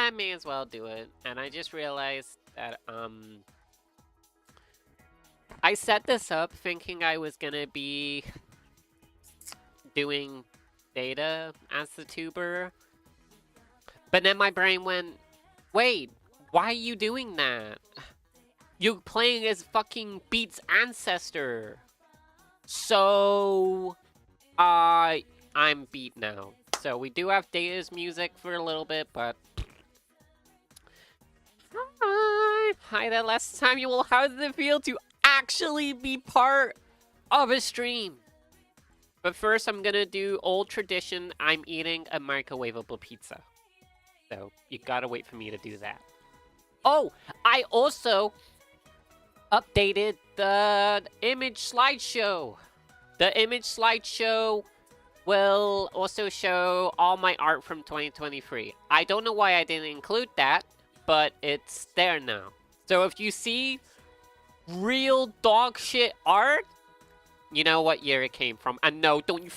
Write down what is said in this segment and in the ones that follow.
I may as well do it. And I just realized that, I set this up thinking I was gonna be doing data as the tuber. But then my brain went, wait, why are you doing that? You're playing as fucking Beet's ancestor. So, I'm Beet now. So we do have Data's music for a little bit, but... Hi there, last time you will. How does it feel to actually be part of a stream? But first, I'm gonna do old tradition. I'm eating a microwavable pizza. So, you gotta wait for me to do that. Oh, I also updated the image slideshow. The image slideshow will also show all my art from 2023. I don't know why I didn't include that, but it's there now. So if you see real dog shit art, you know what year it came from. And no, don't you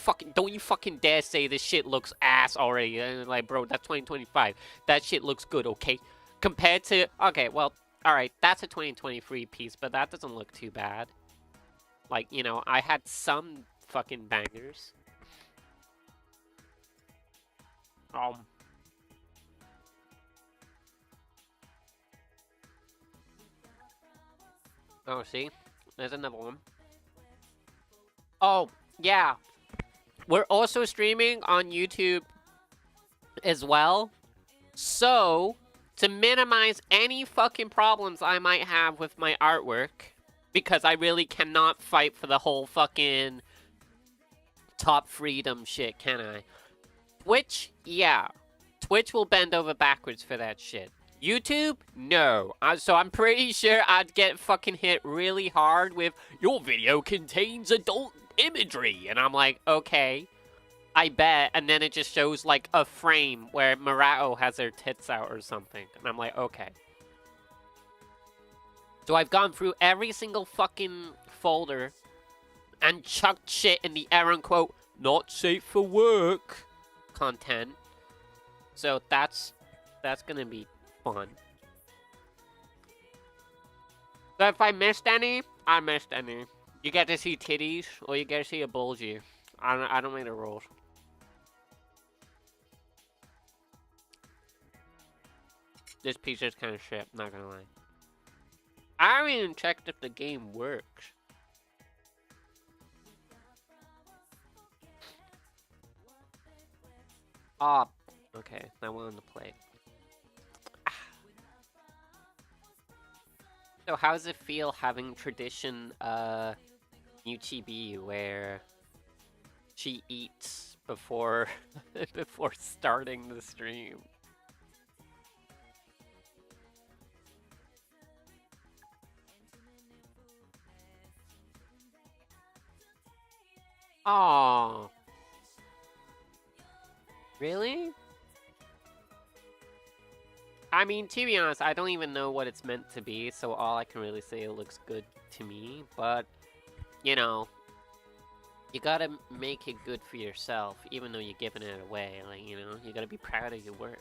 fucking dare say this shit looks ass already. Like, bro, that's 2025. That shit looks good, okay? Compared to, okay, well, all right, that's a 2023 piece, but that doesn't look too bad. Like, you know, I had some fucking bangers. Oh, see? There's another one. Oh, yeah. We're also streaming on YouTube as well. So, to minimize any fucking problems I might have with my artwork, because I really cannot fight for the whole fucking top freedom shit, can I? Twitch? Yeah. Twitch will bend over backwards for that shit. YouTube? No. So I'm pretty sure I'd get fucking hit really hard with, your video contains adult imagery. And I'm like, okay, I bet. And then it just shows like a frame where Marato has her tits out or something. And I'm like, okay. So I've gone through every single fucking folder and chucked shit in the quote, not safe for work content. So that's gonna be fun. So if I missed any, I missed any. You get to see titties, or you get to see a bulgy. I don't make the rules. This piece is kind of shit, not gonna lie. I haven't even checked if the game works. Oh, okay, that one on the plate. So how does it feel having tradition new chibi where she eats before before starting the stream? Oh, really? I mean, to be honest, I don't even know what it's meant to be, so all I can really say, it looks good to me, but, you know, you gotta make it good for yourself, even though you're giving it away, like, you know, you gotta be proud of your work.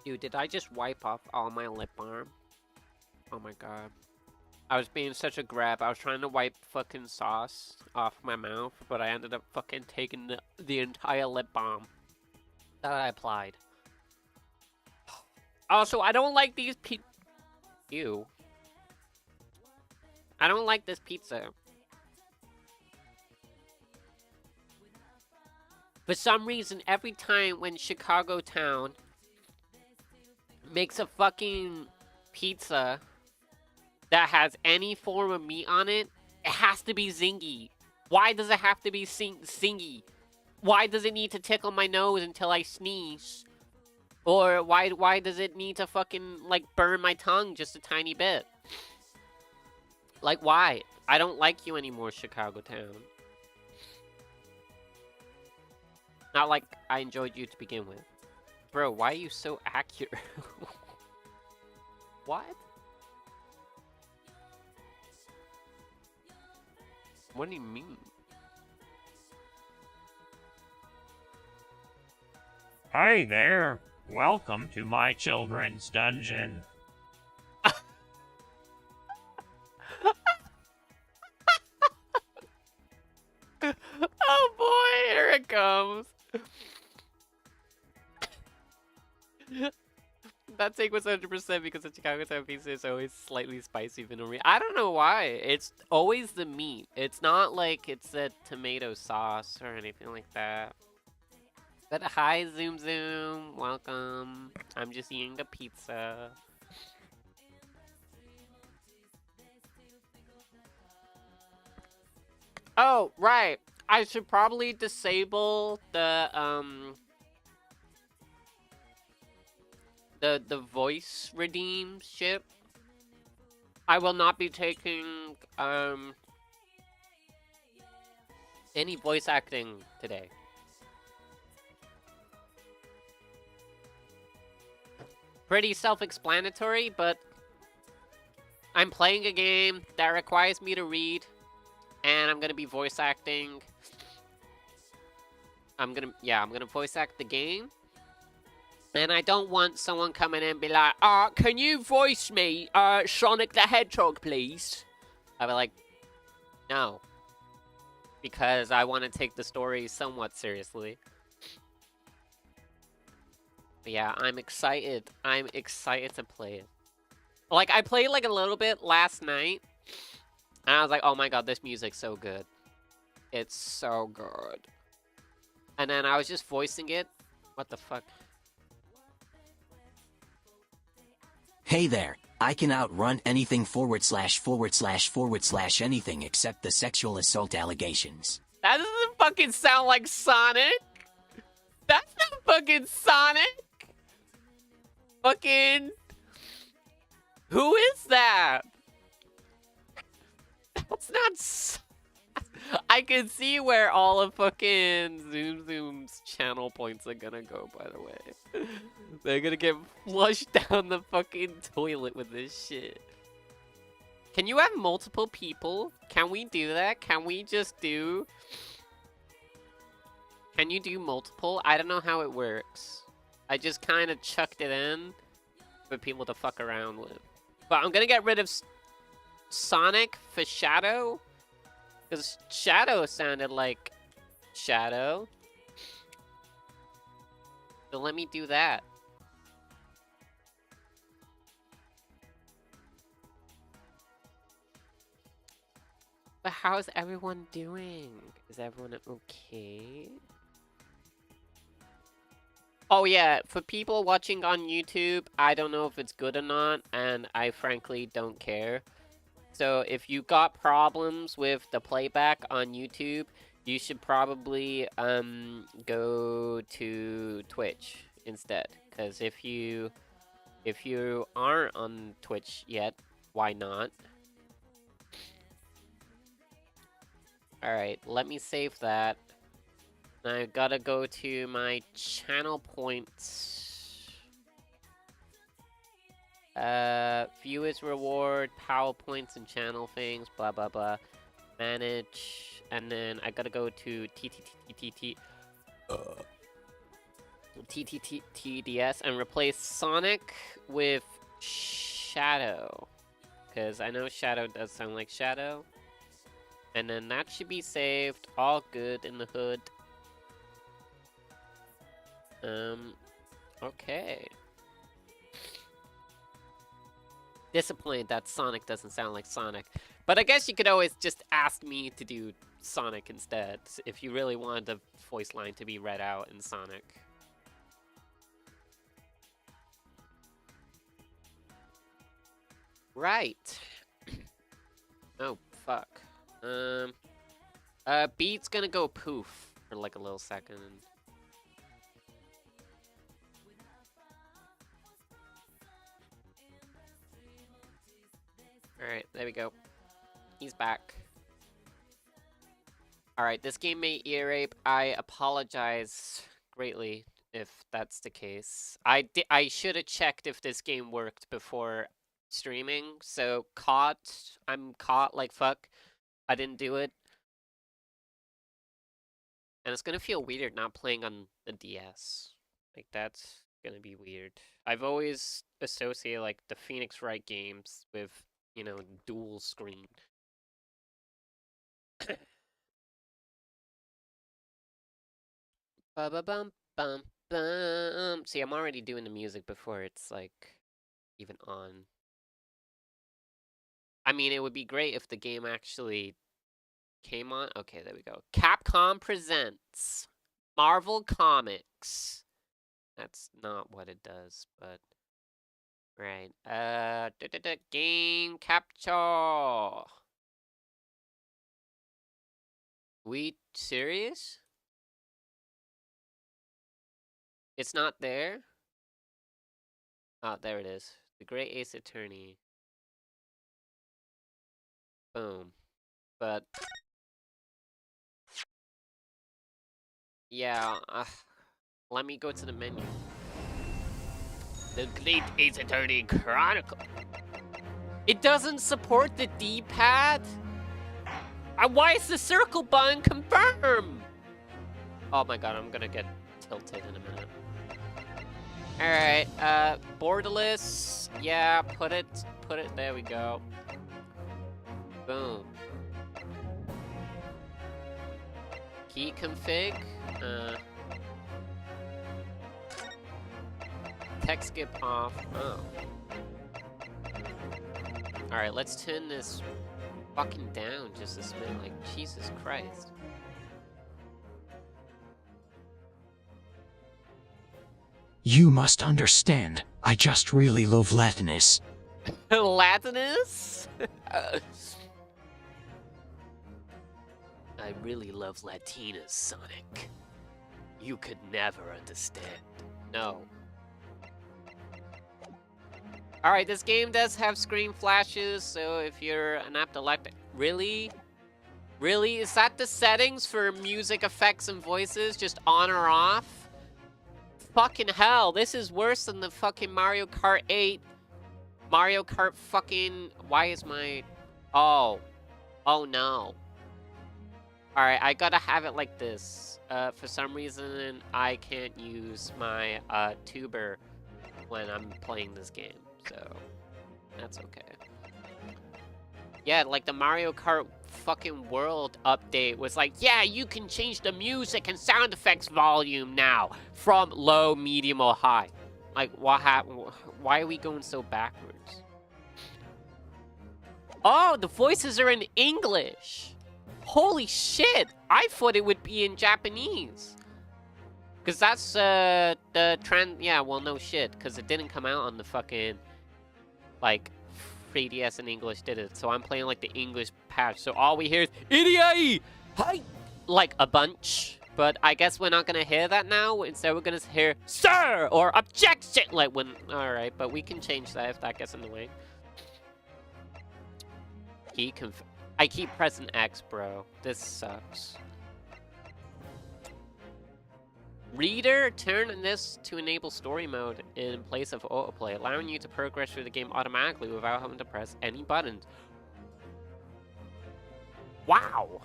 Dude, did I just wipe off all my lip balm? Oh my god. I was being such a grab. I was trying to wipe fucking sauce off my mouth, but I ended up fucking taking the entire lip balm that I applied. Also, I don't like these Ew. I don't like this pizza. For some reason, every time when Chicago Town makes a fucking pizza that has any form of meat on it, it has to be zingy. Why does it have to be zingy? Why does it need to tickle my nose until I sneeze? Or why does it need to fucking, like, burn my tongue just a tiny bit? Like, why? I don't like you anymore, Chicago Town. Not like I enjoyed you to begin with. Bro, why are you so accurate? What? What do you mean? Hi there. Welcome to my children's dungeon. Oh boy, here it comes. That take was 100% because the Chicago Town pizza is always slightly spicy vanilla. I don't know why. It's always the meat. It's not like it's a tomato sauce or anything like that. But hi, Zoom Zoom. Welcome. I'm just eating a pizza. Oh, right. I should probably disable the voice redeem ship. I will not be taking any voice acting today. Pretty self-explanatory, but I'm playing a game that requires me to read, and I'm gonna be voice acting. I'm gonna voice act the game. And I don't want someone coming in and be like, can you voice me, Sonic the Hedgehog, please? I'll be like, no. Because I want to take the story somewhat seriously. But yeah, I'm excited. I'm excited to play it. Like, I played like a little bit last night. And I was like, oh my god, this music's so good. It's so good. And then I was just voicing it. What the fuck? Hey there, I can outrun anything / anything except the sexual assault allegations. That doesn't fucking sound like Sonic. That's not fucking Sonic. Fucking... Who is that? That's not... I can see where all of fucking Zoom Zoom's channel points are gonna go, by the way. They're gonna get flushed down the fucking toilet with this shit. Can you have multiple people? Can we do that? Can we just do... Can you do multiple? I don't know how it works. I just kind of chucked it in for people to fuck around with. But I'm gonna get rid of Sonic for Shadow. Because Shadow sounded like Shadow. So let me do that. But how's everyone doing? Is everyone okay? Oh yeah, for people watching on YouTube, I don't know if it's good or not, and I frankly don't care. So if you got problems with the playback on YouTube, you should probably go to Twitch instead. Because if you aren't on Twitch yet, why not? Alright, let me save that. I gotta go to my channel points. Viewers reward, PowerPoints and channel things, blah blah blah. Manage, and then I gotta go to TTTDS and replace Sonic with Shadow. Because I know Shadow does sound like Shadow. And then that should be saved. All good in the hood. Okay. Disappointed that Sonic doesn't sound like Sonic. But I guess you could always just ask me to do Sonic instead, if you really wanted the voice line to be read out in Sonic. Right. Oh, fuck. Beet's gonna go poof for like a little second. Alright, there we go. He's back. Alright, this game may ear rape. I apologize greatly if that's the case. I should have checked if this game worked before streaming, so I'm caught like fuck. I didn't do it. And it's gonna feel weird not playing on the DS. Like, that's gonna be weird. I've always associated, like, the Phoenix Wright games with, you know, dual screen. Ba-ba-bum, bum, bum. See, I'm already doing the music before it's, like, even on. I mean, it would be great if the game actually came on. Okay, there we go. Capcom presents Marvel Comics. That's not what it does, but right. Game capture. We serious? It's not there? Oh, there it is. The Great Ace Attorney. Boom. But yeah, let me go to the menu. The Great Ace Attorney Chronicle. It doesn't support the D-pad? Why is the circle button confirmed? Oh my god, I'm gonna get tilted in a minute. Alright, borderless. Yeah, put it, there we go. Boom. Key config. Text skip off. Oh. Alright, let's turn this fucking down just a minute. Like, Jesus Christ. You must understand, I just really love Latinus. Latinus? I really love Latinas, Sonic. You could never understand. No. Alright, this game does have screen flashes, so if you're an epileptic... Really? Really? Is that the settings for music effects and voices? Just on or off? Fucking hell, this is worse than the fucking Mario Kart 8. Mario Kart fucking... Why is my... Oh. Oh no. Alright, I gotta have it like this. For some reason, I can't use my tuber when I'm playing this game. So, that's okay. Yeah, like the Mario Kart fucking World update was like, yeah, you can change the music and sound effects volume now from low, medium, or high. Like, what happened? Why are we going so backwards? Oh, the voices are in English. Holy shit! I thought it would be in Japanese. Because that's the trend. Yeah, well, no shit. Because it didn't come out on the fucking, like, 3DS in English, did it? So I'm playing, like, the English patch. So all we hear is, Idiai! Hi! Like, a bunch. But I guess we're not going to hear that now. Instead, we're going to hear, Sir! Or Objection! Like, when... Alright, but we can change that if that gets in the way. I keep pressing X, bro. This sucks. Reader, turn this to enable story mode in place of autoplay, allowing you to progress through the game automatically without having to press any buttons. Wow!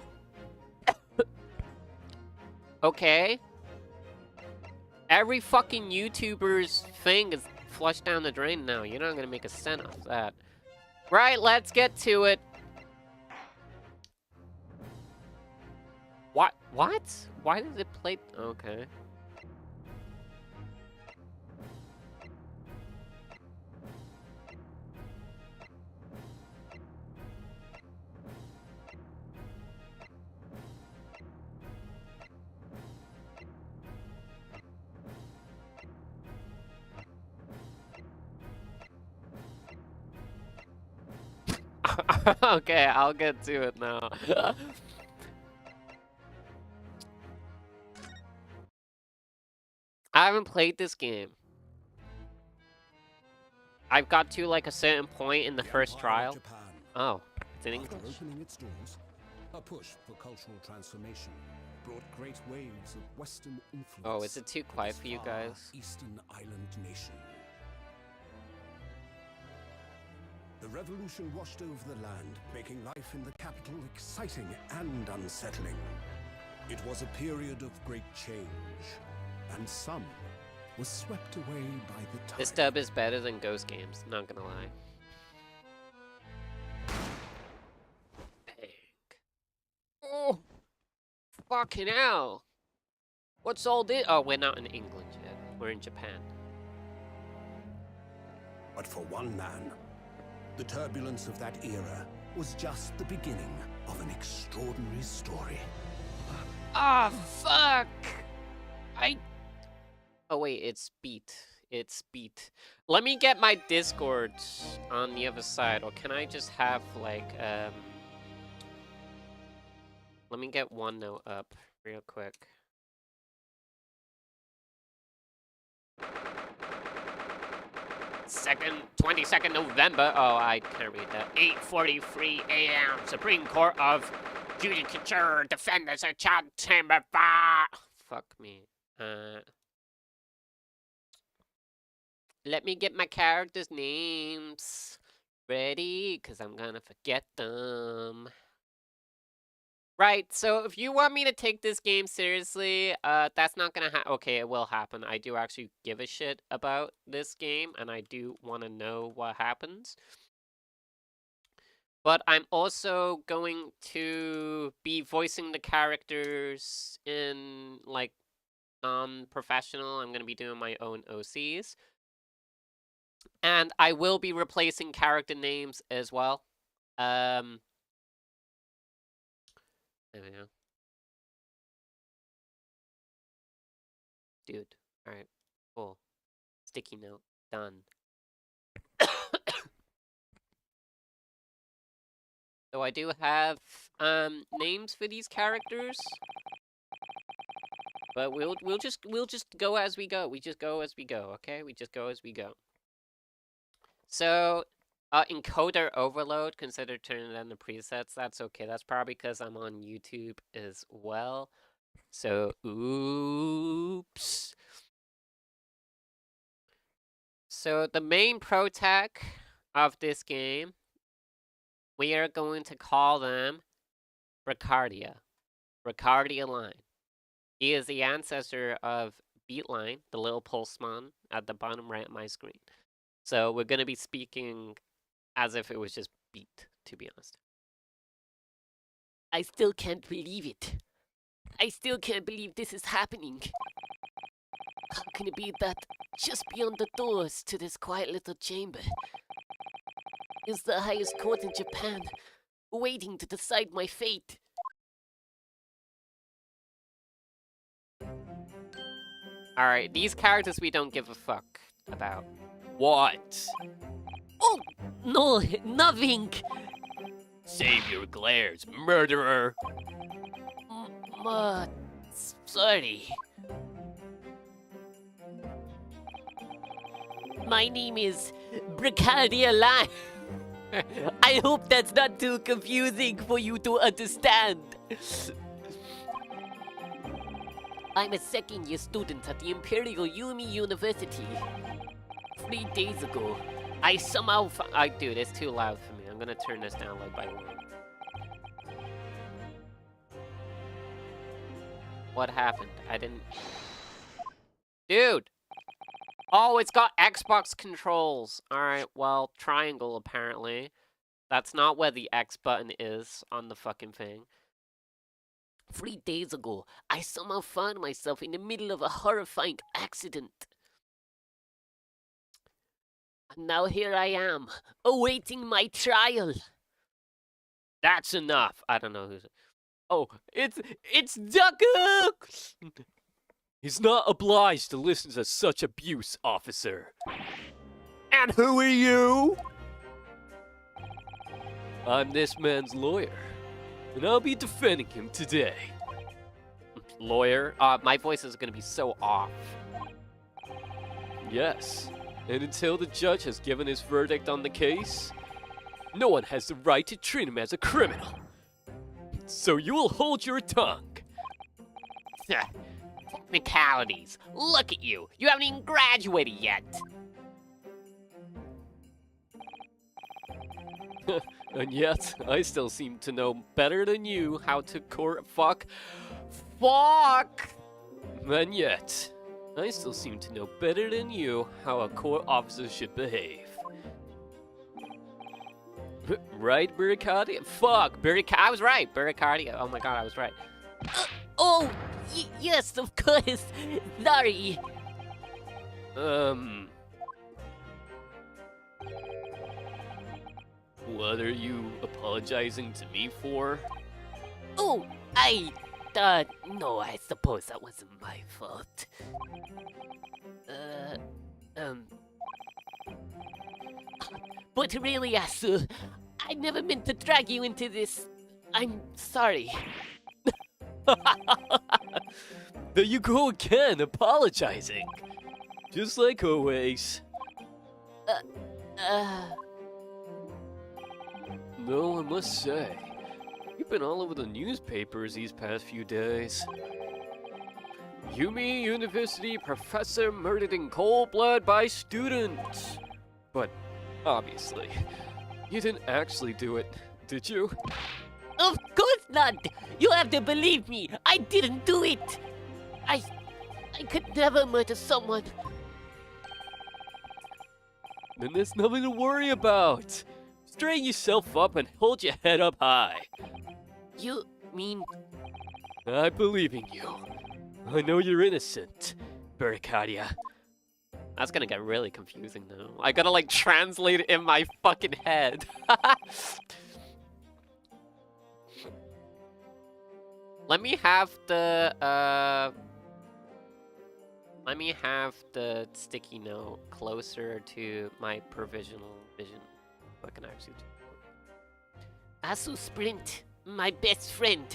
Okay. Every fucking YouTuber's thing is flushed down the drain now. You're not gonna make a cent off that. Right, let's get to it. What? Why did it play? Okay. Okay, I'll get to it now. I haven't played this game. I've got to like a certain point in the first trial. Oh, it's in English. Opening its doors, a push for cultural transformation brought great waves of Western influence. Oh, is it too quiet for you guys? Eastern island nation. The revolution washed over the land, making life in the capital exciting and unsettling. It was a period of great change, and some was swept away by the tide. This dub is better than Ghost Games, not gonna lie. Pink. Oh! Fucking hell! What's all this? Oh, we're not in England yet. We're in Japan. But for one man, the turbulence of that era was just the beginning of an extraordinary story. Ah, fuck! Oh wait, it's Beet. It's Beet. Let me get my Discord on the other side, or can I just have like let me get OneNote up real quick. Second, 22nd November. Oh, I can't read that. 8:43 a.m. Supreme Court of Judicature Defenders of Child Chamber. Fuck me. Let me get my characters' names ready, because I'm gonna forget them. Right, so if you want me to take this game seriously, that's not gonna happen. Okay, it will happen. I do actually give a shit about this game, and I do want to know what happens. But I'm also going to be voicing the characters in, like, non-professional. I'm gonna be doing my own OCs. And I will be replacing character names as well. There we go. Dude. Alright. Cool. Sticky note. Done. So I do have names for these characters. But we'll just go as we go. We just go as we go, okay? We just go as we go. So encoder overload, consider turning on the presets. That's okay. That's probably because I'm on YouTube as well. So, oops. So the main pro tech of this game, we are going to call them Ricardia. Ricardia Line. He is the ancestor of Beet Line, the little pulsemon at the bottom right of my screen. So we're going to be speaking as if it was just Beet, to be honest. I still can't believe it. I still can't believe this is happening. How can it be that just beyond the doors to this quiet little chamber is the highest court in Japan, waiting to decide my fate? Alright, these characters we don't give a fuck about. What? Oh, no, nothing! Save your glares, murderer! Sorry. My name is Bricadia Line. I hope that's not too confusing for you to understand. I'm a second-year student at the Imperial Yumi University. 3 days ago, I somehow dude, it's too loud for me. I'm gonna turn this down like by 1. What happened? I didn't... Dude! Oh, it's got Xbox controls. Alright, well, triangle apparently. That's not where the X button is on the fucking thing. 3 days ago, I somehow found myself in the middle of a horrifying accident. And now here I am, awaiting my trial. That's enough. I don't know who's... Oh, it's Jokku! He's not obliged to listen to such abuse, officer. And who are you? I'm this man's lawyer, and I'll be defending him today. Lawyer? My voice is gonna be so off. Yes, and until the judge has given his verdict on the case, no one has the right to treat him as a criminal. So you will hold your tongue. Technicalities. Look at you. You haven't even graduated yet. And yet, I still seem to know better than you how to fuck! And yet, I still seem to know better than you how a court officer should behave. Right, Buricardia? Fuck, Buricardia. I was right, Buricardia. Oh my god, I was right. Yes, of course. Sorry. What are you apologizing to me for? Oh, no, I suppose that wasn't my fault. But really, Asu, I never meant to drag you into this. I'm sorry. There you go again, apologizing. Just like always. No, I must say, you've been all over the newspapers these past few days. Yumi University professor murdered in cold blood by students. But, obviously, you didn't actually do it, did you? Of course not! You have to believe me! I didn't do it! I could never murder someone. Then there's nothing to worry about. Straighten yourself up and hold your head up high. You mean... I believe in you. I know you're innocent, Barracadia. That's gonna get really confusing though. I gotta like translate it in my fucking head. Let me have the sticky note closer to my provisional vision. What can I actually do? Asu Sprint, my best friend,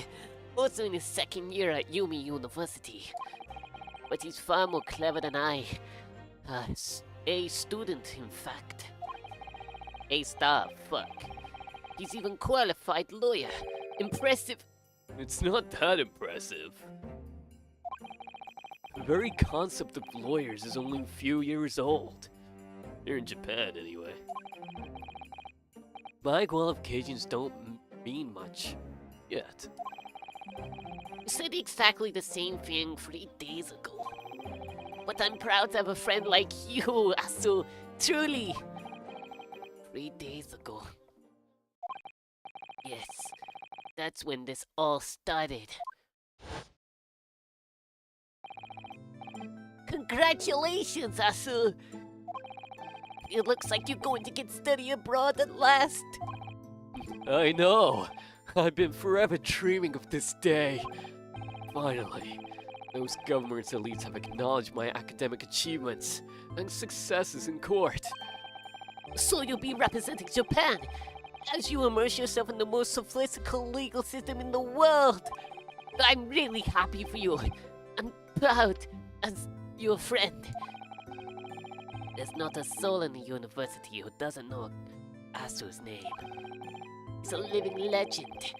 also in his second year at Yumi University. But he's far more clever than I. A student, in fact. A star, fuck. He's even qualified lawyer. Impressive. It's not that impressive. The very concept of lawyers is only a few years old. Here in Japan, anyway. My qualifications don't mean much. Yet. You said exactly the same thing 3 days ago. But I'm proud to have a friend like you, Asu. Truly. 3 days ago. Yes. That's when this all started. Congratulations, Asu! It looks like you're going to get study abroad at last. I know. I've been forever dreaming of this day. Finally, those government's elites have acknowledged my academic achievements and successes in court. So you'll be representing Japan as you immerse yourself in the most sophisticated legal system in the world. I'm really happy for you. I'm proud as your friend. There's not a soul in the university who doesn't know Asu's name. He's a living legend.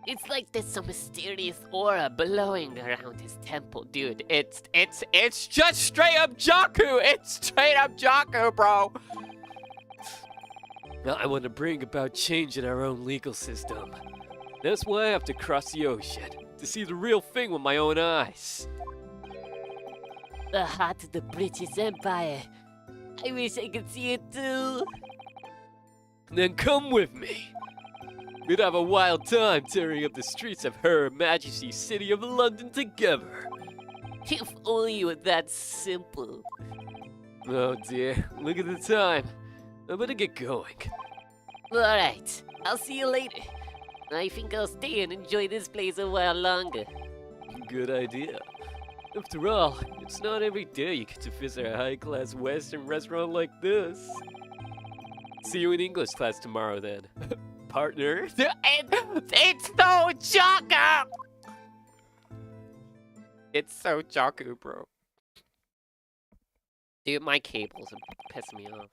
It's like there's some mysterious aura blowing around his temple, dude. It's just straight up Jokku. It's straight up Jokku, bro. Now I want to bring about change in our own legal system. That's why I have to cross the ocean to see the real thing with my own eyes. The heart of the British Empire. I wish I could see it too. Then come with me. We'd have a wild time tearing up the streets of Her Majesty's City of London together. If only you were that simple. Oh dear, look at the time. I better get going. Alright, I'll see you later. I think I'll stay and enjoy this place a while longer. Good idea. After all, it's not every day you get to visit a high-class Western restaurant like this. See you in English class tomorrow then, partner. It's so Jokku! It's so Jokku, bro. Dude, my cables are pissing me off.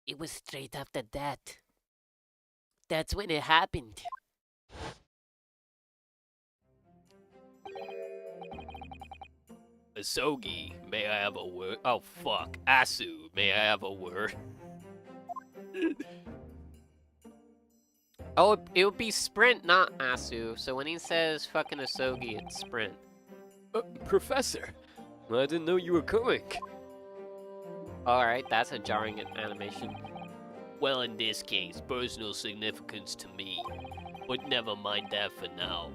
It was straight after that. That's when it happened. Asogi, may I have a word? Oh fuck, Asu, may I have a word? Oh, it would be Sprint, not Asu. So when he says fucking Asogi, it's Sprint. Professor, I didn't know you were coming. Alright, that's a jarring animation. Well, in this case, personal significance to me. But never mind that for now.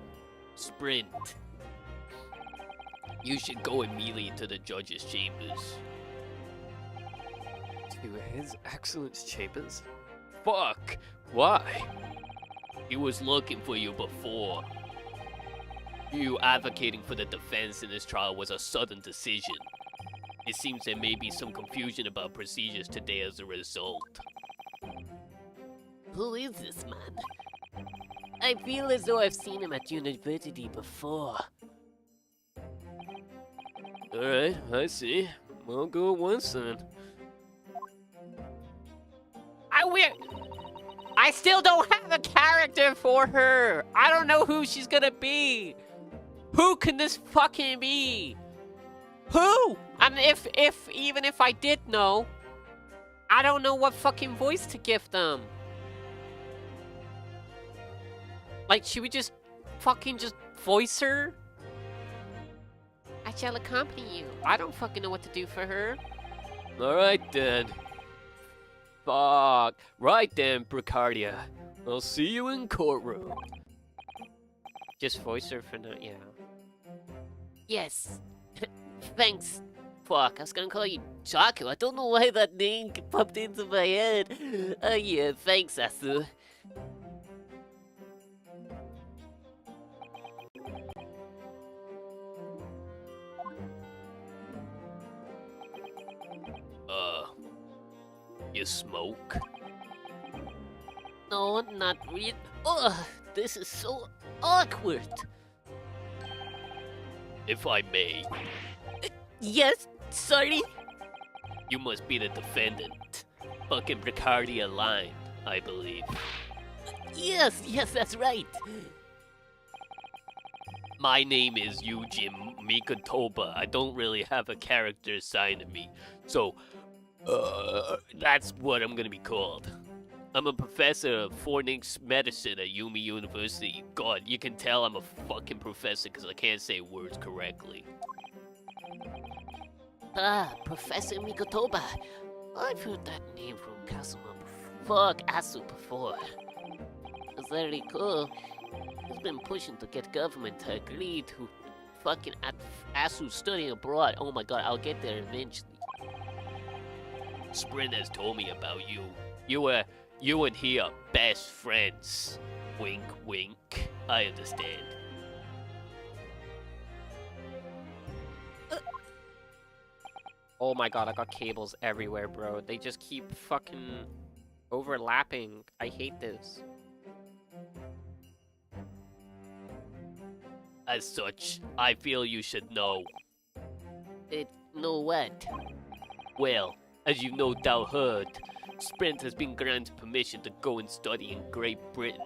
Sprint. You should go immediately to the judge's chambers. To His Excellence's chambers? fuck? Why? He was looking for you before. You advocating for the defense in this trial was a sudden decision. It seems there may be some confusion about procedures today as a result. Who is this man? I feel as though I've seen him at university before. Alright, I see. I'll go once then. I still don't have a character for her. I don't know who she's gonna be. Who can this fucking be? Who? And even if I did know, I don't know what fucking voice to give them. Like, should we just voice her? I shall accompany you. I don't fucking know what to do for her. Alright then. Fuck. Right then, Bricardia. I'll see you in courtroom. Just voice her for now, yeah. Yes. Thanks. Fuck, I was gonna call you Jokku. I don't know why that name popped into my head. Oh yeah, thanks, Asu. You smoke? No, not really. Ugh, this is so awkward. If I may, Yes, sorry. you must be the defendant. Fucking Bricardia line, I believe. Yes, that's right. My name is Eugene Mikotoba. I don't really have a character assigned to me, so that's what I'm gonna be called. I'm a professor of forensic medicine at Yumi University. God, you can tell I'm a fucking professor because I can't say words correctly. Ah, Professor Mikotoba. I've heard that name from Asu before. It's very cool. He's been pushing to get government to agree to fucking Asu studying abroad. Oh my god, I'll get there eventually. Sprint has told me about you. You and he are best friends. Wink, wink. I understand. Oh my god, I got cables everywhere, bro. They just keep fucking overlapping. I hate this. As such, I feel you should know. Know what? Well, as you no doubt heard, Sprint has been granted permission to go and study in Great Britain.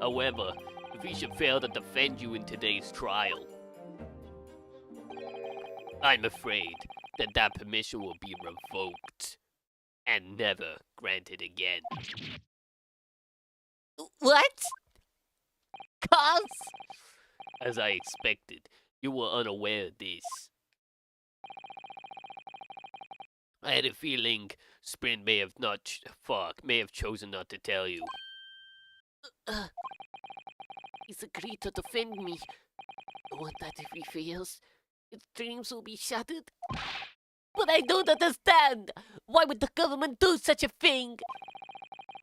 However, if he should fail to defend you in today's trial, I'm afraid that that permission will be revoked and never granted again. What? Cause? As I expected, you were unaware of this. I had a feeling Sprint may have chosen not to tell you. He's agreed to defend me. I want that if he fails, his dreams will be shattered. But I don't understand! Why would the government do such a thing?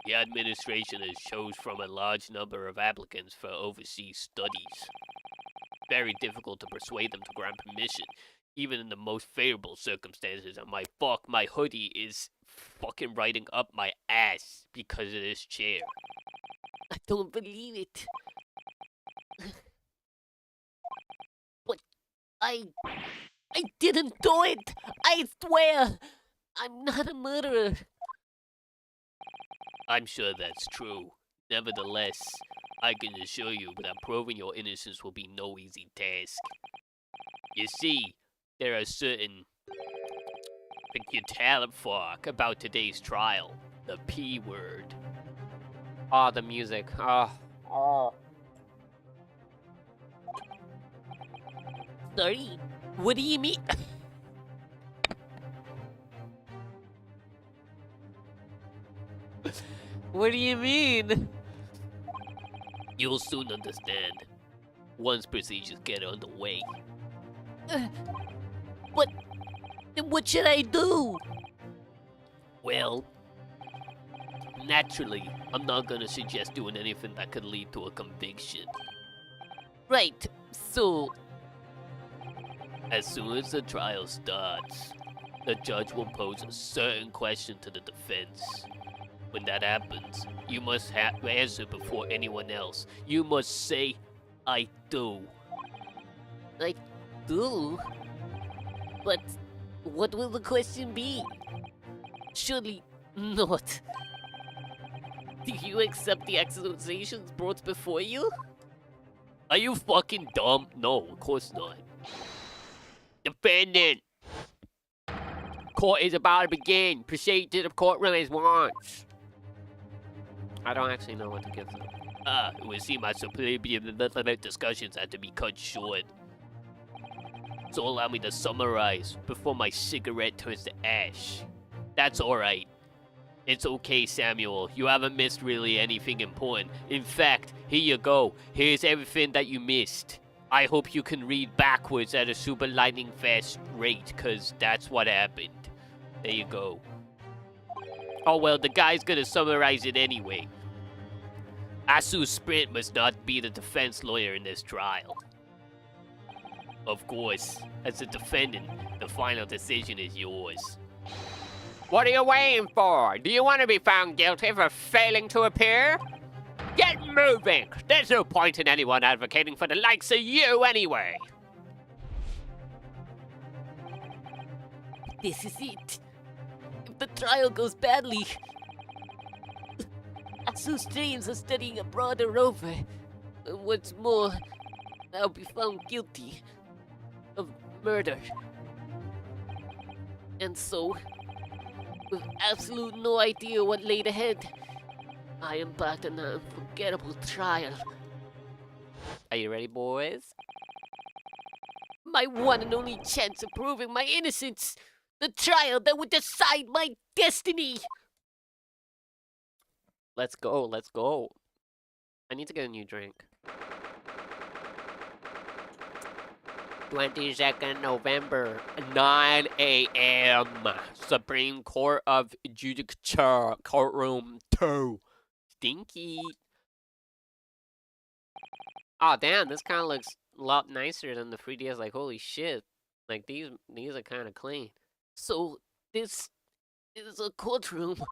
The administration has chose from a large number of applicants for overseas studies. Very difficult to persuade them to grant permission, even in the most favorable circumstances, and my hoodie is fucking riding up my ass because of this chair. I don't believe it. But I didn't do it! I swear! I'm not a murderer. I'm sure that's true. Nevertheless, I can assure you that proving your innocence will be no easy task. You see, there are certain things you tell fuck about today's trial. The P word. Oh, the music. Oh. Sorry? What do you mean? What do you mean? You'll soon understand once procedures get underway. But what should I do? Well, Naturally, I'm not gonna suggest doing anything that could lead to a conviction. Right, so As soon as the trial starts, the judge will pose a certain question to the defense. When that happens, you must answer before anyone else. You must say, I do. I do. But what will the question be? Surely not. Do you accept the accusations brought before you? Are you fucking dumb? No, of course not. Defendant! Court is about to begin. Proceed to the courtroom as once. I don't actually know what to give them. It would seem my superior discussions had to be cut short. So allow me to summarize before my cigarette turns to ash. That's alright. It's okay, Samuel. You haven't missed really anything important. In fact, here you go. Here's everything that you missed. I hope you can read backwards at a super lightning fast rate, cause that's what happened. There you go. Oh well, the guy's gonna summarize it anyway. Asu Sprint must not be the defense lawyer in this trial. Of course, as a defendant, the final decision is yours. What are you waiting for? Do you want to be found guilty for failing to appear? Get moving! There's no point in anyone advocating for the likes of you anyway. This is it. If the trial goes badly, Asu's dreams of studying abroad are over. What's more, I'll be found guilty of murder. And so, with absolute no idea what laid ahead, I embarked on an unforgettable trial. Are you ready, boys? My one and only chance of proving my innocence. The trial that would decide my destiny. Let's go, let's go. I need to get a new drink. 22nd November, 9 a.m. Supreme Court of Judicature, Courtroom 2. Stinky. Oh, damn, this kind of looks a lot nicer than the 3DS. Like, holy shit. Like, these are kind of clean. So, this is a courtroom.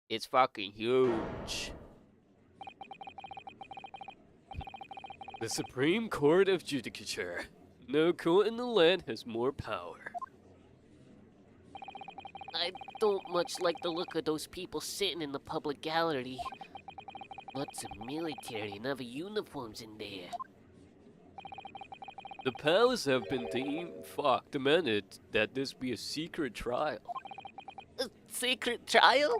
It's fucking huge. The Supreme Court of Judicature. No court in the land has more power. I don't much like the look of those people sitting in the public gallery. Lots of military and other uniforms in there. The powers have been demanded that this be a secret trial. A secret trial?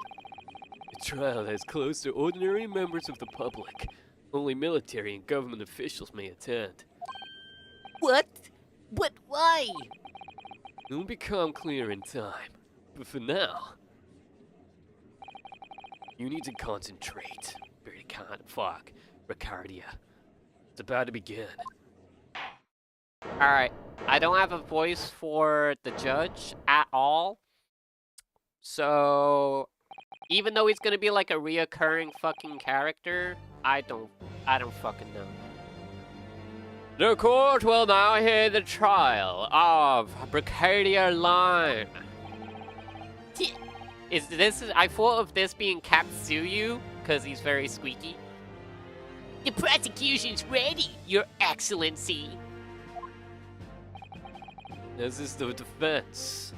A trial that's closed to ordinary members of the public. Only military and government officials may attend. What? But why? It'll become clear in time. But for now, you need to concentrate. Very kind of fuck, Ricardia. It's about to begin. Alright, I don't have a voice for the judge at all. So, even though he's gonna be like a reoccurring fucking character, I don't fucking know. The court will now hear the trial of Brigadier Line. I thought of this being Katsuyu, because he's very squeaky. The prosecution's ready, Your Excellency. This is the defense.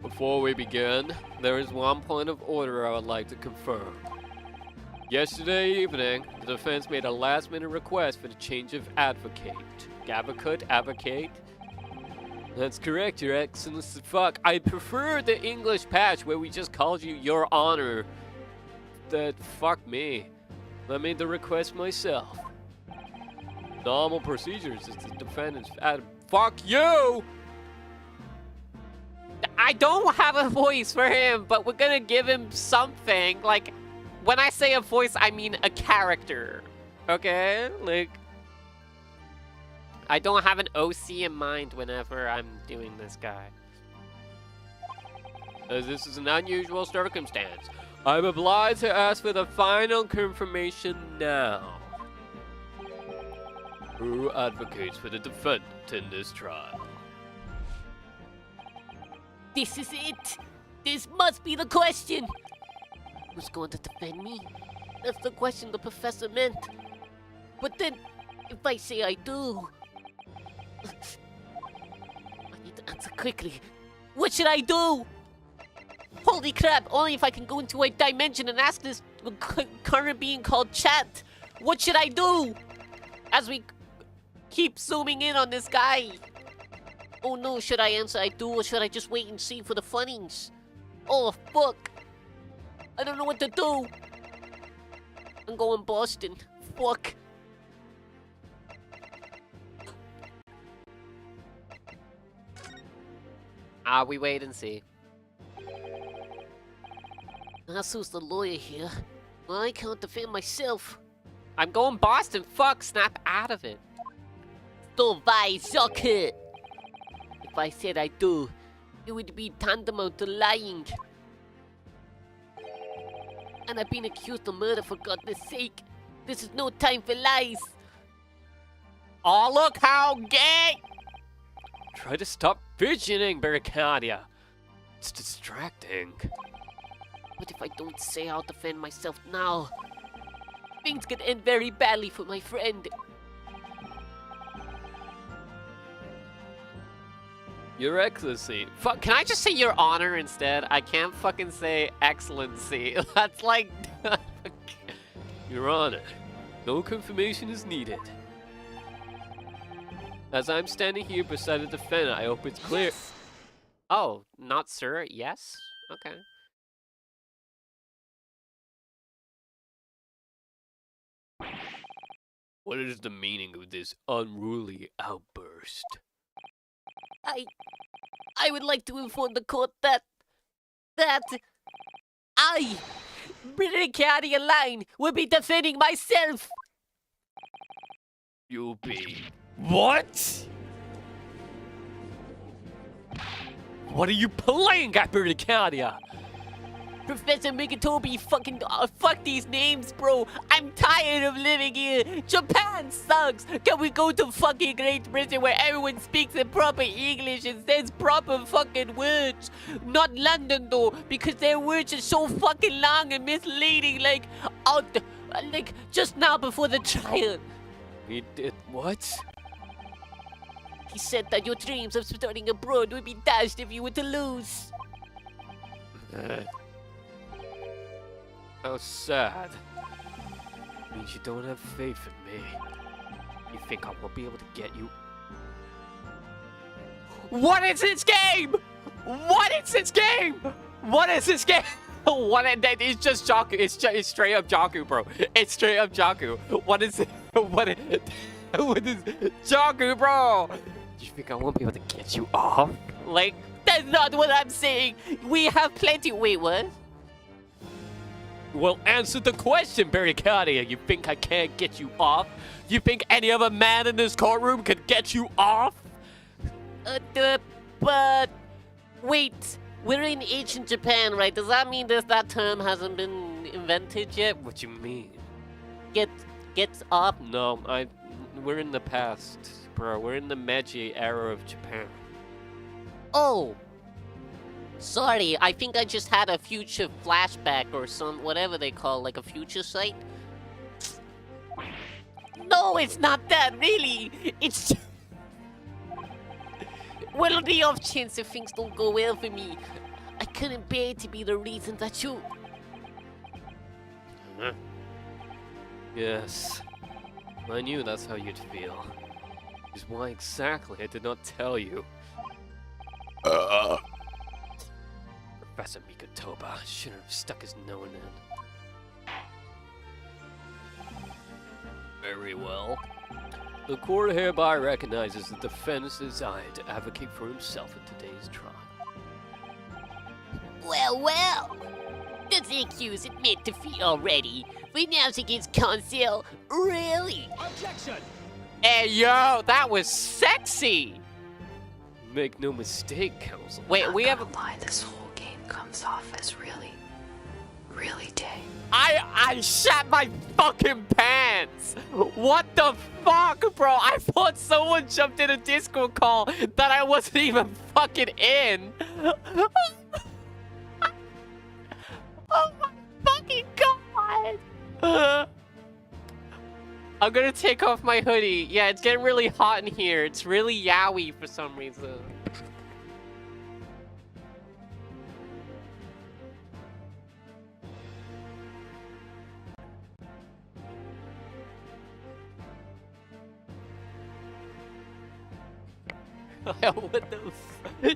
Before we begin, there is one point of order I would like to confirm. Yesterday evening, the defense made a last-minute request for the change of advocate. Advocate? That's correct, Your Excellency. Fuck, I prefer the English patch where we just called you Your Honor. Fuck me. I made the request myself. Normal procedures is the defendant's fuck you! I don't have a voice for him, but we're gonna give him something. Like, when I say a voice, I mean a character. Okay? Like, I don't have an OC in mind whenever I'm doing this guy. As this is an unusual circumstance, I'm obliged to ask for the final confirmation now. Who advocates for the defendant in this trial? This is it. This must be the question. Who's going to defend me? That's the question the professor meant. But then, if I say I do... I need to answer quickly. What should I do? Holy crap, only if I can go into a dimension and ask this current being called chat. What should I do? As we keep zooming in on this guy. Oh no, should I answer I do or should I just wait and see for the funnings? Oh fuck. I don't know what to do. I'm going Boston. Fuck. We wait and see. Asu's the lawyer here. I can't defend myself. I'm going Boston. Fuck, snap out of it. So why, Jokku? If I said I do, it would be tantamount to lying. And I've been accused of murder for goodness sake. This is no time for lies. Oh, look how gay! Try to stop fidgeting, Barracadia. It's distracting. But if I don't say I'll defend myself now, things could end very badly for my friend. Your Excellency. Fuck, can I just say Your Honor instead? I can't fucking say Excellency. That's like... Your Honor, no confirmation is needed. As I'm standing here beside the defendant, I hope it's clear. Yes. Oh, not sir, yes? Okay. What is the meaning of this unruly outburst? I would like to inform the court that I, Britannia Line, will be defending myself. You'll be... What? What are you playing at, Britannia? Professor Megatobi, fucking fuck these names, bro. I'm tired of living here. Japan sucks. Can we go to fucking Great Britain where everyone speaks in proper English and says proper fucking words? Not London though, because their words are so fucking long and misleading. Like just now before the trial. He did what? He said that your dreams of studying abroad would be dashed if you were to lose. How sad. Means you don't have faith in me. You think I won't be able to get you? What is this game? What is this game? What is this game? It's just Jokku. It's straight up Jokku, bro. It's straight up Jokku. What is it? What is Jokku, bro? You think I won't be able to get you off? Like, That's not what I'm saying. We have plenty. Wait, what? Well, answer the question, Barracadia. You think I can't get you off? You think any other man in this courtroom can get you off? But wait, we're in ancient Japan, right? Does that mean that term hasn't been invented yet? What you mean? Gets off? No, we're in the past, bro. We're in the Meiji era of Japan. Oh. Sorry, I think I just had a future flashback or whatever they call, like a future sight. No, it's not that, really. It's well, the off chance that things don't go well for me, I couldn't bear to be the reason that you... Yes. I knew that's how you'd feel. Which is why exactly I did not tell you. Professor Mikotoba should have stuck his nose in. Very well. The court hereby recognizes the defendant's desire to advocate for himself in today's trial. Well, does the accused admit defeat already? Renouncing his counsel? Really? hey, yo, that was sexy. Make no mistake, counsel. Wait, we have lie this whole game comes off as really, really tame. I shat my fucking pants! What the fuck, bro? I thought someone jumped in a Discord call that I wasn't even fucking in. Oh my fucking god! I'm gonna take off my hoodie. Yeah, it's getting really hot in here. It's really yaoi for some reason. What the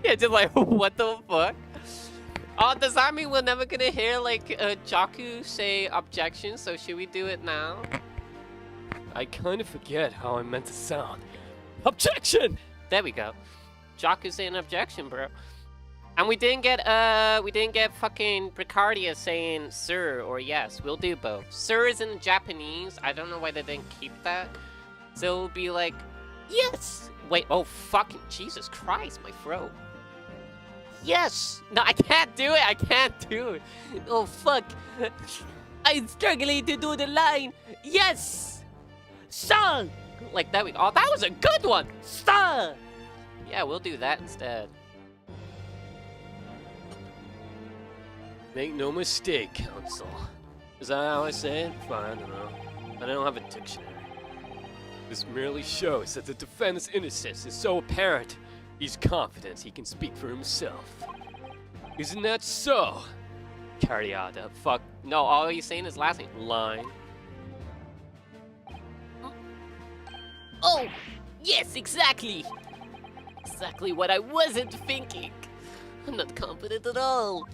yeah, just like, what the fuck? Oh, does that mean we're never gonna hear, like, Jokku say objection? So should we do it now? I kind of forget how I'm meant to sound. Objection! There we go. Jokku saying objection, bro. And we didn't get fucking Bricardia saying sir or yes. We'll do both. Sir is in Japanese. I don't know why they didn't keep that. So it'll be like, yes! Wait, oh fucking Jesus Christ, my throat. Yes! No, I can't do it, I can't do it. Oh fuck. I'm struggling to do the line. Yes! Sir! Like that we, oh, that was a good one! Sir! Yeah, we'll do that instead. Make no mistake, Council. Is that how I say it? Fine, I don't know. I don't have a dictionary. This merely shows that the defendant's innocence is so apparent, he's confident he can speak for himself. Isn't that so? Carriada, fuck. No, all he's saying is last name. Line. Oh, yes, exactly. Exactly what I wasn't thinking. I'm not confident at all.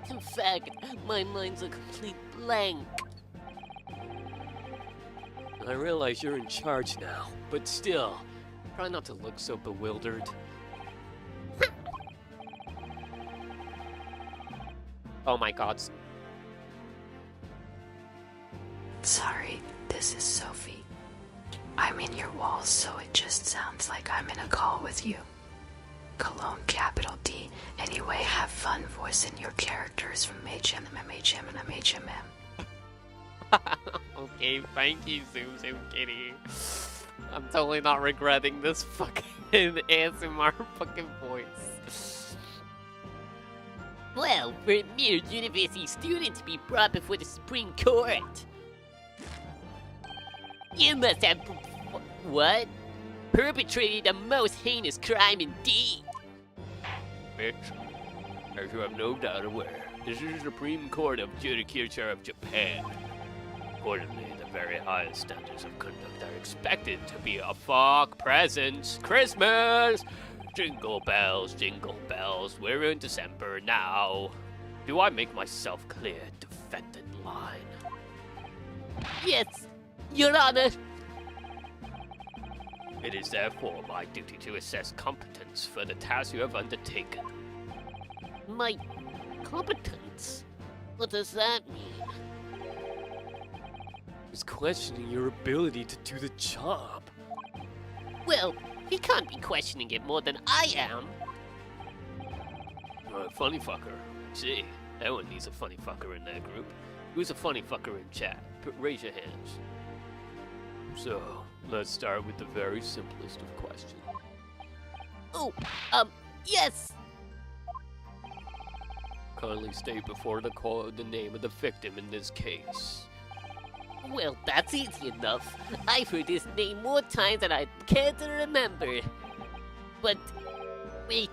In fact, my mind's a complete blank. I realize you're in charge now, but still, try not to look so bewildered. Oh my god. Sorry, this is Sophie. I'm in your walls, so it just sounds like I'm in a call with you. Cologne, capital D. Anyway, have fun voicing your characters from HM, MHM, and MHMM. Okay, thank you, Zoom Kitty. I'm totally not regretting this fucking ASMR fucking voice. Well, for a mere university student to be brought before the Supreme Court. You must have... what? Perpetrated the most heinous crime indeed. Bitch, as you have no doubt aware, this is the Supreme Court of Judicature of Japan. Accordingly, the very highest standards of conduct are expected to be a fuck presents. Christmas! Jingle bells, we're in December now. Do I make myself clear, defendant line? Yes, Your Honor. It is therefore my duty to assess competence for the task you have undertaken. My competence? What does that mean? He's questioning your ability to do the job. Well, he can't be questioning it more than I am. Funny fucker. See, everyone needs a funny fucker in their group. Who's a funny fucker in chat? Raise your hands. So, let's start with the very simplest of questions. Oh, yes! Kindly state before the call the name of the victim in this case. Well, that's easy enough. I've heard his name more times than I care to remember. But, wait.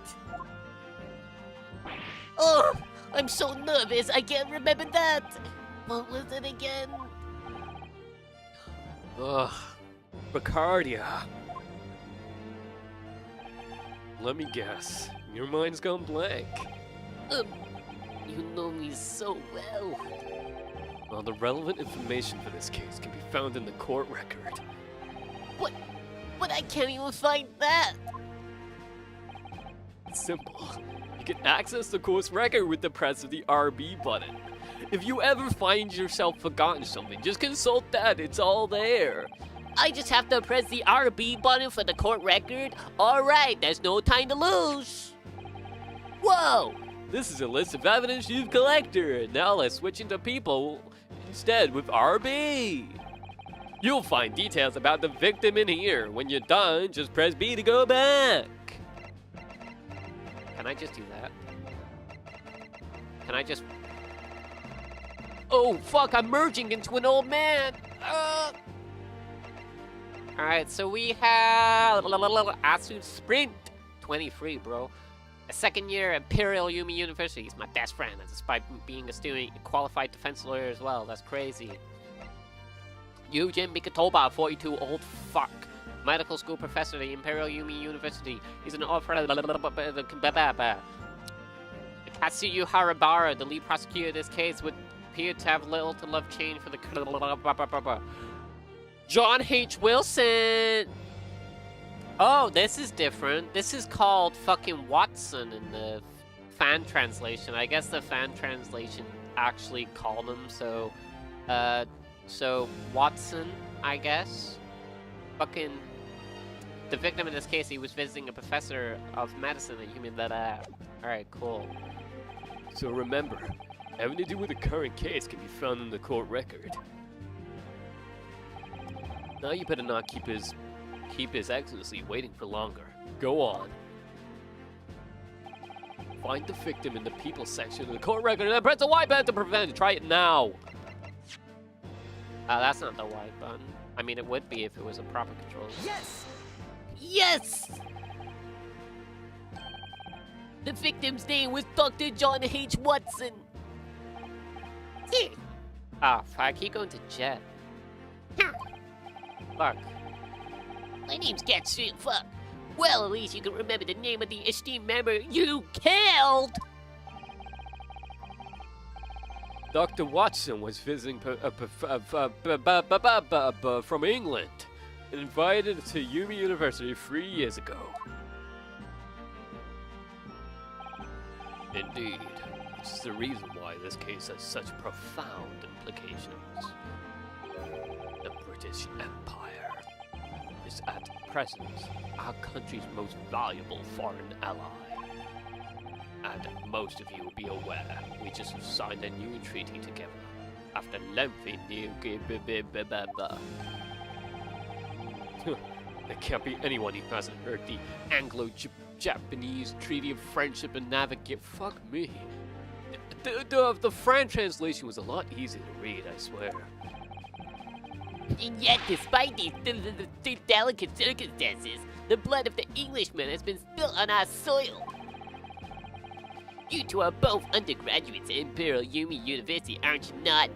Oh, I'm so nervous, I can't remember that. What was it again? Ugh, Bacardia. Let me guess. Your mind's gone blank. You know me so well. Well, the relevant information for this case can be found in the court record. What? But I can't even find that. It's simple. You can access the course record with the press of the RB button. If you ever find yourself forgotten something, just consult that, it's all there. I just have to press the RB button for the court record? Alright, there's no time to lose. Whoa! This is a list of evidence you've collected. Now let's switch into people instead with RB. You'll find details about the victim in here. When you're done, just press B to go back. Can I just do that? Can I just... Oh, fuck, I'm merging into an old man. Alright, so we have... Asu Sprint. 23, bro. A second year at Imperial Yumi University. He's my best friend, despite being a student, a qualified defense lawyer as well. That's crazy. Eugene Mikatoba, 42, old fuck. Medical school professor at the Imperial Yumi University. He's an offer. Katsuyu Harabara, the lead prosecutor of this case, would appear to have little to love change for the... John H. Wilson! Oh, this is different. This is called fucking Watson in the fan translation. I guess the fan translation actually called him, so Watson, I guess. Fucking... The victim in this case, he was visiting a professor of medicine at Human Lab. Alright, cool. So remember, having to do with the current case can be found in the court record. Now you better not keep His Excellency waiting for longer. Go on. Find the victim in the people section of the court record and then press the Y button to prevent it. Try it now. That's not the Y button. I mean, it would be if it was a proper control. Yes! Yes! The victim's name was Dr. John H. Watson. Ah, fuck, I keep going to Jet. Fuck. My name's Gatsu. Fuck. Well, at least you can remember the name of the esteemed member you killed. Dr. Watson was visiting from England and invited to Yumi University 3 years ago. Indeed, which is the reason why this case has such profound implications. The British Empire is at present our country's most valuable foreign ally. And most of you will be aware, we just signed a new treaty together after lengthy There can't be anyone who hasn't heard the Anglo-Japanese Treaty of Friendship and Navigate. Fuck me. The Fran translation was a lot easier to read, I swear. And yet, despite these delicate circumstances, the blood of the Englishman has been spilled on our soil. You two are both undergraduates at Imperial Yumi University, aren't you not?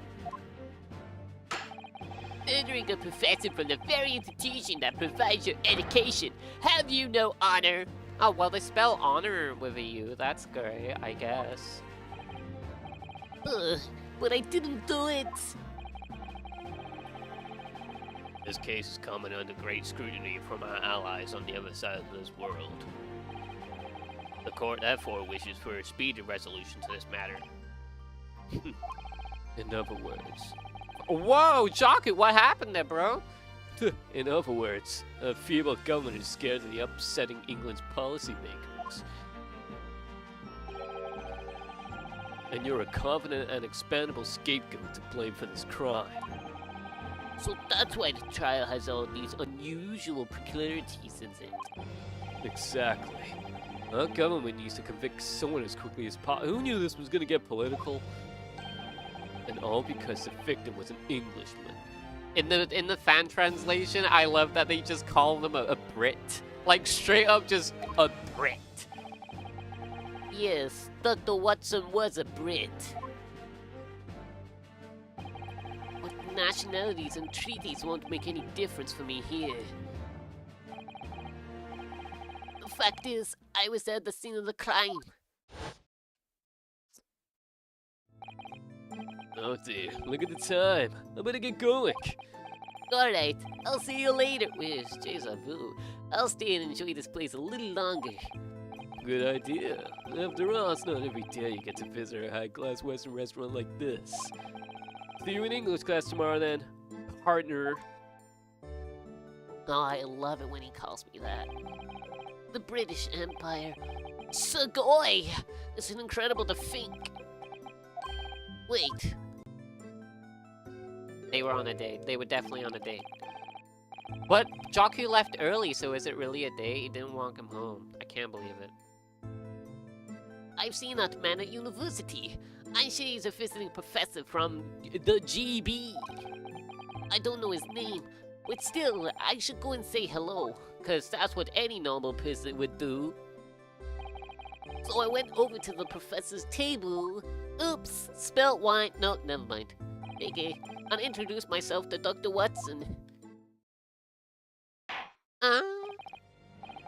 Murdering a professor from the very institution that provides your education. Have you no honor? Oh, well, they spell honor with a U. That's great, I guess. But I didn't do it. This case is coming under great scrutiny from our allies on the other side of this world. The court therefore wishes for a speedy resolution to this matter. In other words... Whoa, Jokku, what happened there, bro? In other words, a feeble government is scared of the upsetting England's policymakers. And you're a confident and expendable scapegoat to blame for this crime. So that's why the trial has all these unusual peculiarities, isn't it? Exactly. Our government needs to convict someone as quickly as possible. Who knew this was going to get political? And all because the victim was an Englishman. In the fan translation, I love that they just call them a Brit. Like, straight up just a Brit. Yes, Dr. Watson was a Brit. But nationalities and treaties won't make any difference for me here. The fact is, I was at the scene of the crime. Oh dear, look at the time. I better get going. Alright, I'll see you later. Where's Deja Vu? I'll stay and enjoy this place a little longer. Good idea. After all, it's not every day you get to visit a high-class Western restaurant like this. See you in English class tomorrow then, partner. Oh, I love it when he calls me that. The British Empire. Sugoi! It's incredible to think. Wait. They were on a date. They were definitely on a date. But Jokku left early, so is it really a date? He didn't walk him home. I can't believe it. I've seen that man at university. I'm sure he's a visiting professor from the GB. I don't know his name, but still, I should go and say hello, cause that's what any normal person would do. So I went over to the professor's table. Oops, spelled wine. No, never mind. Okay, and introduced myself to Dr. Watson.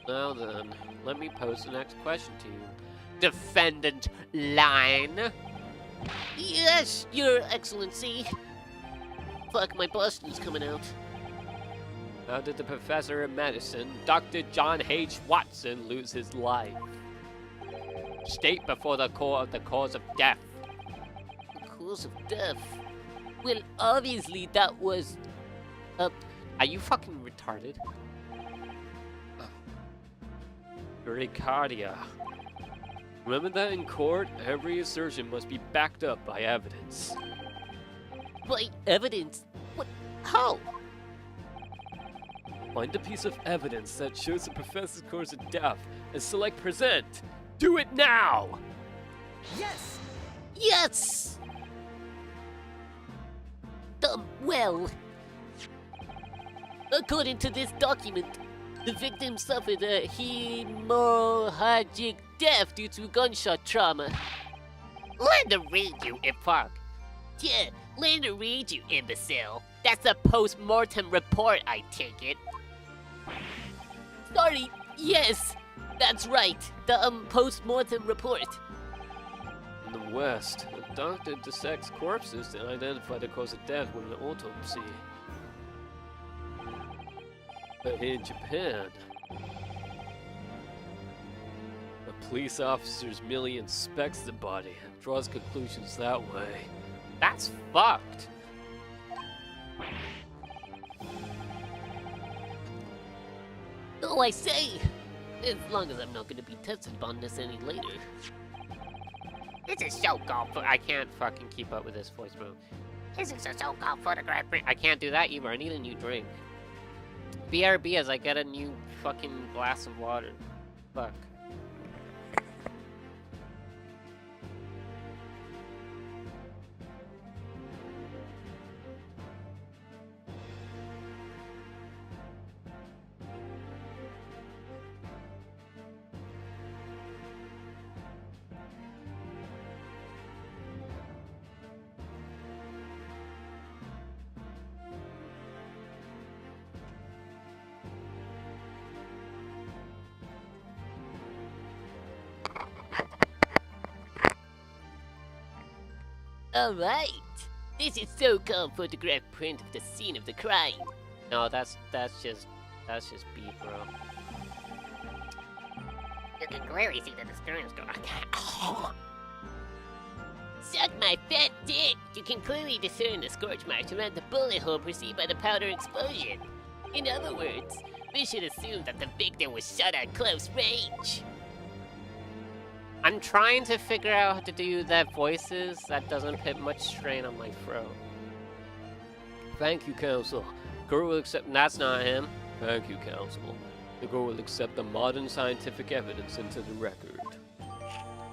Now then, let me pose the next question to you. Defendant Line. Yes, Your Excellency. Fuck, my Boston's coming out. How did the professor of medicine, Dr. John H. Watson, lose his life? State before the cause of death. The cause of death? Well, obviously that was... Are you fucking retarded? Bradycardia. Remember that in court, every assertion must be backed up by evidence. By evidence? What? How? Find a piece of evidence that shows the professor's cause of death and select present. Do it now! Yes! Yes! Well... According to this document, the victim suffered a hemorrhagic death due to gunshot trauma. Learn to read, you fuck. Yeah, learn to read, you imbecile. That's a post-mortem report, I take it. Sorry, yes, that's right. The post-mortem report. In the West, a doctor dissects corpses to identify the cause of death with an autopsy. But in Japan, a police officer merely inspects the body and draws conclusions that way. That's fucked. Oh, I say! As long as I'm not going to be tested on this any later. This is so-called I can't fucking keep up with this voice, bro. This is a so-called photograph print. I can't do that either. I need a new drink. BRB as I get a new fucking glass of water. Fuck. Alright! This is so-called photograph print of the scene of the crime. No, that's just Beet, bro. You can clearly see the disturbance going on. Suck my fat dick! You can clearly discern the scorch marks around the bullet hole perceived by the powder explosion. In other words, we should assume that the victim was shot at close range. I'm trying to figure out how to do that voices that doesn't put much strain on my throat. Thank you, counsel. Court will accept. That's not him. Thank you, counsel. The court will accept the modern scientific evidence into the record.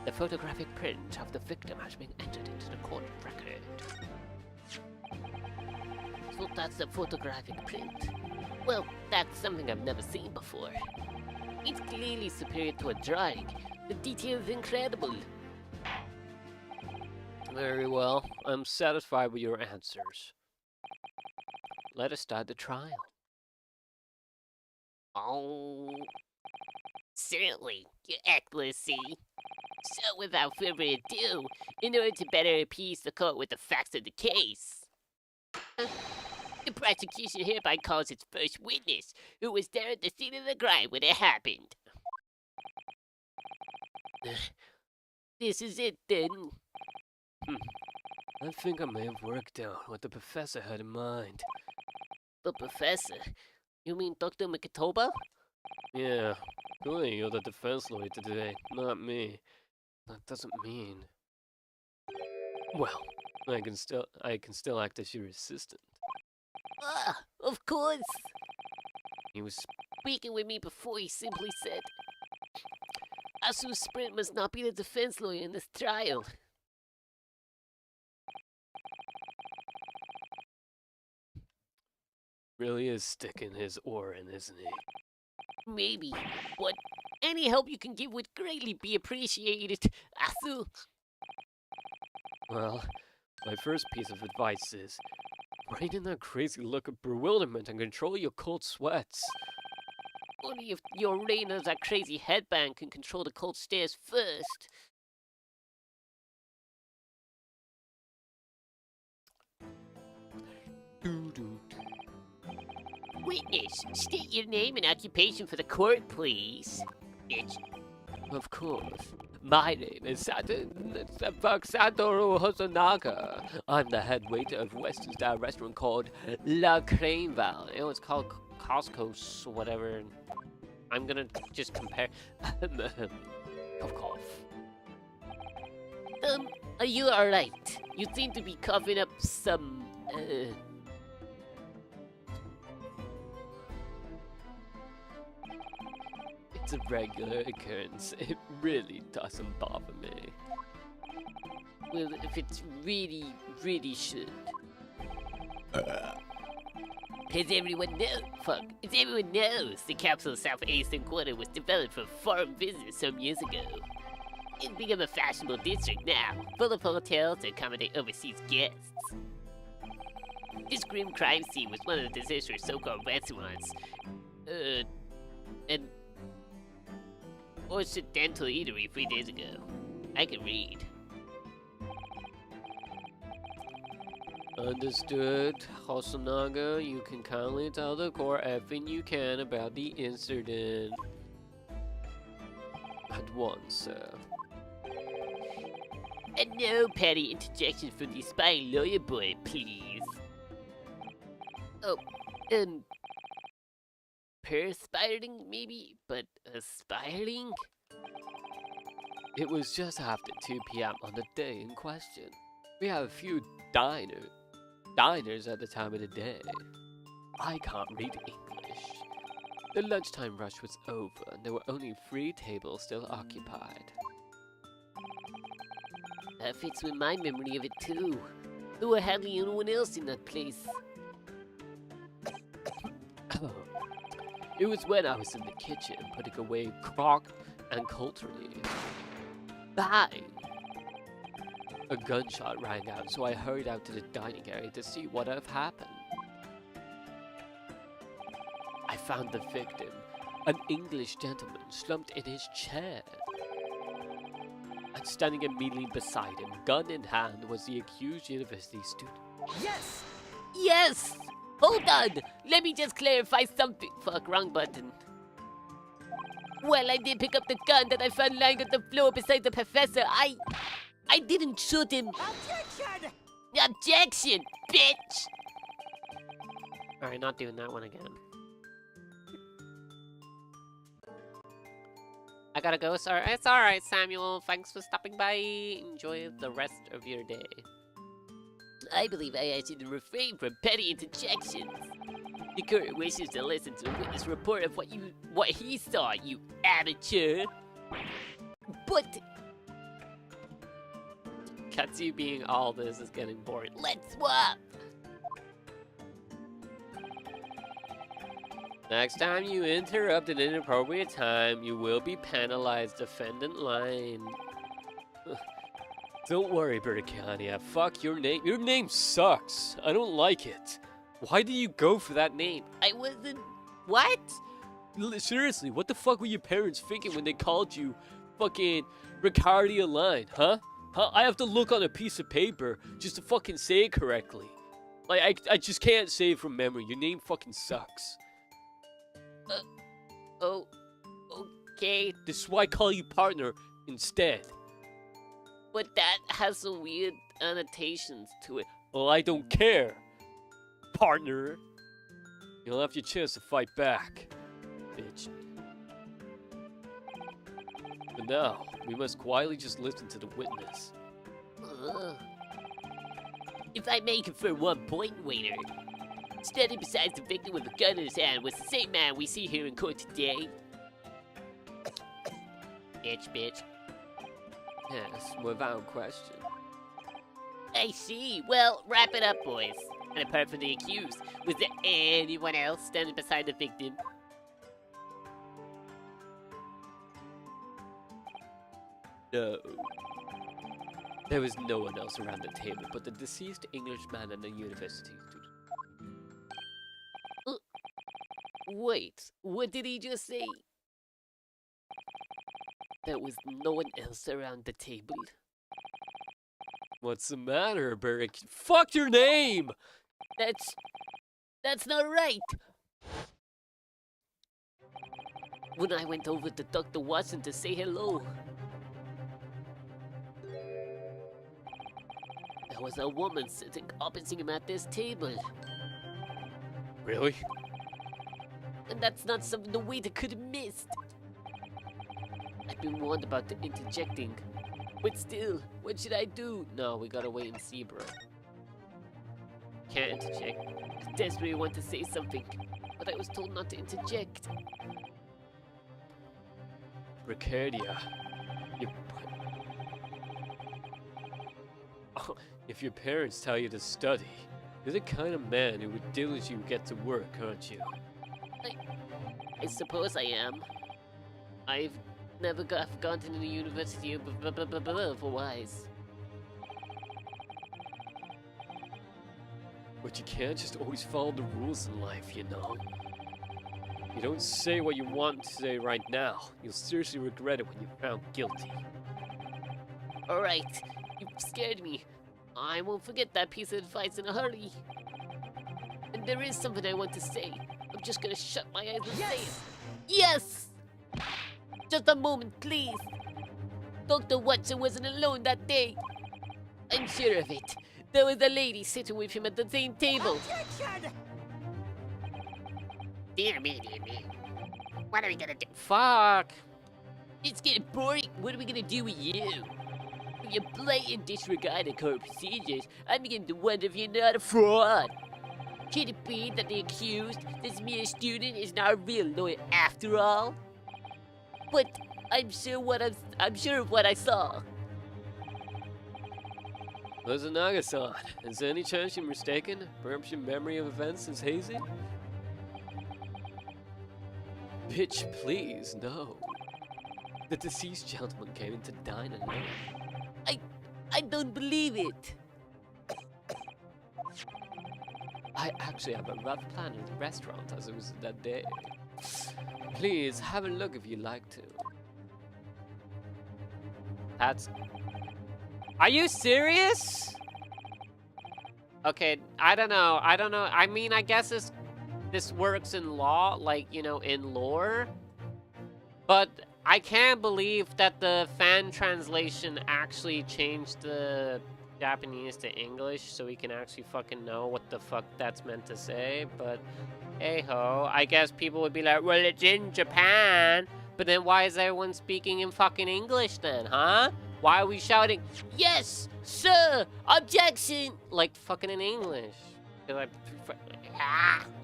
The photographic print of the victim has been entered into the court record. So that's the photographic print. Well, that's something I've never seen before. It's clearly superior to a drawing. The detail is incredible. Very well. I'm satisfied with your answers. Let us start the trial. Oh, certainly, Your Excellency. So without further ado, in order to better appease the court with the facts of the case, the prosecution hereby calls its first witness, who was there at the scene of the crime when it happened. This is it then. I think I may have worked out what the professor had in mind. The professor? You mean Dr. Mikitoba? Yeah, clearly you're the defense lawyer today, not me. That doesn't mean... Well, I can still act as your assistant. Ah, of course. He was... Speaking with me before, he simply said, Asu Sprint must not be the defense lawyer in this trial. really is sticking his oar in, isn't he? Maybe, but any help you can give would greatly be appreciated, Asu. Well, my first piece of advice is, rein in that crazy look of bewilderment and control your cold sweats. Only if your Reina's that crazy headband can control the cold stares first. Witness, state your name and occupation for the court, please. Bitch. Of course. My name is Satoru Hosonaga. I'm the head waiter of Western style restaurant called La Crane Valley. It was called Costco's whatever. I'm gonna just compare. Of course. Are you alright? You seem to be coughing up some, It's a regular occurrence. It really doesn't bother me. Well, if it's really, really should. As everyone knows, the capsule Southeastern Quarter was developed for foreign visitors some years ago. It's become a fashionable district now, full of hotels to accommodate overseas guests. This grim crime scene was one of the district's so-called restaurants. An Occidental eatery 3 days ago. I can read. Understood, Hosonaga. You can kindly tell the court everything you can about the incident. At once, sir. And no petty interjection from the spying lawyer boy, please. Oh, perspiring maybe, but aspiring? It was just after 2 p.m. on the day in question. We have a few diners at the time of the day. I can't read English. The lunchtime rush was over and there were only 3 tables still occupied. That fits with my memory of it too. There were hardly anyone else in that place. It was when I was in the kitchen putting away crock and cutlery. Bang! A gunshot rang out, so I hurried out to the dining area to see what had happened. I found the victim, an English gentleman slumped in his chair. And standing immediately beside him, gun in hand, was the accused university student. Yes! Yes! Hold on! Let me just clarify something. Fuck, wrong button. Well, I did pick up the gun that I found lying on the floor beside the professor. I didn't shoot him. Objection! Objection, bitch! Alright, not doing that one again. I gotta go, sorry. It's alright, Samuel. Thanks for stopping by. Enjoy the rest of your day. I believe I asked you to refrain from petty interjections. The court wishes to listen to a witness report of what he saw, you amateur. But Katsu being all this is getting boring. let's swap. Next time you interrupt at an inappropriate time, you will be penalized, defendant line. Don't worry, Bertacania. Fuck your name. Your name sucks. I don't like it. Why did you go for that name? I wasn't. What? Seriously, what the fuck were your parents thinking when they called you fucking Ricardia Line, huh? I have to look on a piece of paper just to fucking say it correctly. Like, I just can't say it from memory. Your name fucking sucks. Oh, okay. This is why I call you partner instead. But that has some weird annotations to it. Well, I don't care, partner. You'll have your chance to fight back, bitch. now, we must quietly just listen to the witness. If I may confer 1 point, waiter. Standing beside the victim with a gun in his hand was the same man we see here in court today. Bitch. Yes, without question. I see. Well, wrap it up, boys. And apart from the accused, was there anyone else standing beside the victim? No. There was no one else around the table but the deceased Englishman and the university student. Wait, what did he just say? There was no one else around the table? What's the matter, Barrick? Fuck your name! That's not right! When I went over to Dr. Watson to say hello, there was a woman sitting opposite him at this table. Really? And that's not something the waiter could have missed. I've been warned about the interjecting. But still, what should I do? No, we gotta wait and see, bro. Can't interject. I desperately want to say something, but I was told not to interject. Ricardia. If your parents tell you to study, you're the kind of man who would diligently get to work, aren't you? I suppose I am. I've never gone to the university otherwise. But you can't just always follow the rules in life, you know? You don't say what you want to say right now. You'll seriously regret it when you're found guilty. Alright, you've scared me. I won't forget that piece of advice in a hurry. And there is something I want to say. I'm just gonna shut my eyes and say it. Yes! Just a moment, please. Dr. Watson wasn't alone that day. I'm sure of it. There was a lady sitting with him at the same table. Objection! Dear me. What are we gonna do? Fuck. It's getting boring. What are we gonna do with you? With your blatant disregard of court procedures, I'm beginning to wonder if you're not a fraud. Could it be that the accused, this mere student, is not a real lawyer after all? But I'm sure of what I saw. Listen, Naga-san, is there any chance you're mistaken? Perhaps your memory of events is hazy? Bitch, please, no. The deceased gentleman came in to dine alone. I don't believe it. I actually have a rough plan of the restaurant as it was that day. Please, have a look if you'd like to. That's... Are you serious? Okay, I don't know. I mean, I guess this works in law, like, you know, in lore. But I can't believe that the fan translation actually changed the Japanese to English so we can actually fucking know what the fuck that's meant to say. But hey ho, I guess people would be like, well, it's in Japan. But then why is everyone speaking in fucking English then, huh? Why are we shouting, yes, sir, objection, like fucking in English?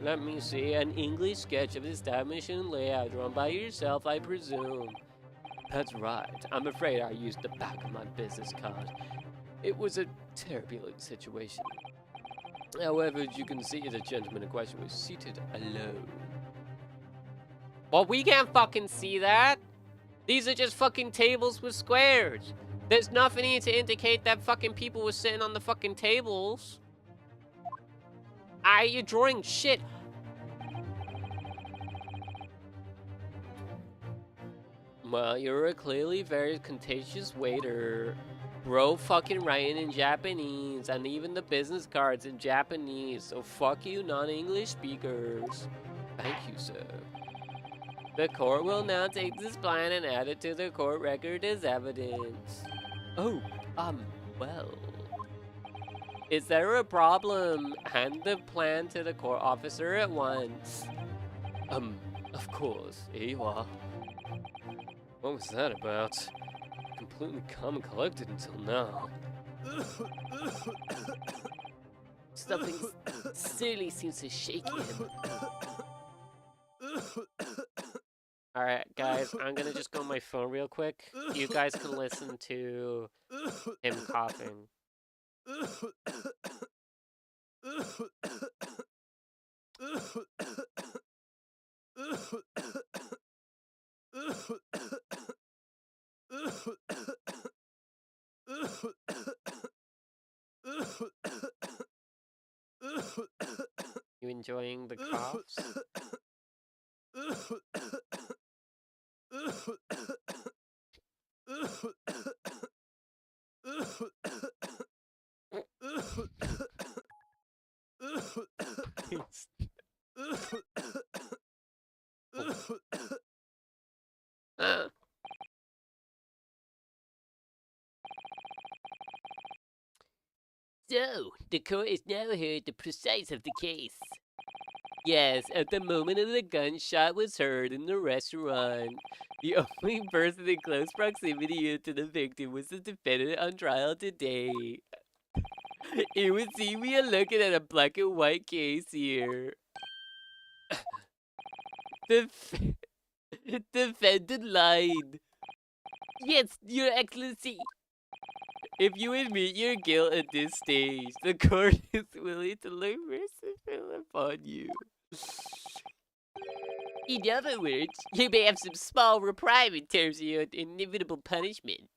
Let me see, an English sketch of the establishment layout drawn by yourself, I presume. That's right. I'm afraid I used the back of my business card. It was a turbulent situation. However, as you can see, the gentleman in question was seated alone. Well, we can't fucking see that. These are just fucking tables with squares. There's nothing here to indicate that fucking people were sitting on the fucking tables. You're drawing shit. Well, you're a clearly very contagious waiter. Bro fucking writing in Japanese, and even the business cards in Japanese, so fuck you non-English speakers. Thank you, sir. The court will now take this plan and add it to the court record as evidence. Oh, well. Is there a problem? Hand the plan to the court officer at once. Of course. Here you are. What was that about? Completely calm and collected until now. Something silly seems to shake him. Alright, guys, I'm gonna just go on my phone real quick. You guys can listen to him coughing. You enjoying the coughs? Uh, So, the court has now heard the precise of the case. Yes, at the moment of the gunshot was heard in the restaurant. The only person in close proximity to the victim was the defendant on trial today. It would seem we are looking at a black and white case here. The defendant lied. Yes, Your Excellency. If you admit your guilt at this stage, the court is willing to look merciful upon you. In other words, you may have some small reprieve in terms of your inevitable punishment.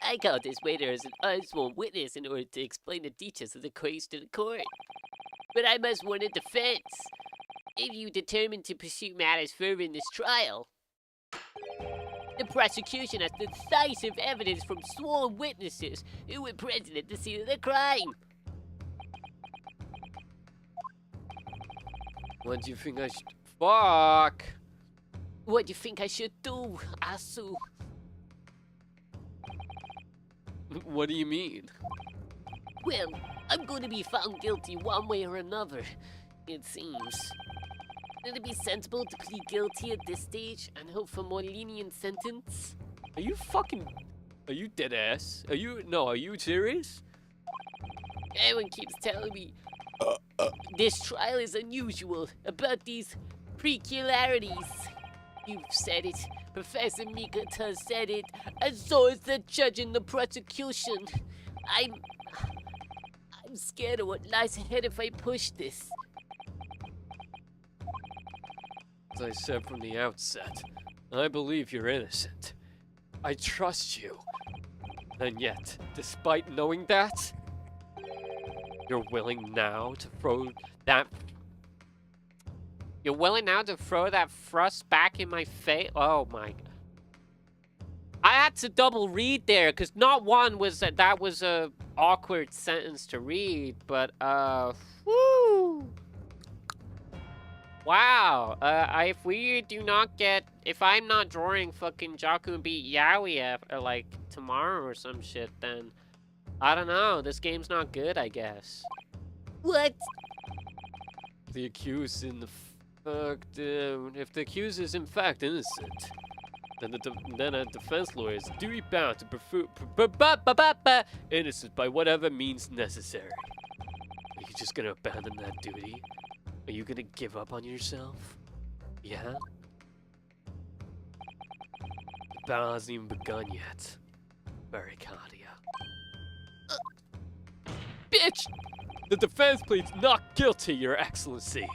I called this waiter as an unsworn witness in order to explain the details of the case to the court. But I must warn the defense. If you determine to pursue matters further in this trial, the prosecution has decisive evidence from sworn witnesses who were present at the scene of the crime. What do you think I should... Fuck! What do you think I should do, Asu? What do you mean? Well, I'm going to be found guilty one way or another, it seems. Would it be sensible to plead guilty at this stage and hope for more lenient sentence? Are you dead ass? Are you serious? Everyone keeps telling me this trial is unusual about these peculiarities. You've said it, Professor Mikata said it, and so is the judge and the prosecution. I'm scared of what lies ahead if I push this. As I said from the outset, I believe you're innocent. I trust you. And yet, despite knowing that, you're willing now to throw that... you're willing now to throw that thrust back in my face? Oh my... I had to double read there, because not one was that was a awkward sentence to read, but, whoo! Wow, if we do not get, if I'm not drawing fucking Jokku and Beet Yaoi like tomorrow or some shit, then I don't know. This game's not good, I guess. What? The accused in the fact, if the accused is in fact innocent, then a defense lawyer is duty bound to prove innocence by whatever means necessary. Are you just gonna abandon that duty? Are you gonna give up on yourself? Yeah? The battle hasn't even begun yet. Barricada. Bitch! The defense pleads not guilty, Your Excellency.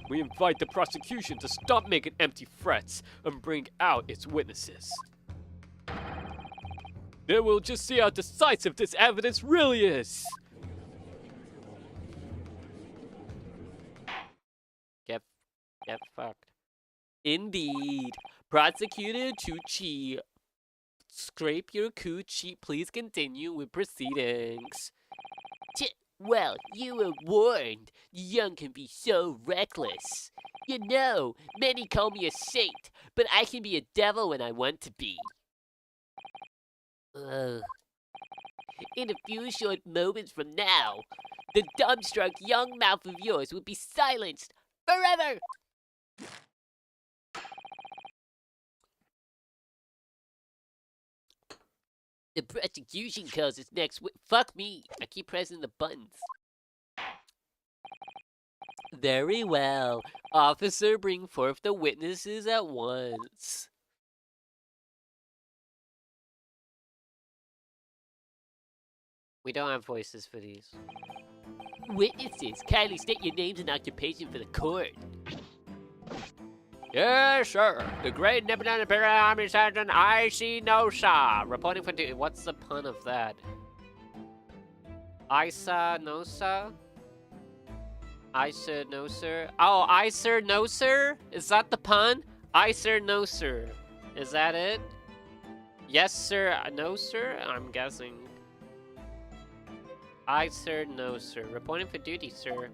We invite the prosecution to stop making empty threats and bring out its witnesses. Then we'll just see how decisive this evidence really is. Get fucked. Indeed. Prosecutor Chuchi, scrape your coochie. Please continue with proceedings. Well, you were warned. Young can be so reckless. You know, many call me a saint, but I can be a devil when I want to be. In a few short moments from now, the dumbstruck young mouth of yours will be silenced forever! The prosecution calls us next week. Fuck me. I keep pressing the buttons. Very well. Officer, bring forth the witnesses at once. We don't have voices for these. Witnesses, kindly state your names and occupation for the court. Yes, sir. The great Nippon Imperial Army Sergeant I.C. Nosa. Reporting for duty. What's the pun of that? Isa Nosa? Isa Noser? Oh, Isa Noser? Is that the pun? Isa Noser. Is that it? Yes, sir. No, sir? I'm guessing. Isa Noser. Reporting for duty, sir.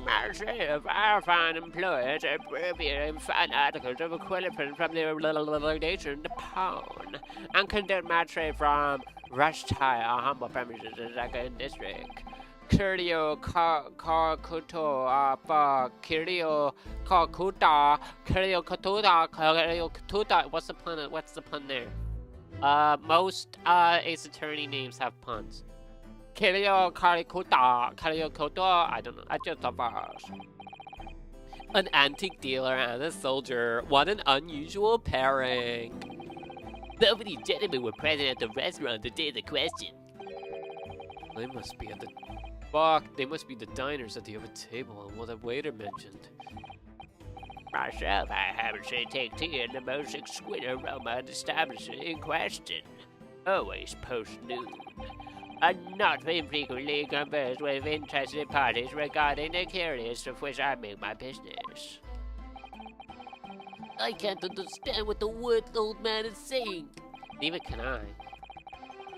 Myself, I find employers appropriate and find articles of equipment from the nation upon and conduct my trade from Rushtire, humble premises in the second district. Curio Kakuto, Curio Kakuta, Curio Katuta, Curio Katuta. What's the pun? What's the pun there? Most Ace Attorney names have puns. Curio Karikuta, Curio Koto. I don't know. I just thought An antique dealer and a soldier. What an unusual pairing. Both of these gentlemen were present at the restaurant the day of the question. They must be at the... Fuck, they must be the diners at the other table on what the waiter mentioned. Myself, I happen to take tea in the most exquisite aroma establishment in question. Always post-noon. I not infrequently converse with interested parties regarding the curious of which I make my business. I can't understand what the word old man is saying. Neither can I.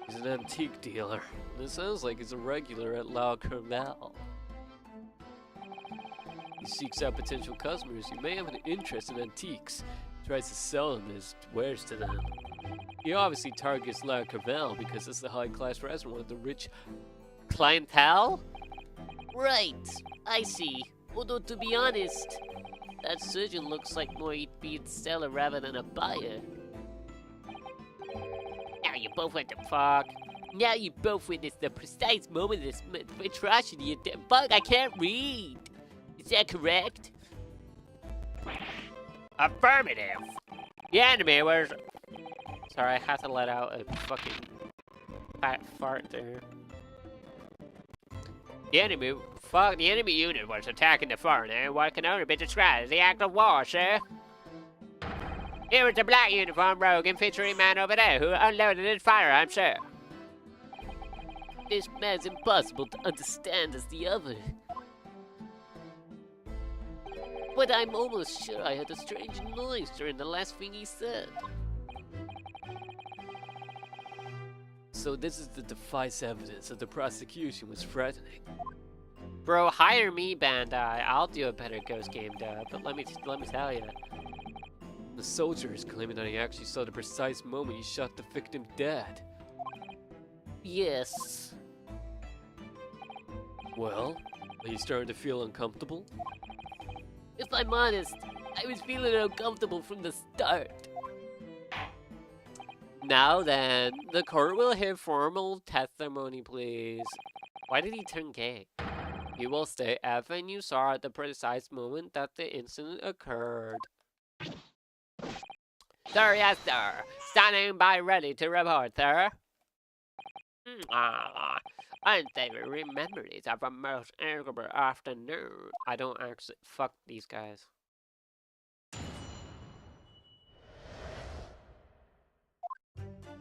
He's an antique dealer. It sounds like he's a regular at La Corval. He seeks out potential customers who may have an interest in antiques. Tries to sell them his wares to them. He obviously targets La Corval because it's the high-class restaurant with the rich Clientele? Right, I see. Although to be honest, that surgeon looks like more he'd be a seller rather than a buyer. Now you both went to fuck. Now you both witnessed the precise moment of this atrocity. Fuck, I can't read. Is that correct? Affirmative. The enemy was... Sorry, I had to let out a fucking fat fart there. The enemy unit was attacking the foreigner in what can only be described as the act of war, sir. It was a black uniform rogue infantry man over there who unloaded his firearm, sir. This man's impossible to understand as the other. But I'm almost sure I heard a strange noise during the last thing he said. So this is the device evidence that the prosecution was threatening. Bro, hire me, Bandai. I'll do a better Ghost Game dub, but let me tell you. The soldier is claiming that he actually saw the precise moment he shot the victim dead. Yes. Well, are you starting to feel uncomfortable? If I'm honest, I was feeling uncomfortable from the start. Now then, the court will hear formal testimony, please. Why did he turn gay? You will state everything you saw at the precise moment that the incident occurred. Sir, yes, sir. Standing by ready to report, sir. Unsavory memories of a most agreeable afternoon. I don't actually... Fuck these guys.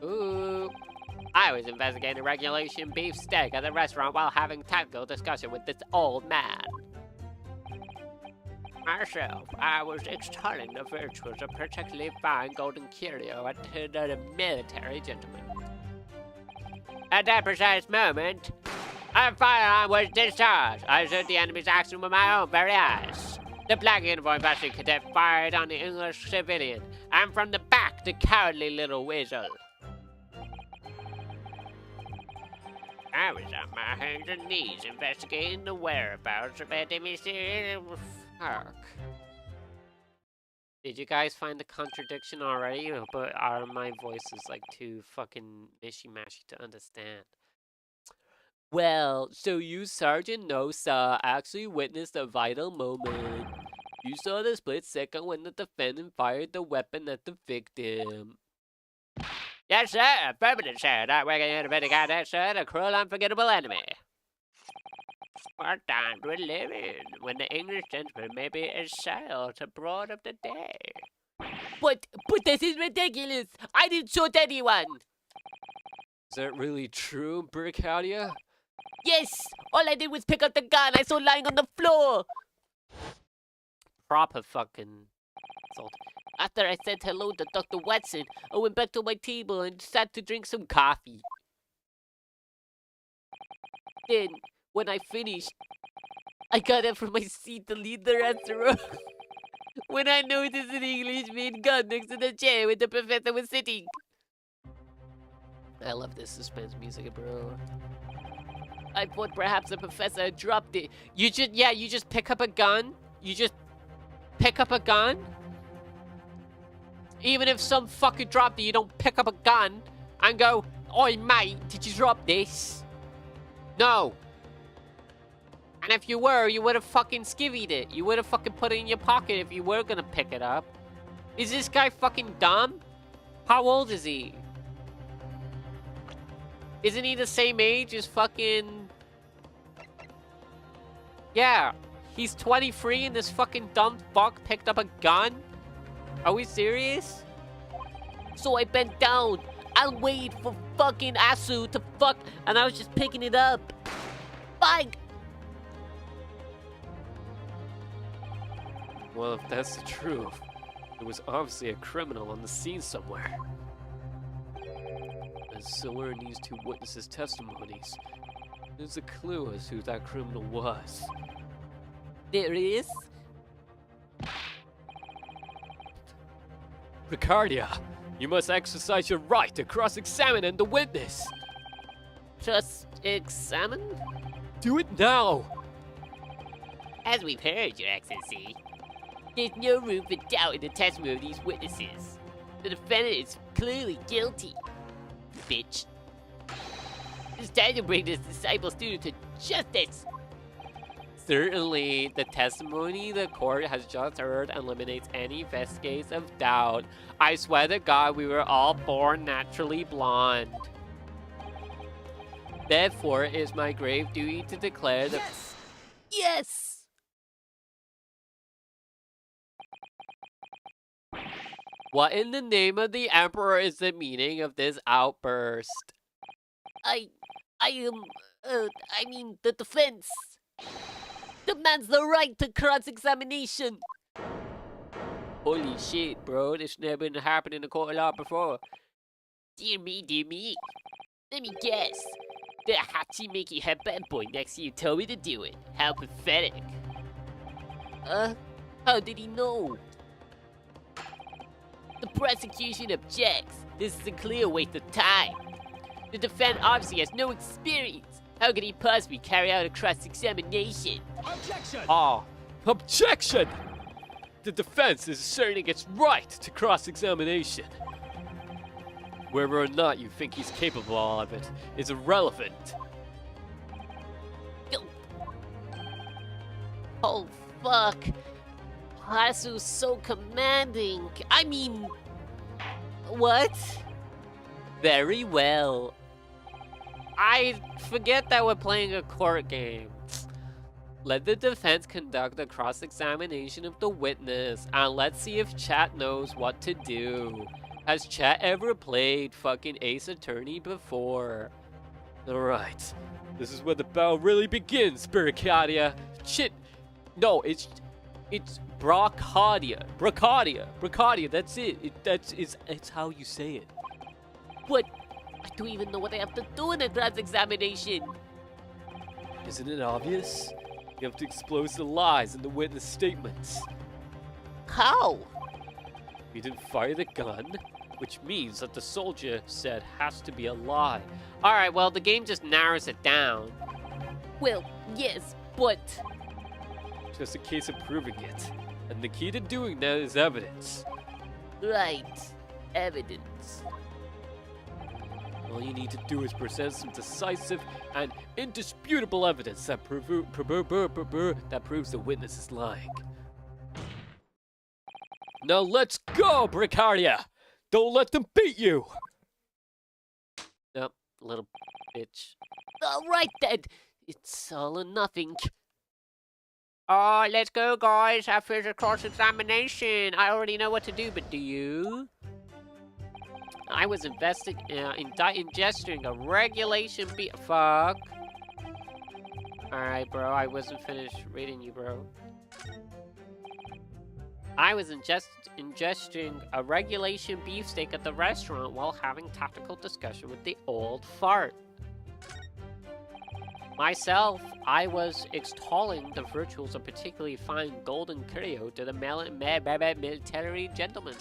Ooh. I was investigating regulation beef steak at the restaurant while having technical discussion with this old man. Myself, I was extolling the virtues of particularly fine golden curio to the military gentleman. At that precise moment, a firearm was discharged. I observed the enemy's action with my own very eyes. The black uniform Varsity cadet fired on the English civilian, and from the back, the cowardly little weasel. I was on my hands and knees investigating the whereabouts of that mysterious fuck. Did you guys find the contradiction already? But are my voices like too fucking mishy-mashy to understand? Well, so you, Sergeant Nosa, actually witnessed a vital moment. You saw the split second when the defendant fired the weapon at the victim. Yes, sir. Affirmative, sir. Not working in a very goddamn, sir. The cruel, unforgettable enemy. What time we live in when the English gentleman maybe is sailed abroad of the day? But this is ridiculous! I didn't shoot anyone! Is that really true, Brickadia? Yes! All I did was pick up the gun I saw lying on the floor! Proper fucking assault. After I said hello to Dr. Watson, I went back to my table and sat to drink some coffee. Then, when I finished, I got up from my seat to leave the restaurant. When I noticed an Englishman gun next to the chair where the professor was sitting. I love this suspense music, bro. I thought perhaps the professor had dropped it. You just pick up a gun? You just pick up a gun? Even if some fucker dropped it, you don't pick up a gun and go, "Oi, mate, did you drop this?" No. And if you were, you would have fucking skivvied it. You would have fucking put it in your pocket if you were gonna pick it up. Is this guy fucking dumb? How old is he? Isn't he the same age as fucking... Yeah, he's 23 and this fucking dumb fuck picked up a gun? Are we serious? so I bent down and waited for fucking Asu to fuck, and I was just picking it up. Fuck! Well, if that's the truth, there was obviously a criminal on the scene somewhere. And somewhere in these two witnesses' testimonies, there's a clue as to who that criminal was. There is? Ricardia, you must exercise your right to cross-examine the witness. Just examine? Do it now! As we've heard, Your Excellency, there's no room for doubt in the testimony of these witnesses. The defendant is clearly guilty. Bitch. It's time to bring this disciple student to justice. Certainly, the testimony the court has just heard eliminates any vestiges of doubt. I swear to God, we were all born naturally blonde. Therefore, it is my grave duty to declare the... Yes! Yes! What in the name of the Emperor is the meaning of this outburst? I mean, the defense demands the right to cross-examination. Holy shit, bro. This never been happened in the court a lot before. Dear me, dear me. Let me guess. The Hachimeki headband boy next to you told me to do it. How pathetic. How did he know? The prosecution objects. This is a clear waste of time. The defendant obviously has no experience. How could he possibly carry out a cross-examination? Objection! Objection! The defense is asserting its right to cross-examination. Whether or not you think he's capable of it is irrelevant. Oh, fuck. Hasu's so commanding. I mean... What? Very well. I forget that we're playing a court game. Let the defense conduct a cross-examination of the witness, and let's see if chat knows what to do. Has chat ever played fucking Ace Attorney before? Alright, this is where the battle really begins, Spiricadia. Shit, no, it's Bracadia. Bracadia, that's it. It's how you say it. What? I don't even know what I have to do in a cross-examination. Isn't it obvious? You have to expose the lies in the witness statements. How? You didn't fire the gun, which means that the soldier said has to be a lie. Alright, well, the game just narrows it down. Well, yes, but... Just a case of proving it. And the key to doing that is evidence. Right. Evidence. All you need to do is present some decisive and indisputable evidence that proves the witness is lying. Now let's go, Bricardia! Don't let them beat you! Nope, little bitch. Alright then. It's all or nothing. Oh, let's go, guys. Have further cross-examination. I already know what to do, but do you? I was ingesting a regulation beet. Fuck. Alright, bro. I wasn't finished reading you, bro. I was ingesting a regulation beefsteak at the restaurant while having tactical discussion with the old fart. Myself, I was extolling the virtues of particularly fine golden curio to the military gentleman.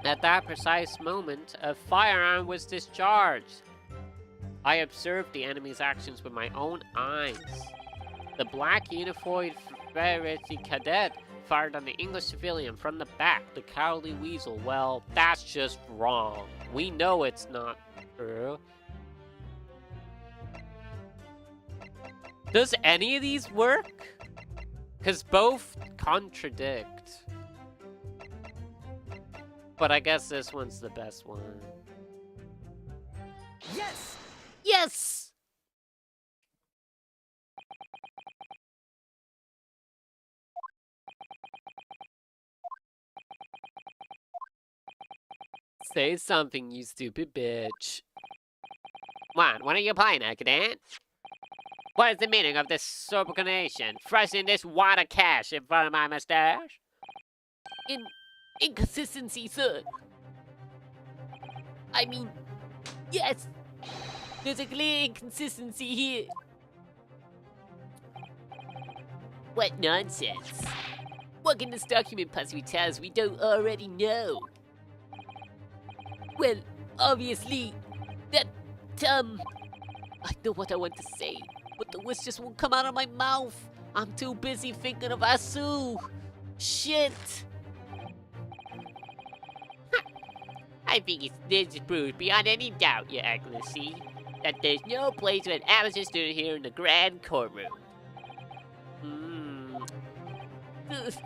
At that precise moment, a firearm was discharged. I observed the enemy's actions with my own eyes. The black uniformed cadet fired on the English civilian from the back, the cowardly weasel. Well, that's just wrong. We know it's not true. Does any of these work? Because both contradict. But I guess this one's the best one. Yes! Yes! Say something, you stupid bitch. What are you playing at, cadet? What is the meaning of this subordination? Thrusting this wad of cash in front of my mustache? Inconsistency, sir. I mean, yes. There's a clear inconsistency here. What nonsense. What can this document possibly tell us we don't already know? Well, obviously, that, I know what I want to say, but the words just won't come out of my mouth. I'm too busy thinking of Asu. Shit. I think this is proved beyond any doubt, Your Excellency, that there's no place for an amateur student here in the grand courtroom. This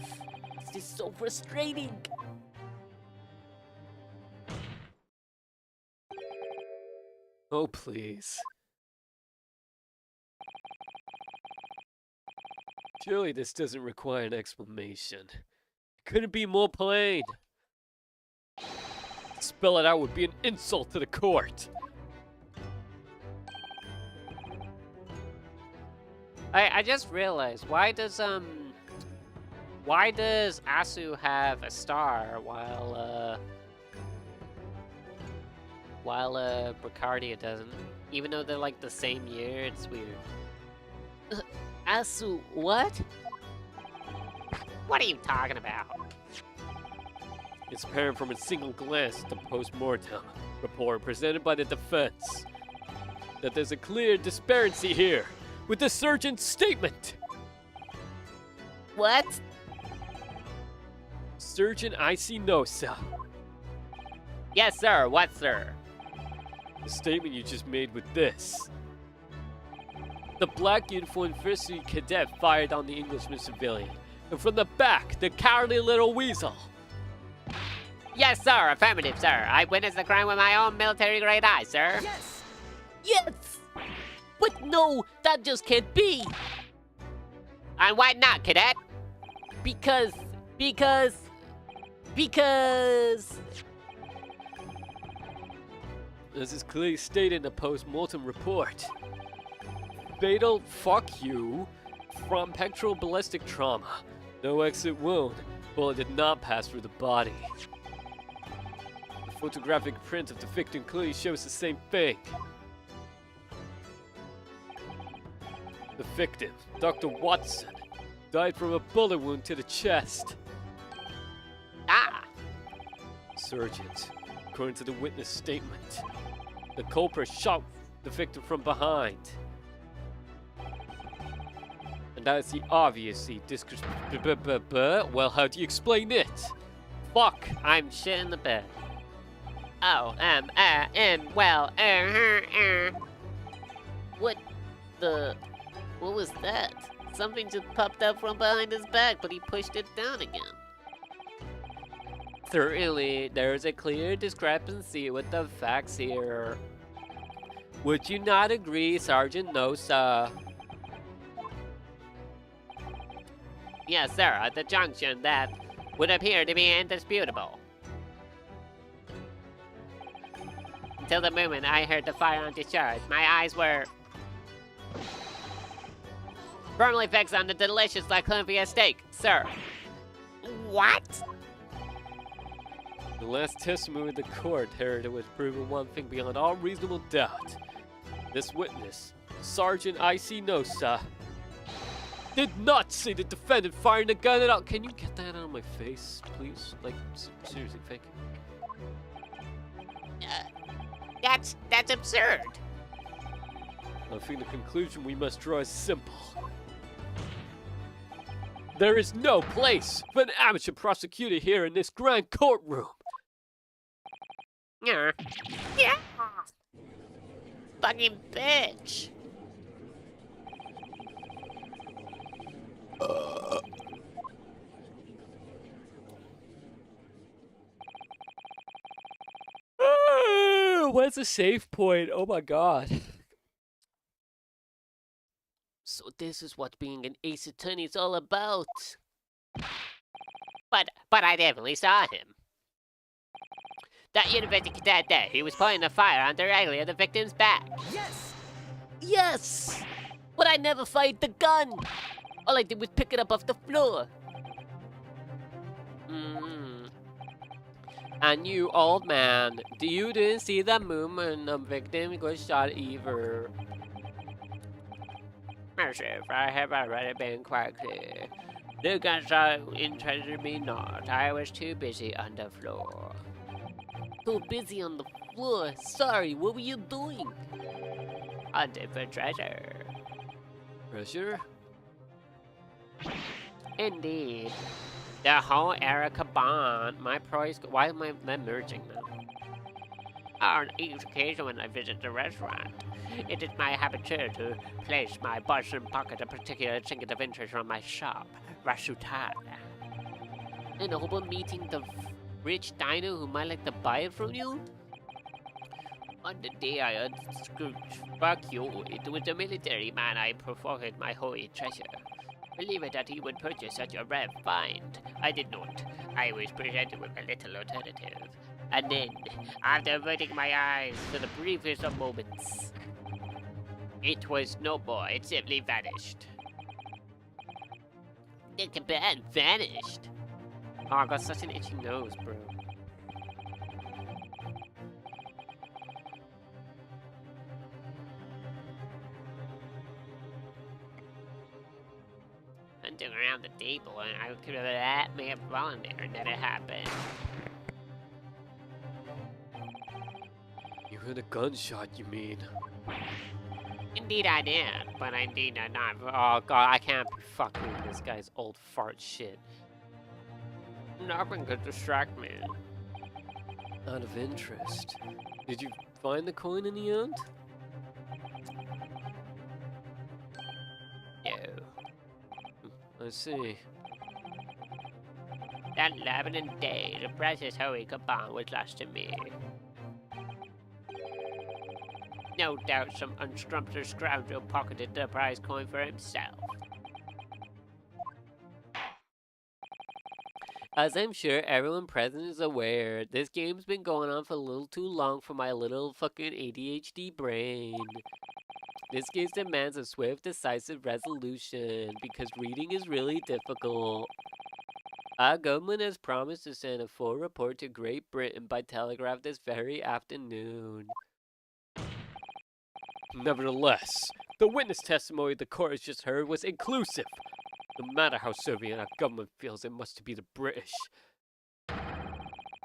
is so frustrating. Oh, please. Surely this doesn't require an explanation. Could it be more plain? To spell it out would be an insult to the court. I just realized, why does Asu have a star while Bricardia doesn't? Even though they're like the same year, it's weird. Asu, what? What are you talking about? It's apparent from a single glance at the post-mortem report presented by the defense that there's a clear disparity here with the surgeon's statement. What? Surgeon Icenosa. Yes, sir. What, sir? The statement you just made with this. The black uniformed university cadet fired on the Englishman civilian, and from the back, the cowardly little weasel. Yes, sir. Affirmative, sir. I witnessed the crime with my own military-grade eyes, sir. Yes! Yes! But no, that just can't be! And why not, cadet? Because... This is clearly stated in the post-mortem report. Fatal fuck you from pectoral ballistic trauma. No exit wound. Bullet did not pass through the body. The photographic print of the victim clearly shows the same thing. The victim, Dr. Watson, died from a bullet wound to the chest. Ah! Surgeons, according to the witness statement, the culprit shot the victim from behind. And That's the obviously well, how do you explain it? Fuck. I'm shit in the bed. Oh, well, what was that? Something just popped up from behind his back, but he pushed it down again. Certainly, there's a clear discrepancy with the facts here. Would you not agree, Sergeant Nosa? Yes, sir, at the junction that would appear to be indisputable. Until the moment I heard the firearm discharge, my eyes were firmly fixed on the delicious Lyclumpia steak, sir. What? The last testimony of the court heard it was proven one thing beyond all reasonable doubt. This witness, Sergeant I.C. Nosa, did not see the defendant firing the gun at all. Can you get that out of my face, please? Like, seriously, thank you. That's absurd. I think the conclusion we must draw is simple. There is no place for an amateur prosecutor here in this grand courtroom. Yeah. Fucking bitch. What's the safe point? Oh my god. So this is what being an ace attorney is all about. But I definitely saw him. That university cadet there, he was pointing the fire on directly at the victim's back. Yes! But I never fired the gun! All I did was pick it up off the floor. And you, old man, you didn't see the moment the victim was shot either. Monsieur, I have already been quite clear. The gunshot interested me not. I was too busy on the floor. Too busy on the floor? Sorry, what were you doing? Hunting for treasure. Treasure? Indeed. The whole Erica Bond, my price. Why am I merging now? On each occasion when I visit the restaurant, it is my habit to place my bus and pocket a particular trinket of interest from my shop, Rasutada. In the hope of meeting the rich diner who might like to buy it from you? On the day I unscrewed, fuck you, it was a military man I provoked my holy treasure. Believe it that he would purchase such a rare find. I did not. I was presented with a little alternative. And then, after averting my eyes for the briefest of moments, it was no more. It simply vanished. The cabin vanished. Oh, I got such an itchy nose, bro. Hunting around the table, and I could have that may have fallen there, and then it happened. You heard a gunshot, you mean? Indeed I did, but indeed I not. Oh god, I can't be fucking with this guy's old fart shit. Nothing could distract me. Out of interest, did you find the coin in the end? No. I see. That 11 day, the precious Hoey Kaban was lost to me. No doubt some unscrumptious scoundrel pocketed the prize coin for himself. As I'm sure everyone present is aware, this game's been going on for a little too long for my little fucking ADHD brain. This case demands a swift, decisive resolution, because reading is really difficult. Our government has promised to send a full report to Great Britain by telegraph this very afternoon. Nevertheless, the witness testimony the court has just heard was inclusive. No matter how Soviet our government feels, it must be the British.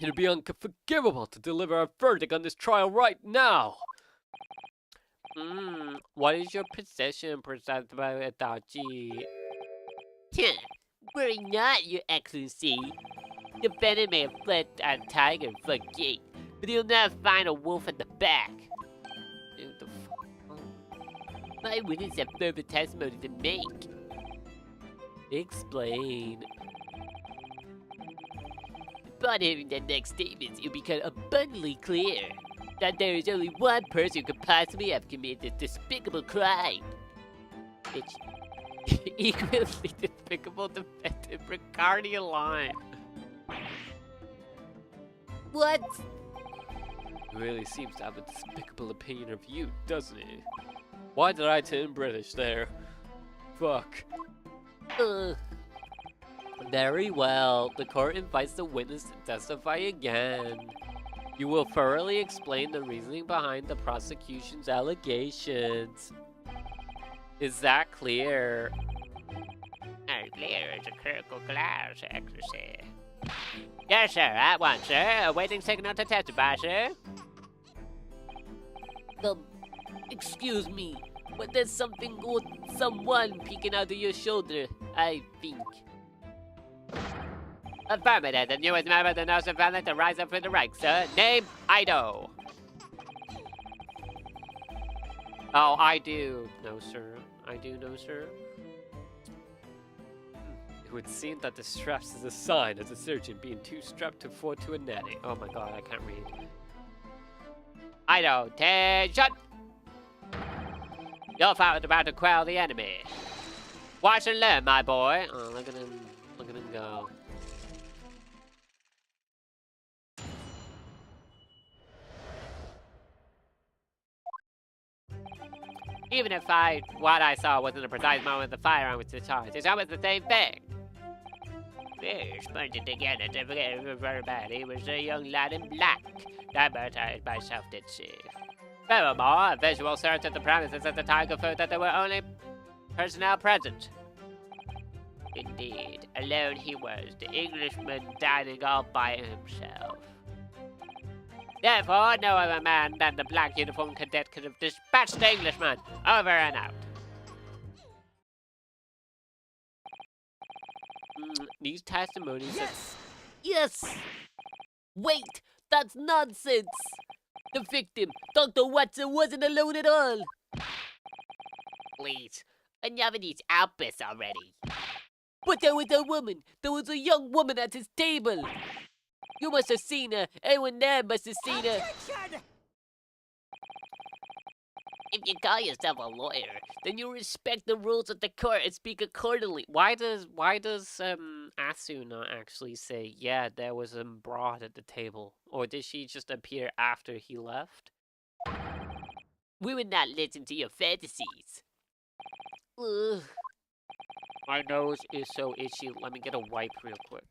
It'd be unforgivable to deliver a verdict on this trial right now. What is your position, President Itachi? Worry not, Your Excellency. The venom may have fled a tiger from the gate, but he'll not find a wolf at the back. Dude, the My witness have further testimony to make. Explain. Upon hearing the next statements, it'll become abundantly clear that there is only one person who could possibly have committed this despicable crime. bitch. Equally despicable defective Ricardian line. What? He really seems to have a despicable opinion of you, doesn't he? Why did I turn British there? Fuck. Very well. The court invites the witness to testify again. You will thoroughly explain the reasoning behind the prosecution's allegations. Is that clear? Clear as a critical glass, Excellency. Yes, sir. At once, sir. Awaiting signal to testify, sir. Excuse me, but there's something or someone peeking out of your shoulder, I think. Affirmative. The newest member of the Notion family to rise up for the ranks, sir. Name, Ido. Oh, I do. No, sir. I do know, sir. It would seem that the straps is a sign of the surgeon being too strapped to afford to a netting. Oh my god, I can't read. Ido, attention! Your fight is about to quell the enemy. Watch and learn, my boy. Oh, look at him. Look at him go. Even if what I saw wasn't a precise moment the firearm was discharged, it's almost the same thing. Yes, pointed together to forget very bad. He was a young lad in black. Diabetes myself did see. Furthermore, a visual search at the premises at the time confirmed that there were only personnel present. Indeed, alone he was, the Englishman dining all by himself. Therefore, no other man than the black uniformed cadet could have dispatched the Englishman. Over and out. These testimonies... Yes! Yes! Wait! That's nonsense! The victim, Dr. Watson, wasn't alone at all! Please, enough of these outbursts already. But there was a woman! There was a young woman at his table! You must have seen her. Everyone there must have seen her. If you call yourself a lawyer, then you respect the rules of the court and speak accordingly. Why does Asu not actually say, yeah, there was a broad at the table? Or did she just appear after he left? We would not listen to your fantasies. Ugh. My nose is so itchy. Let me get a wipe real quick.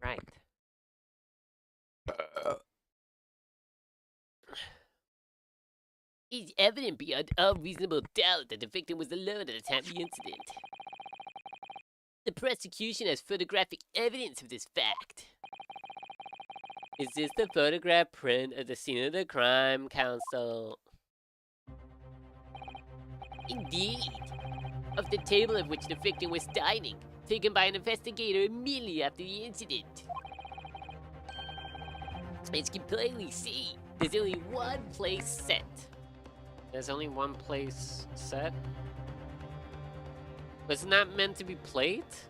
Right. It's evident beyond all reasonable doubt that the victim was alone at the time of the incident. The prosecution has photographic evidence of this fact. Is this the photograph print of the scene of the crime, Counsel? Indeed. Of the table at which the victim was dining, taken by an investigator immediately after the incident. As you can plainly see, there's only one place set. There's only one place set? Wasn't that meant to be plate?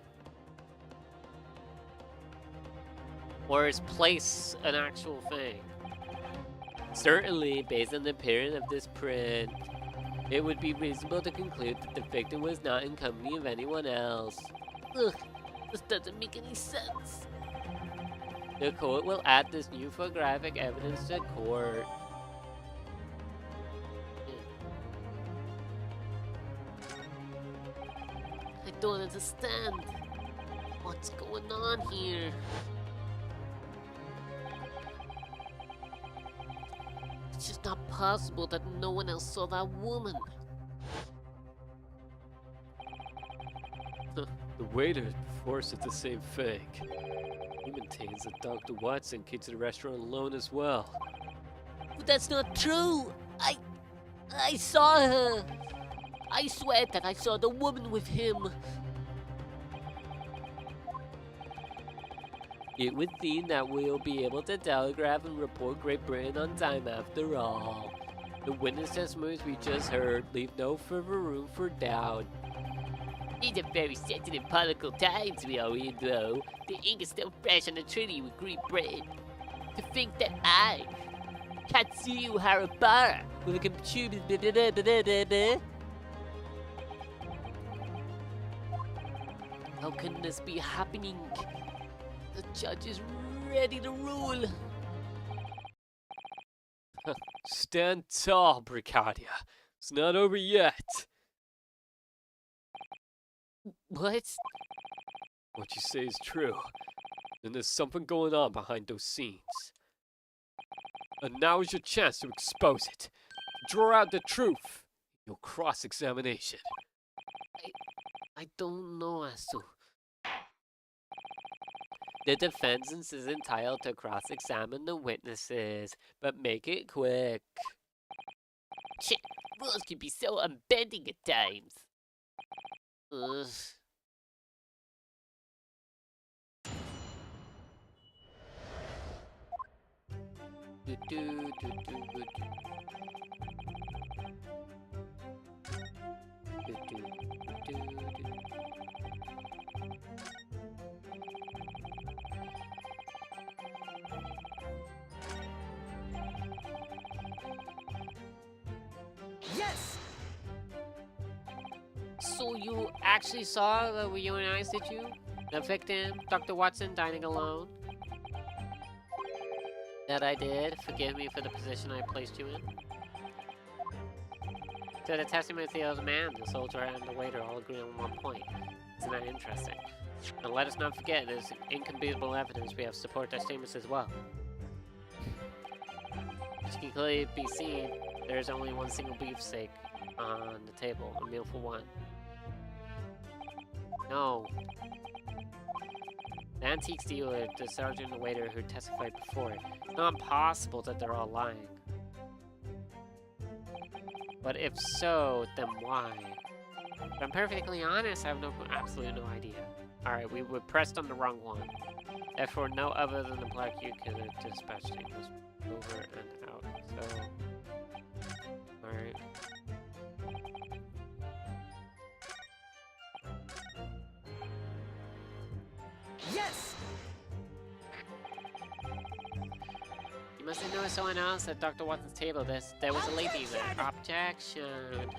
Or is place an actual thing? Certainly, based on the appearance of this print, it would be reasonable to conclude that the victim was not in company of anyone else. Ugh, this doesn't make any sense. The court will add this new photographic evidence to court. I don't understand. What's going on here? It's just not possible that no one else saw that woman. The waiter forced the same thing. He maintains that Dr. Watson came to the restaurant alone as well. But that's not true. I saw her. I swear that I saw the woman with him. It would seem that we'll be able to telegraph and report Great Britain on time after all. The witness testimonies we just heard leave no further room for doubt. These are very sensitive political times we are in, though. The ink is still fresh on the treaty with Great Britain. To think that I, Katsuyu Harabara, will contribute. How can this be happening? The judge is ready to rule. Stand tall, Bricadia. It's not over yet. What? What you say is true. And there's something going on behind those scenes. And now is your chance to expose it. Draw out the truth in your cross-examination. I don't know, Asu. The defense is entitled to cross-examine the witnesses, but make it quick. Shit, rules can be so unbending at times. Ugh. Yes! So you actually saw the you and I, did you? The victim, Dr. Watson, dining alone? That I did. Forgive me for the position I placed you in. So the testimony of the other man, the soldier, and the waiter all agree on one point. Isn't that interesting? And let us not forget, there's incontestable evidence we have to support their statements as well. As can clearly be seen, there is only one single beefsteak on the table, a meal for one. No. The antique dealer, the sergeant and the waiter who testified before, it's not possible that they're all lying. But if so, then why? If I'm perfectly honest, I have absolutely no idea. Alright, we were pressed on the wrong one. Therefore, no other than the black you could have dispatched it was over and out. So, alright. Yes! You must have noticed someone else at Dr. Watson's table. There was a lady there. Objection!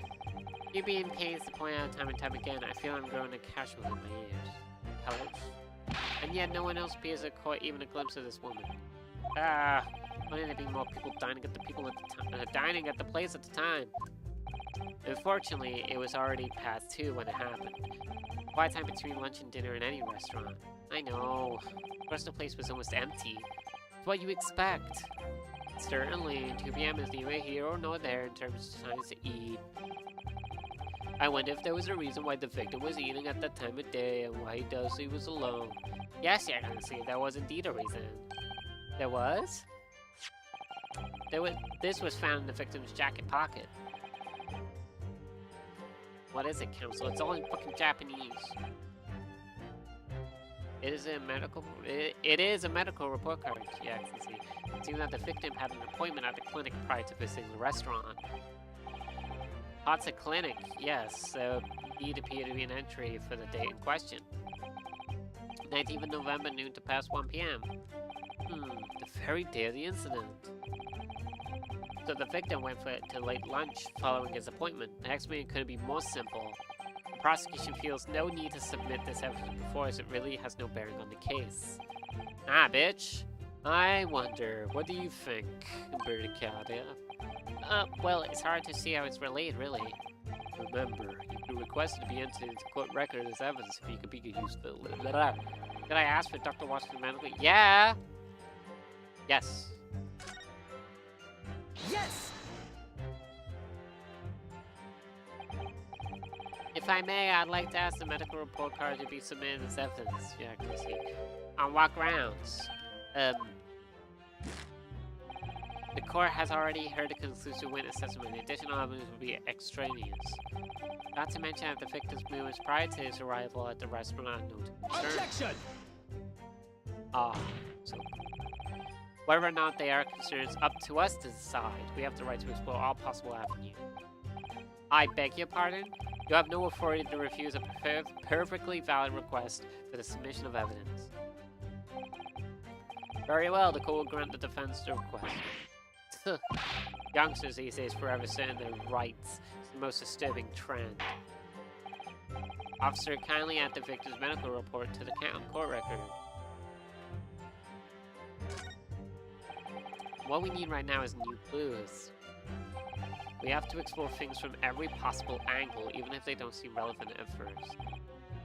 You're being paid to point out time and time again. I feel I'm growing a casual in my ears. Hello? And yet no one else appears to caught even a glimpse of this woman. Ah! Wouldn't there be more people dining at the place at the time? Unfortunately, it was already past 2 when it happened. Quiet time between lunch and dinner in any restaurant. I know. Of course the place was almost empty. It's what you expect. Certainly, 2 p.m. is neither here or nor there in terms of times to eat. I wonder if there was a reason why the victim was eating at that time of day and why he does he was alone. Yes, Your Excellency, there was indeed a reason. There was? This was found in the victim's jacket pocket. What is it, Counsel? It's all in fucking Japanese. It is a medical report card, Your Excellency. It seems that the victim had an appointment at the clinic prior to visiting the restaurant. Hatsa Clinic, yes, so indeed appeared to be an entry for the date in question. 19th of November, noon to past 1 p.m. The very day of the incident. So the victim went to late lunch following his appointment. The explanation couldn't be more simple. The prosecution feels no need to submit this evidence before, as it really has no bearing on the case. Ah, bitch. I wonder, what do you think, Berticada? Well, it's hard to see how it's related, really. Remember, you can request it to be entered into court record as evidence if you could be useful. Did I ask for Dr. Washington medically? Yeah! Yes. Yes! If I may, I'd like to ask the medical report card to be submitted as evidence. Yeah, I can see. On what grounds? The court has already heard a conclusive witness testimony. Additional evidence will be extraneous. Not to mention that the victim's movements prior to his arrival at the restaurant are known to concern. Objection! Ah, so whether or not they are concerned is up to us to decide. We have the right to explore all possible avenues. I beg your pardon? You have no authority to refuse a perfectly valid request for the submission of evidence. Very well, the court will grant the defense the request. Youngsters these days forever certain their rights. It's the most disturbing trend. Officer, kindly add the victim's medical report to the court record. What we need right now is new clues. We have to explore things from every possible angle, even if they don't seem relevant at first.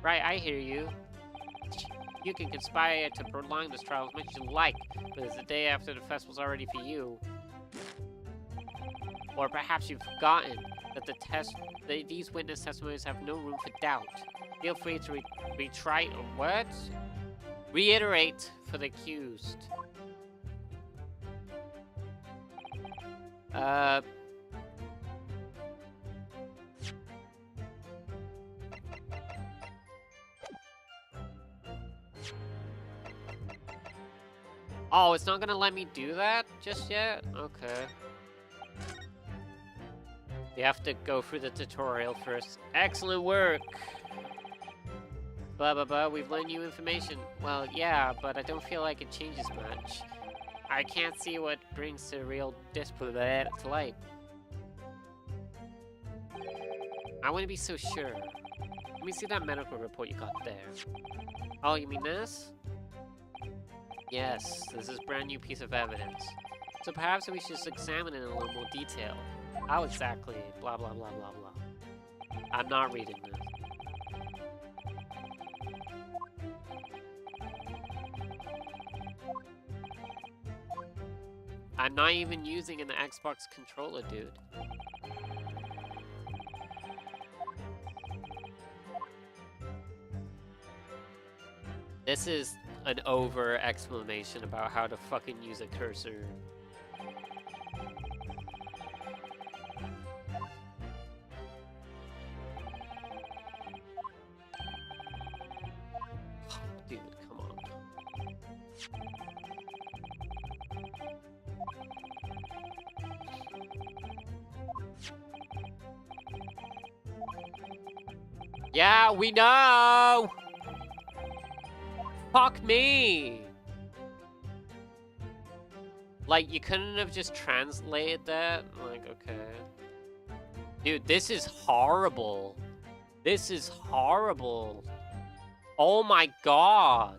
Right, I hear you. You can conspire to prolong this trial as much as you like, but it's the day after the festival's already for you. Or perhaps you've forgotten that these witness testimonies have no room for doubt. Feel free to reiterate for the accused. Oh, it's not gonna let me do that just yet? Okay. You have to go through the tutorial first. Excellent work! Blah blah blah, we've learned new information. Well, yeah, but I don't feel like it changes much. I can't see what brings the real display to light. I wouldn't be so sure. Let me see that medical report you got there. Oh, you mean this? Yes, this is a brand new piece of evidence. So perhaps we should just examine it in a little more detail. How exactly? Blah blah blah blah blah. I'm not reading this. I'm not even using an Xbox controller, dude. This is an over explanation about how to fucking use a cursor. Dude, come on. Yeah, we know! Fuck me! Like, you couldn't have just translated that? Like, okay. Dude, this is horrible. This is horrible. Oh my god.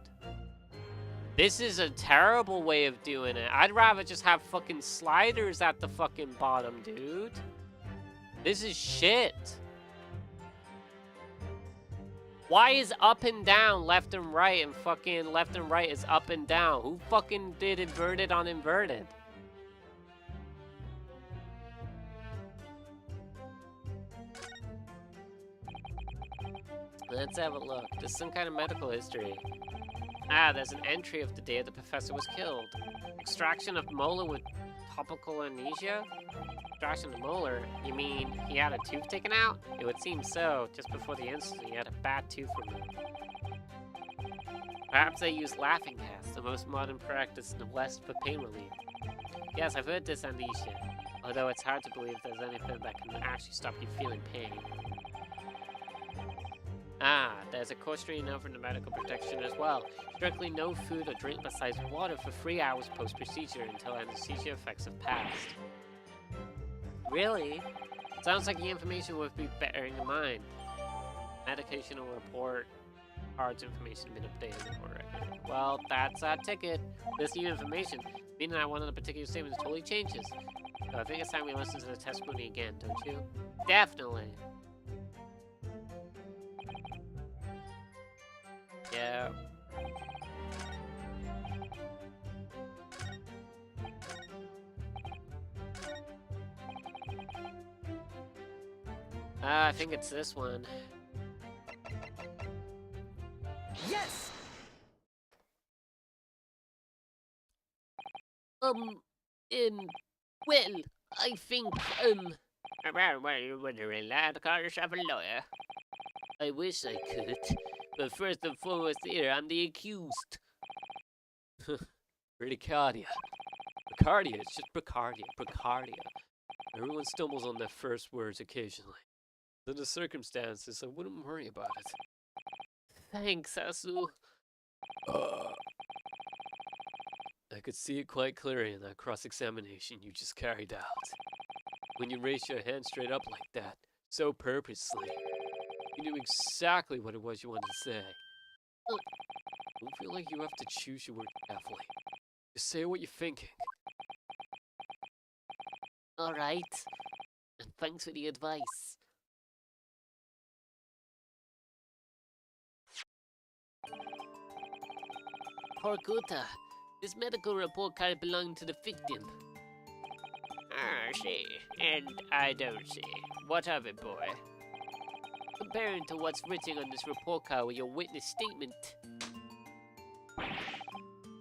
This is a terrible way of doing it. I'd rather just have fucking sliders at the fucking bottom, dude. This is shit. Why is up and down left and right and fucking left and right is up and down? Who fucking did inverted on inverted? Let's have a look. There's some kind of medical history. Ah, there's an entry of the day the professor was killed. Extraction of molar with topical amnesia? Extraction of molar? You mean he had a tooth taken out? It would seem so. Just before the incident, he had a bad tooth removed. Perhaps they use laughing gas, the most modern practice in the West for pain relief. Yes, I've heard this amnesia. Although it's hard to believe there's anything that can actually stop you feeling pain. Ah, there's a equestrian note for the medical protection as well. Strictly no food or drink besides water for 3 hours post-procedure until anesthesia effects have passed. Really? Sounds like the information would be bearing in mind. Medication will report cards information been updated already. Well, that's our ticket. This new information, meaning that one of the particular statements totally changes. So I think it's time we listen to the testimony again, don't you? Definitely. Yeah. I think it's this one. Yes! Well, I think, Well, you wondering, lad, call yourself a lawyer. I wish I could. But first and foremost here, I'm the accused. Bradycardia. Bracardia, it's just Bracardia. Bracardia. Everyone stumbles on their first words occasionally. In the circumstances, I wouldn't worry about it. Thanks, Asu. I could see it quite clearly in that cross-examination you just carried out. When you raised your hand straight up like that, so purposely, you knew exactly what it was you wanted to say. Don't feel like you have to choose your words carefully. Just say what you're thinking. Alright. And thanks for the advice. Horkuta, this medical report card belonged to the victim. I see. And I don't see. What of it, boy? Comparing to what's written on this report card with your witness statement,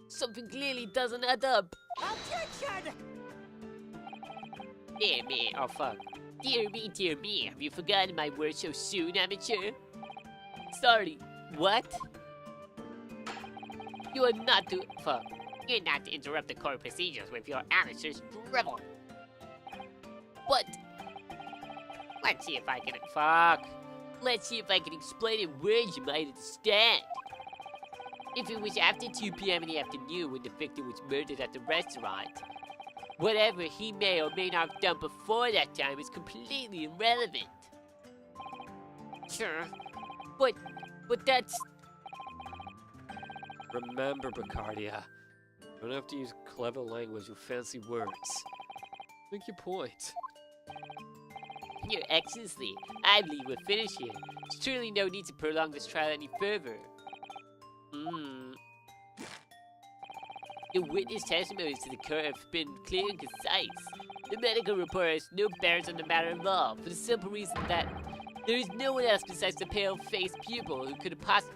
something clearly doesn't add up. Objection! Dear me, oh fuck. Dear me, have you forgotten my word so soon, amateur? Sorry, what? You are not to— Fuck. You're not to interrupt the court procedures with your amateur drivel. But Let's see if I can— Fuck. let's see if I can explain in words you might understand. If it was after 2 p.m. in the afternoon when the victim was murdered at the restaurant, whatever he may or may not have done before that time is completely irrelevant. Sure. But that's— Remember, Bracardia, you don't have to use clever language or fancy words. Make your point. Your Excellency, I believe we're finished here. There's truly no need to prolong this trial any further. The witness testimonies to the court have been clear and concise. The medical report has no bearings on the matter at all, for the simple reason that there is no one else besides the pale-faced pupil who could have possibly—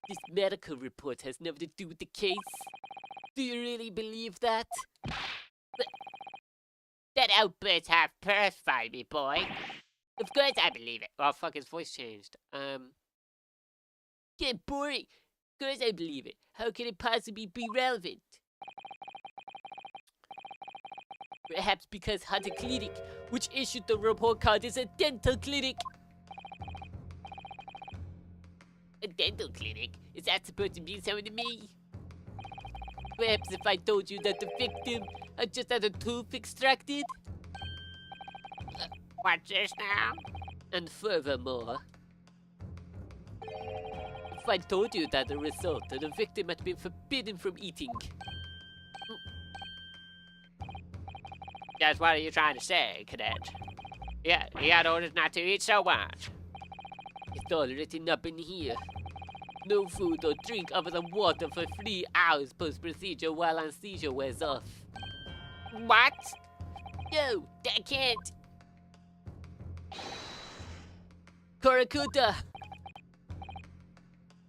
This medical report has nothing to do with the case. Do you really believe that? That outburst half purified me, boy. Of course I believe it. Oh, fuck, his voice changed. Get boring. Of course I believe it. How can it possibly be relevant? Perhaps because Hunter Clinic, which issued the report card, is a dental clinic. A dental clinic? Is that supposed to mean something to me? Perhaps if I told you that the victim had just had a tooth extracted? What's this now? And furthermore, if I told you that the result that the victim had been forbidden from eating. Just what are you trying to say, cadet? Yeah, he had orders not to eat so much. It's all written up in here. No food or drink other than water for 3 hours post-procedure while anesthesia wears off. What? No, I can't. Korakuta!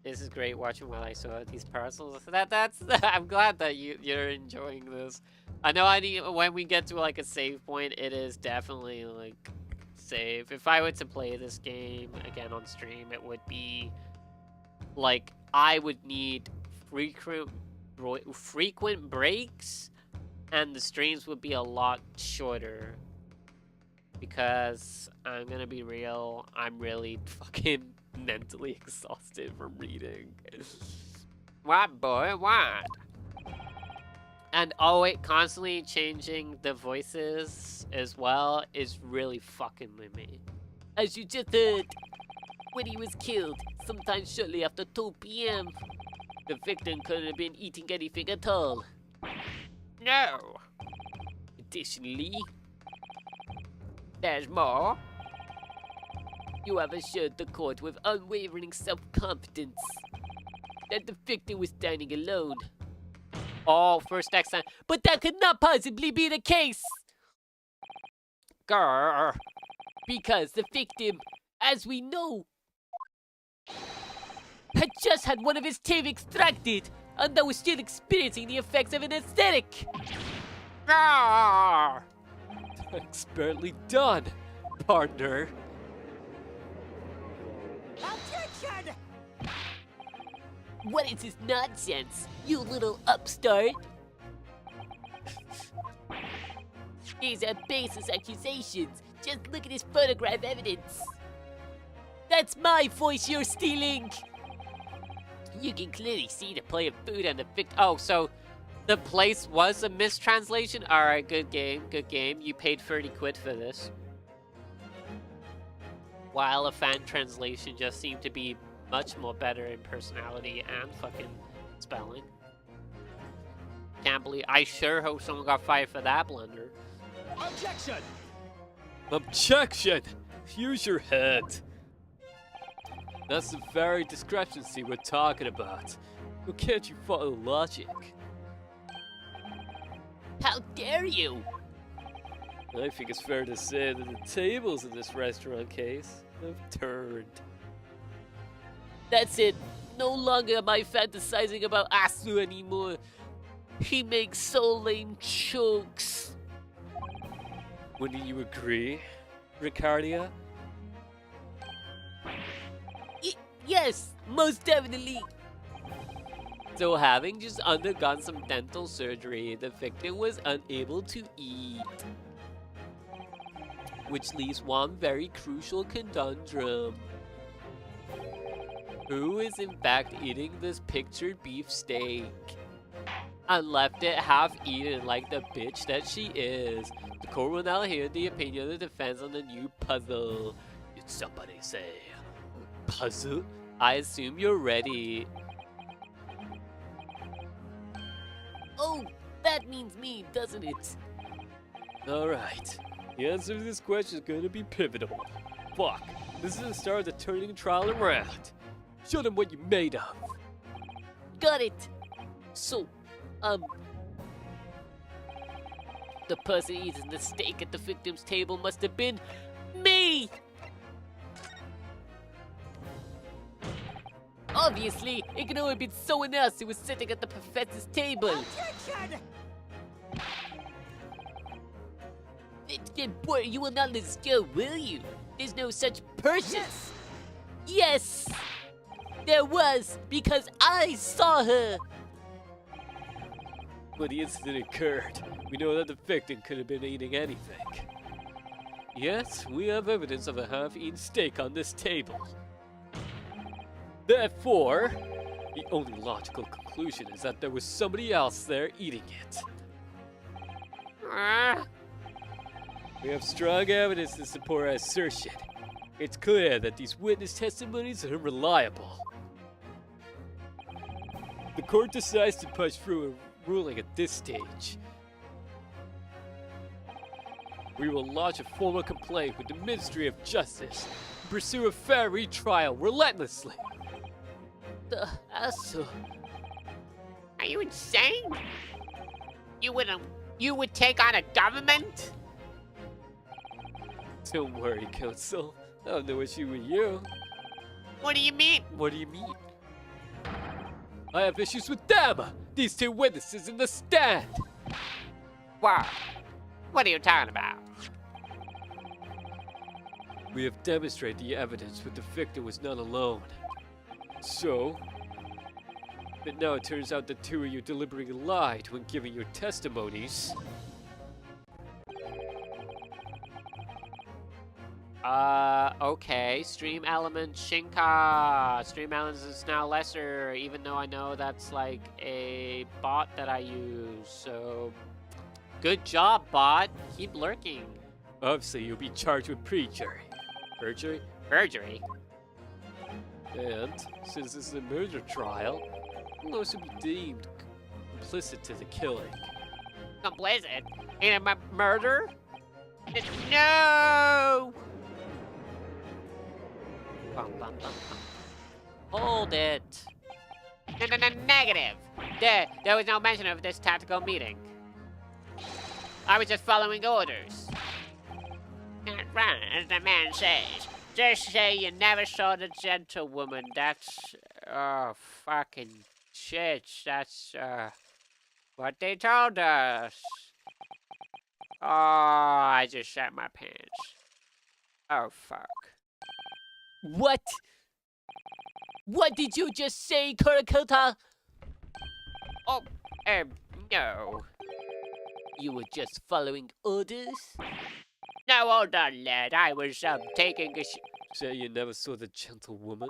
This is great watching while I sort these parcels. That's I'm glad that you're enjoying this. I know when we get to like a save point, it is definitely like save. If I were to play this game again on stream, it would be like I would need frequent breaks, and the streams would be a lot shorter Because I'm gonna be real, I'm really fucking mentally exhausted from reading. What, boy? What? And oh wait, constantly changing the voices as well is really fucking with me. As you just heard, when he was killed, sometime shortly after 2 p.m., the victim couldn't have been eating anything at all. No! Additionally, There's more? you have assured the court with unwavering self-confidence that the victim was dining alone. Oh, first accent. But that could not possibly be the case, Grr. because the victim, as we know, had just had one of his teeth extracted and that was still experiencing the effects of an aesthetic. Grr. Expertly done, partner. What is this nonsense, you little upstart? These are baseless accusations. Just look at his photograph evidence. That's my voice you're stealing. You can clearly see the play of food on the victim. Oh, so the place was a mistranslation? Alright, good game, good game. You paid 30 quid for this. While a fan translation just seemed to be much more better in personality and fucking spelling. Can't believe, I sure hope someone got fired for that blunder. Objection! Objection! Use your head. That's the very discrepancy we're talking about. How can't you follow logic? How dare you? I think it's fair to say that the tables in this restaurant case have turned. That's it. No longer am I fantasizing about Asu anymore. He makes so lame jokes. Wouldn't you agree, Ricardia? Yes, most definitely. So having just undergone some dental surgery, the victim was unable to eat. Which leaves one very crucial conundrum. Who is in fact eating this pictured beefsteak? And left it half-eaten like the bitch that she is. The court will now hear the opinion of the defense on the new puzzle. Did somebody say puzzle? I assume you're ready. Oh, that means me, doesn't it? Alright. The answer to this question is going to be pivotal. Fuck. This is the start of the turning trial around. Show them what you're made of. Got it. So, the person eating the steak at the victim's table must have been me! Obviously, it could only have been someone else who was sitting at the professor's table. Then, boy, you will not let us go, will you? There's no such person. Yes! There was, because I saw her! When the incident occurred, we know that the victim could have been eating anything. Yes, we have evidence of a half-eaten steak on this table. Therefore, the only logical conclusion is that there was somebody else there eating it. We have strong evidence to support our assertion. It's clear that these witness testimonies are reliable. The court decides to push through a ruling at this stage. We will lodge a formal complaint with the Ministry of Justice and pursue a fair retrial relentlessly. Asu. Are you insane? You would take on a government? Don't worry, Counsel. I have no issue with you. What do you mean? What do you mean? I have issues with them! These two witnesses in the stand! Wow. What are you talking about? We have demonstrated the evidence that the victim was not alone. So, but now it turns out the two of you deliberately lied when giving your testimonies. Okay. Stream element Shinka. Stream elements is now lesser, even though I know that's like a bot that I use. So, good job, bot. Keep lurking. Obviously, you'll be charged with perjury. Perjury? Perjury. And, since this is a murder trial, you'll also be deemed complicit to the killing. Complicit in a murder? No! Bum, bum, bum, bum. Hold it. Negative. There was no mention of this tactical meeting. I was just following orders. Run, as the man says. Just say you never saw the gentlewoman. That's, oh, fucking shit. That's, what they told us. Oh, I just shat my pants. Oh, fuck. What? What did you just say, Kurakota? Oh, no. You were just following orders? No, hold on, lad. I was, taking a Say you never saw the gentlewoman?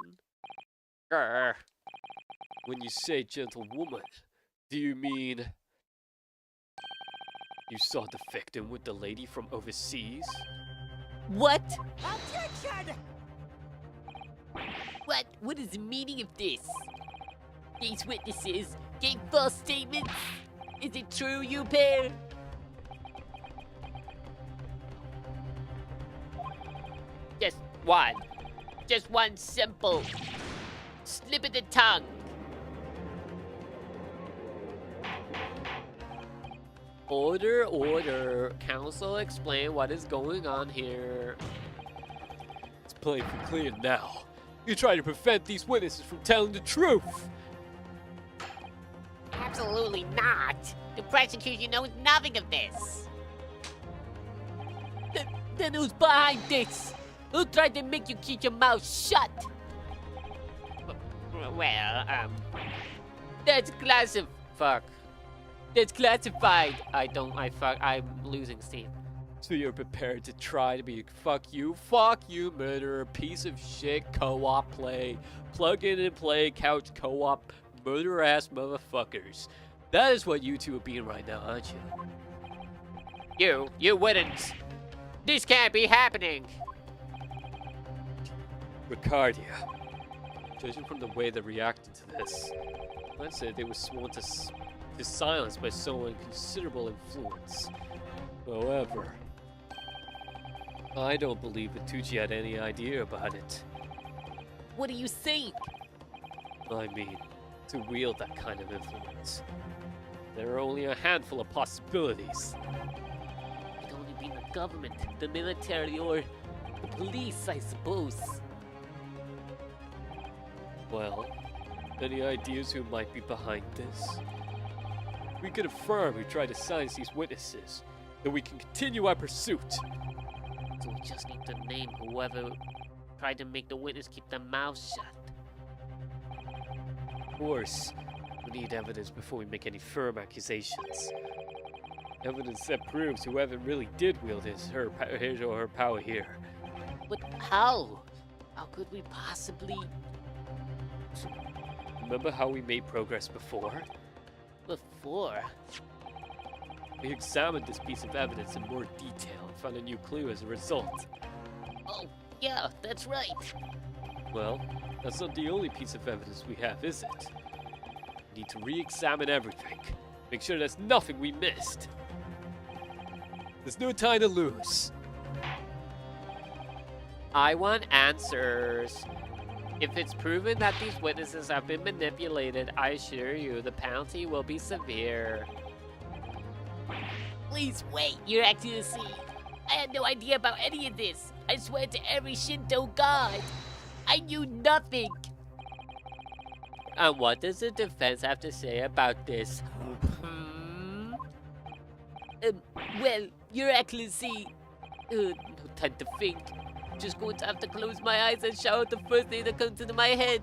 Grr. When you say gentlewoman, do you mean you saw the victim with the lady from overseas? What? What is the meaning of this? These witnesses gave false statements? Is it true, you pair? Just one simple slip of the tongue. Order, order. Council, explain what is going on here. It's plain and clear now. You try to prevent these witnesses from telling the truth. Absolutely not. The prosecution knows nothing of this. Then who's behind this? Who tried to make you keep your mouth shut? Well, That's classified. fuck. That's classified. I'm losing steam. So you're prepared to try to be fuck you, murderer, piece of shit, co-op play, plug in and play, couch co-op, murder ass motherfuckers. That is what you two are being right now, aren't you? You wouldn't. This can't be happening. Ricardia. Judging from the way they reacted to this, I'd say they were sworn to silence by someone considerable influence. However, I don't believe Bertucci had any idea about it. What do you think? I mean, to wield that kind of influence. There are only a handful of possibilities. It only be the government, the military, or the police, I suppose. Well, any ideas who might be behind this? We could affirm who tried to silence these witnesses, then we can continue our pursuit. So we just need to name whoever tried to make the witness keep their mouths shut. Of course, we need evidence before we make any firm accusations. Evidence that proves whoever really did wield his or her power here. But how? How could we possibly... Remember how we made progress before? Before? We examined this piece of evidence in more detail and found a new clue as a result. Oh, yeah, that's right. Well, that's not the only piece of evidence we have, is it? We need to re-examine everything. Make sure there's nothing we missed. There's no time to lose. I want answers. If it's proven that these witnesses have been manipulated, I assure you the penalty will be severe. Please wait, Your Excellency. I had no idea about any of this. I swear to every Shinto god. I knew nothing. And what does the defense have to say about this? Well, Your Excellency. No time to think. Just going to have to close my eyes and shout out the first thing that comes into my head.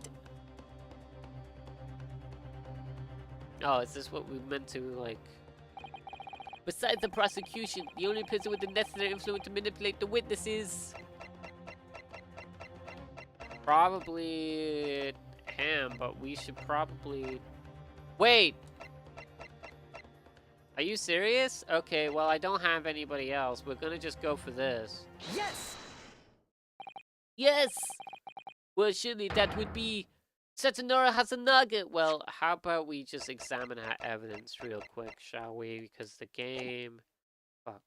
Oh, is this what we meant to, like... Besides the prosecution, the only person with the necessary influence to manipulate the witnesses. Probably him, but we should probably... Wait! Are you serious? Okay, well, I don't have anybody else. We're gonna just go for this. Yes! Yes! Well, surely that would be Satonara Hasanaga. Well, how about we just examine our evidence real quick, shall we? Because the game... Fuck.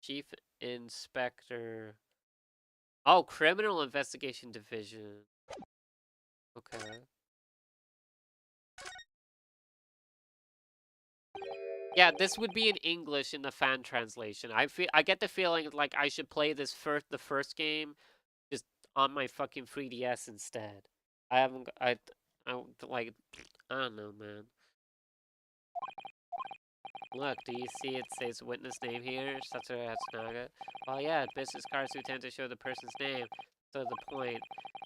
Chief Inspector... Oh, Criminal Investigation Division. Okay. Yeah, this would be in English in the fan translation. I get the feeling like I should play the first game just on my fucking 3DS instead. I haven't I like I don't know, man. Look, do you see it says witness name here? Satoru Hatsunaga. Well, yeah, business cards do tend to show the person's name. So the point,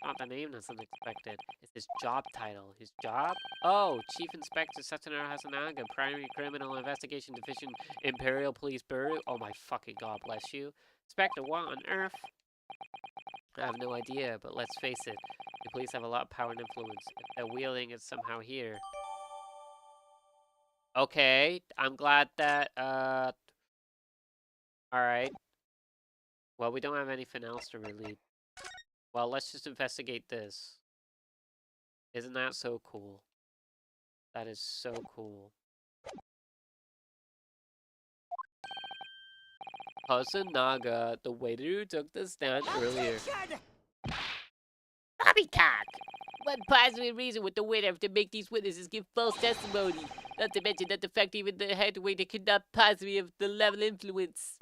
not the name that's unexpected. It's his job title. His job? Oh, Chief Inspector Satoru Hasanaga, Primary Criminal Investigation Division, Imperial Police Bureau. Oh my fucking god, bless you. Inspector, what on earth? I have no idea, but let's face it. The police have a lot of power and influence. If they're wielding it somehow here. Okay, I'm glad that, alright. Well, we don't have anything else to really... Well, let's just investigate this. Isn't that so cool? That is so cool. Hasanaga, the waiter who took the stand earlier. Poppycock! What possible reason would the waiter have to make these witnesses give false testimony? Not to mention that the fact even the head waiter could not possibly have the level influence.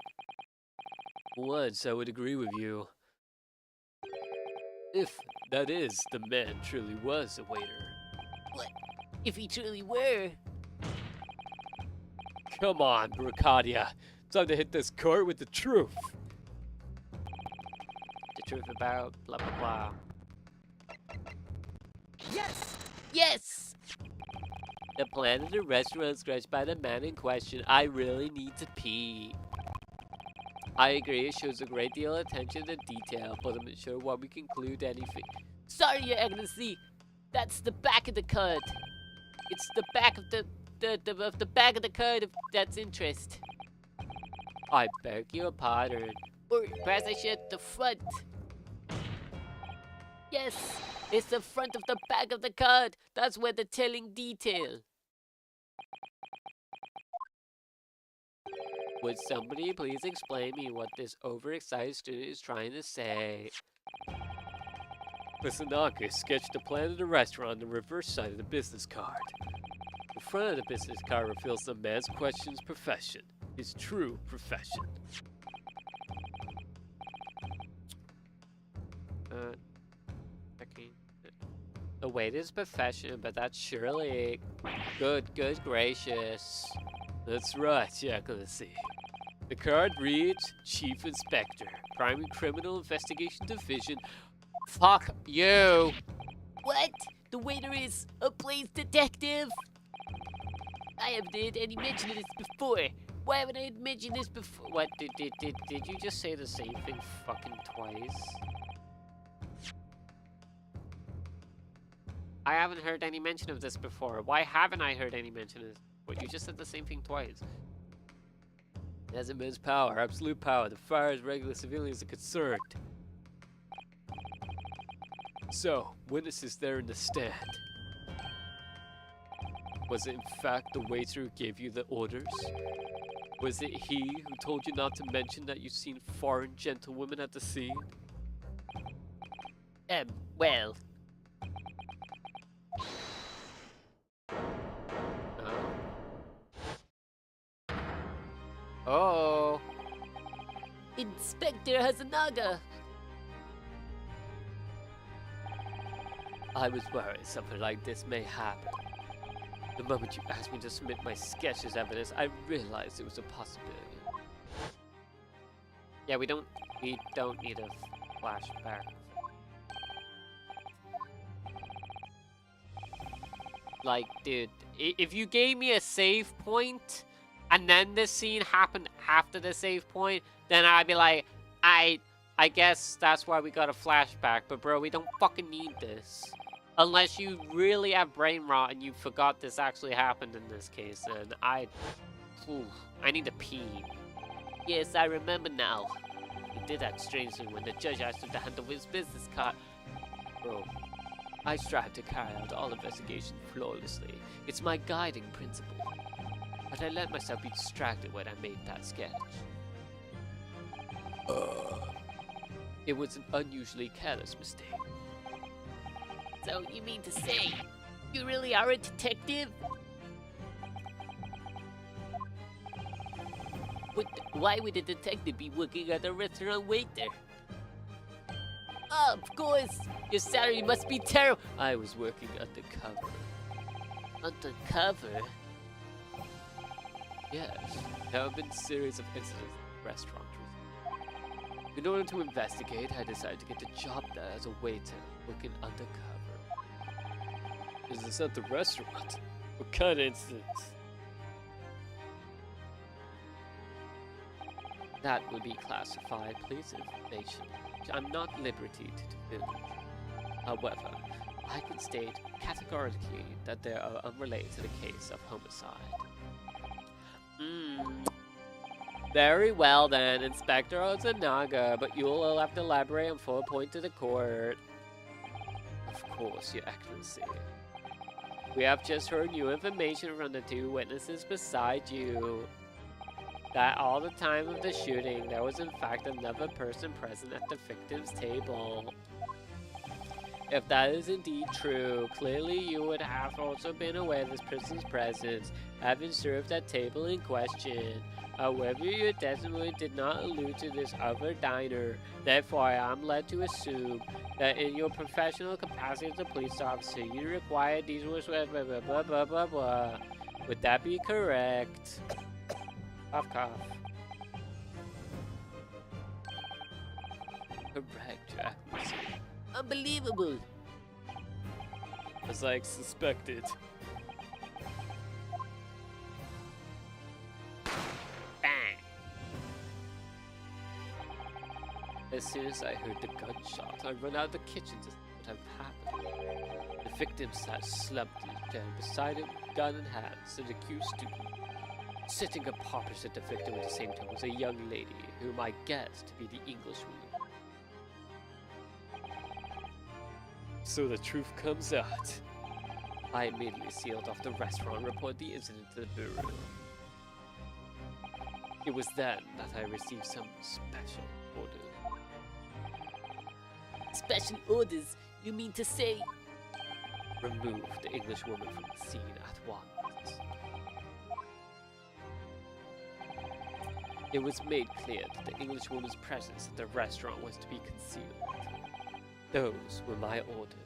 Once I would agree with you. If, that is, the man truly was a waiter. What? If he truly were? Come on, Bracadia. Time to hit this court with the truth. The truth about blah blah blah. Yes! Yes! The plan of the restaurant scratched by the man in question. I really need to pee. I agree, it shows a great deal of attention to detail, but I'm not sure why we conclude anything. Sorry, Your Excellency. That's the back of the card. It's the back of the back of the card of that's interest. I beg your pardon. Or perhaps I should the front. Yes, it's the front of the back of the card. That's where the telling detail. Would somebody please explain me what this overexcited student is trying to say? Kusanaka sketched the plan of the restaurant on the reverse side of the business card. The front of the business card reveals the man's question's profession, his true profession. Checking. The waiter's profession, but that's surely good gracious. That's right, Your Excellency. The card reads Chief Inspector, Primary Criminal Investigation Division. Fuck you! What? The waiter is a police detective? I haven't heard any mention of this before. Why haven't I mentioned this before? What, did you just say the same thing fucking twice? I haven't heard any mention of this before. Why haven't I heard any mention of this? What, you just said the same thing twice. As immense power, absolute power, as far as regular civilians are concerned. So, witnesses there in the stand. Was it in fact the waiter who gave you the orders? Was it he who told you not to mention that you've seen foreign gentlewomen at the scene? Well. Oh. Inspector Hasanaga. I was worried something like this may happen. The moment you asked me to submit my sketch as evidence, I realized it was a possibility. Yeah, we don't need a flashback. Like, dude, if you gave me a save point and then this scene happened after the save point, then I'd be like, I guess that's why we got a flashback. But bro, we don't fucking need this. Unless you really have brain rot and you forgot this actually happened in this case, and I need to pee. Yes, I remember now. He did act strangely when the judge asked him to hand over his business card. Bro, I strive to carry out all investigations flawlessly. It's my guiding principle. But I let myself be distracted when I made that sketch. It was an unusually careless mistake. So you mean to say, you really are a detective? But why would a detective be working at a restaurant waiter? Oh, of course! Your salary must be terrible! I was working undercover. Undercover? Yes, there have been a series of incidents in the restaurant recently. In order to investigate, I decided to get a job there as a waiter, working undercover. Is this at the restaurant? What kind of incidents? That would be classified police information, which I'm not at liberty to divulge. However, I can state categorically that they are unrelated to the case of homicide. Very well then, Inspector Ozanaga, but you will have to elaborate on 4 points to the court. Of course, Your Excellency. We have just heard new information from the 2 witnesses beside you. That all the time of the shooting, there was in fact another person present at the victim's table. If that is indeed true, clearly you would have also been aware of this person's presence, having served that table in question. However, your testimony did not allude to this other diner. Therefore, I am led to assume that in your professional capacity as a police officer, you require these words, blah, blah, blah, blah, blah, blah, blah. Would that be correct? Cough, cough. Correct, Your Excellency. Unbelievable! As I suspected. Bang! As soon as I heard the gunshot, I ran out of the kitchen to see what had happened. The victim sat slumped in his chair beside him, gun in hand, an accused student. Sitting up opposite the victim at the same time was a young lady, whom I guessed to be the Englishwoman. So the truth comes out. I immediately sealed off the restaurant and reported the incident to the bureau. It was then that I received some special orders. Special orders? You mean to say? Remove the Englishwoman from the scene at once. It was made clear that the Englishwoman's presence at the restaurant was to be concealed. Those were my orders.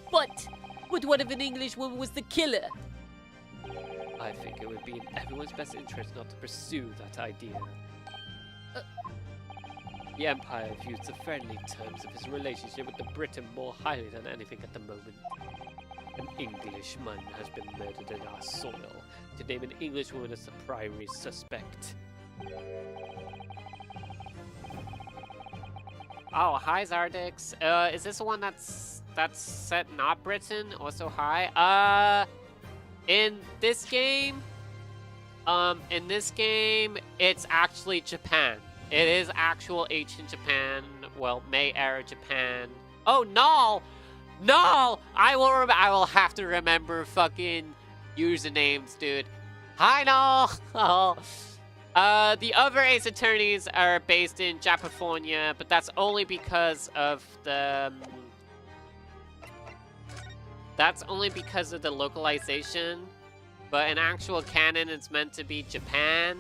But what if an English woman was the killer? I think it would be in everyone's best interest not to pursue that idea. The Empire views the friendly terms of his relationship with the Britain more highly than anything at the moment. An Englishman has been murdered in our soil. To name an Englishwoman as the primary suspect. Oh, hi Zardix. Is this the one that's set not Britain? Also hi. In this game, it's actually Japan. It is actual ancient Japan. Well, Mei era Japan. Oh no, no! I will have to remember fucking usernames, dude. Hi, no. The other Ace Attorneys are based in Japaphonia, but that's only because of the... That's only because of the localization. But in actual canon, it's meant to be Japan.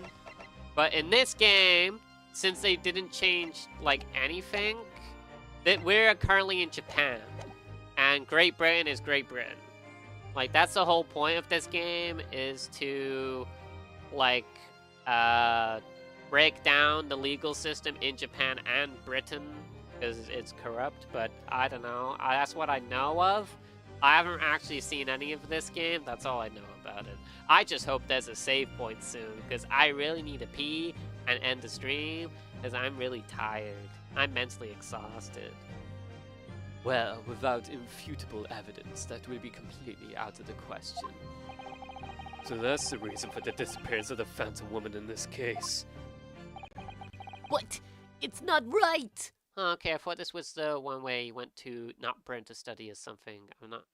But in this game, since they didn't change, like, anything, that we're currently in Japan. And Great Britain is Great Britain. Like, that's the whole point of this game, is to, like... break down the legal system in Japan and Britain because it's corrupt, but I don't know. That's what I know of. I haven't actually seen any of this game. That's all I know about it. I just hope there's a save point soon, because I really need to pee and end the stream, because I'm really tired. I'm mentally exhausted. Well, without irrefutable evidence, that would be completely out of the question. So that's the reason for the disappearance of the Phantom Woman in this case. What? It's not right! Okay, I thought this was the one where you went to not Brent to study or something. I'm not.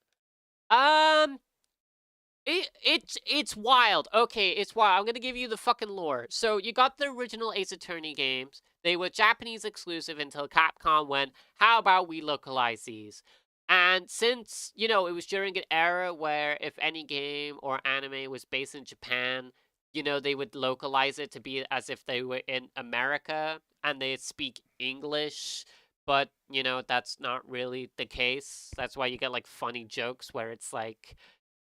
It's wild. Okay, it's wild. I'm gonna give you the fucking lore. So you got the original Ace Attorney games. They were Japanese exclusive until Capcom went, how about we localize these? And since, you know, it was during an era where if any game or anime was based in Japan, you know, they would localize it to be as if they were in America and they speak English. But, you know, that's not really the case. That's why you get, like, funny jokes where it's like,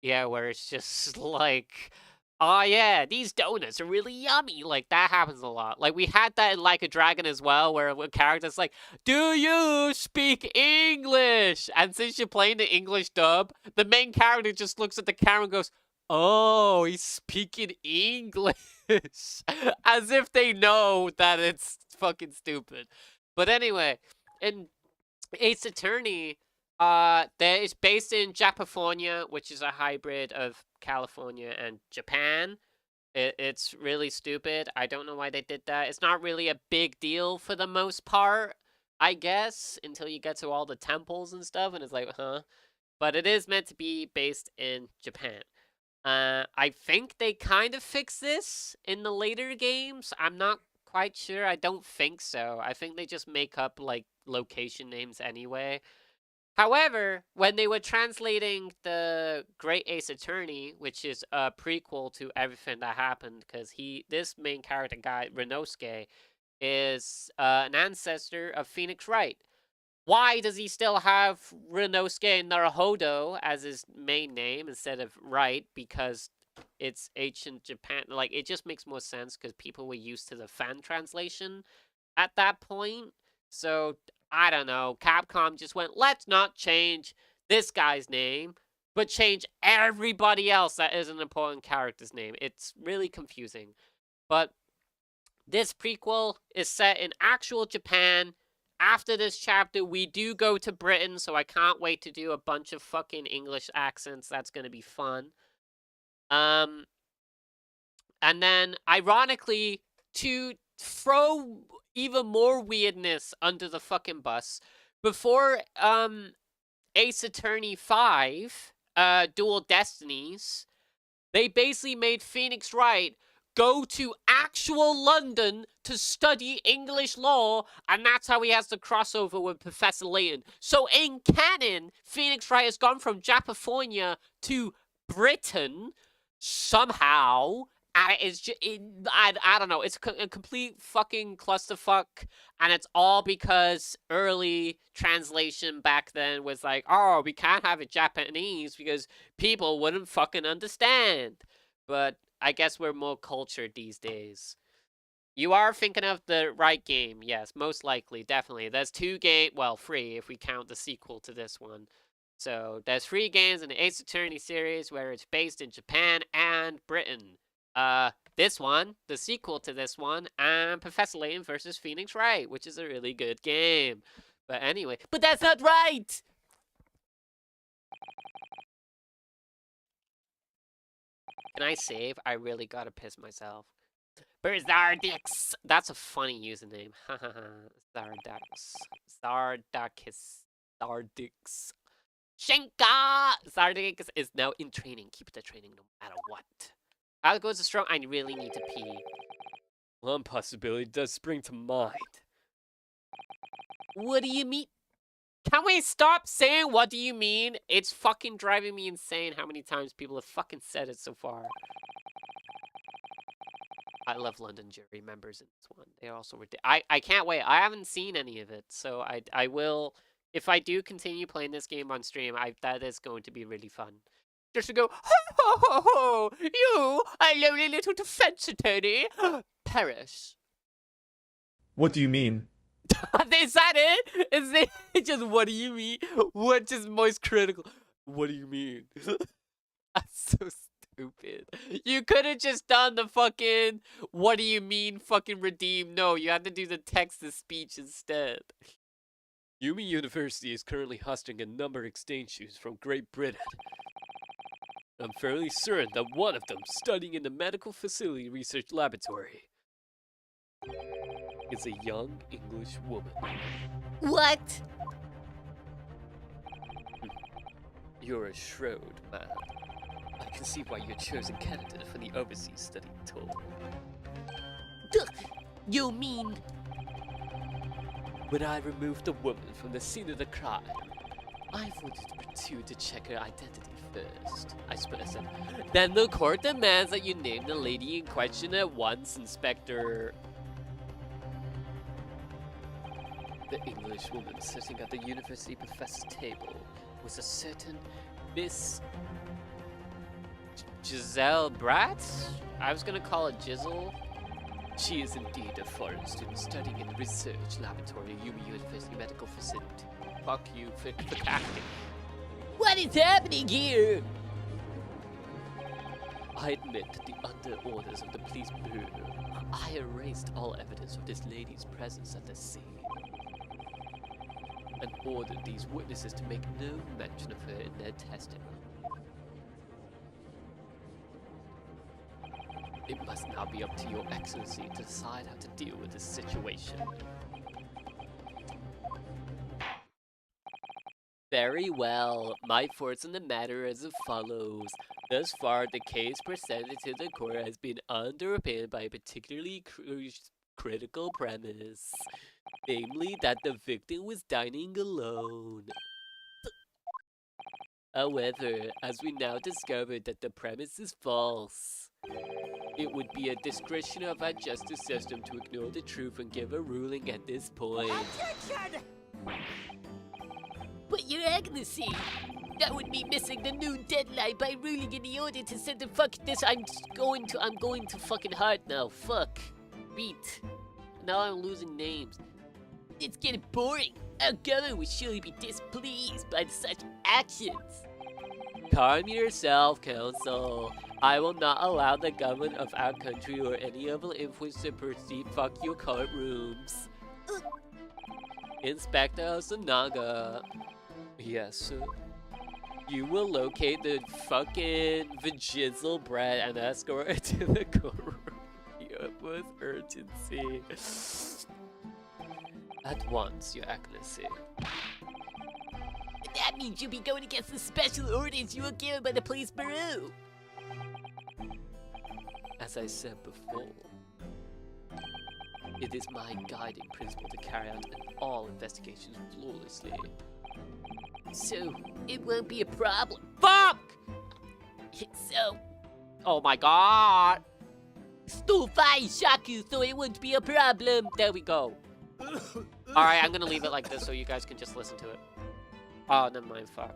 yeah, where it's just like, oh yeah, these donuts are really yummy. Like, that happens a lot. Like, we had that in Like a Dragon as well, where a character's like, do you speak English? And since you're playing the English dub, the main character just looks at the camera and goes, oh, he's speaking English. As if they know that it's fucking stupid. But anyway, in Ace Attorney, it's based in Japaphonia, which is a hybrid of California and Japan. It's really stupid. I don't know why they did that. It's not really a big deal for the most part, I guess, until you get to all the temples and stuff, and it's like, huh? But it is meant to be based in Japan. I think they kind of fix this in the later games. I'm not quite sure. I don't think so. I think they just make up, like, location names anyway. However, when they were translating the Great Ace Attorney, which is a prequel to everything that happened, because this main character guy, Renosuke, is an ancestor of Phoenix Wright. Why does he still have Renosuke Naruhodo as his main name instead of Wright? Because it's ancient Japan. Like, it just makes more sense because people were used to the fan translation at that point. So, I don't know. Capcom just went, let's not change this guy's name, but change everybody else that is an important character's name. It's really confusing. But this prequel is set in actual Japan. After this chapter, we do go to Britain, so I can't wait to do a bunch of fucking English accents. That's going to be fun. And then, ironically, to throw even more weirdness under the fucking bus, before Ace Attorney 5, Dual Destinies, they basically made Phoenix Wright go to actual London to study English law, and that's how he has the crossover with Professor Layton. So in canon, Phoenix Wright has gone from Japaphonia to Britain somehow, and it's just, I don't know, it's a complete fucking clusterfuck, and it's all because early translation back then was like, oh, we can't have it Japanese because people wouldn't fucking understand. But I guess we're more cultured these days. You are thinking of the right game, yes, most likely, definitely. There's 2 games, well, 3 if we count the sequel to this one. So there's 3 games in the Ace Attorney series where it's based in Japan and Britain. This one, the sequel to this one, and Professor Layton versus Phoenix Wright, which is a really good game. But anyway, but that's not right! Can I save? I really gotta piss myself. Berzardix! That's a funny username. Zardax. Zardakis. Zardix. Shenka! Zardix is now in training. Keep the training no matter what. How goes the stroke? I really need to pee. One possibility does spring to mind. What do you mean? Can we stop saying what do you mean? It's fucking driving me insane how many times people have fucking said it so far. I love London jury members in this one. They also were. I can't wait. I haven't seen any of it, so I will. If I do continue playing this game on stream, that is going to be really fun. Just to go, ho ho ho ho! You, a lonely little defense attorney, perish. What do you mean? Is that it? Is it just what do you mean? What just most critical? What do you mean? That's so stupid. You could have just done the fucking what do you mean fucking redeem. No, you had to do the text to speech instead. Yumi University is currently hosting a number of exchange students from Great Britain. I'm fairly certain that one of them, studying in the Medical Facility Research Laboratory, is a young English woman. What? You're a shrewd man. I can see why you're chosen candidate for the overseas study tour. You mean... When I removed the woman from the scene of the crime, I wanted you to check her identity first, I suppose. Then the court demands that you name the lady in question at once, Inspector. The English woman sitting at the university professor's table was a certain Miss Giselle Bratz? I was gonna call it Jizzle. She is indeed a foreign student studying in the research laboratory at Yumi University Medical Facility. Fuck you for acting. What is happening here? I admit that under orders of the police bureau, I erased all evidence of this lady's presence at the scene and ordered these witnesses to make no mention of her in their testimony. It must now be up to your excellency to decide how to deal with this situation. Very well. My thoughts on the matter as follows. Thus far, the case presented to the court has been underpinned by a particularly critical premise, namely that the victim was dining alone. However, as we now discovered that the premise is false, it would be a discretion of our justice system to ignore the truth and give a ruling at this point. But your excellency, that would be missing the new deadline by ruling in the order to send the fuck this. I'm going to fucking heart now. Fuck. Beet. Now I'm losing names. It's getting boring. Our government would surely be displeased by such actions. Calm yourself, counsel. I will not allow the government of our country or any other influence to proceed fuck your courtrooms. Inspector Osanaga. Yes, sir. You will locate the fucking vajizzle bread and escort it to the courtroom with urgency. At once, your excellency. That means you'll be going against the special orders you were given by the police bureau. As I said before, it is my guiding principle to carry out all investigations flawlessly. So, it won't be a problem. Fuck! So, Oh my god! still fine, Shaku, so it won't be a problem. There we go. Alright, I'm gonna leave it like this so you guys can just listen to it. Oh, never mind, fuck.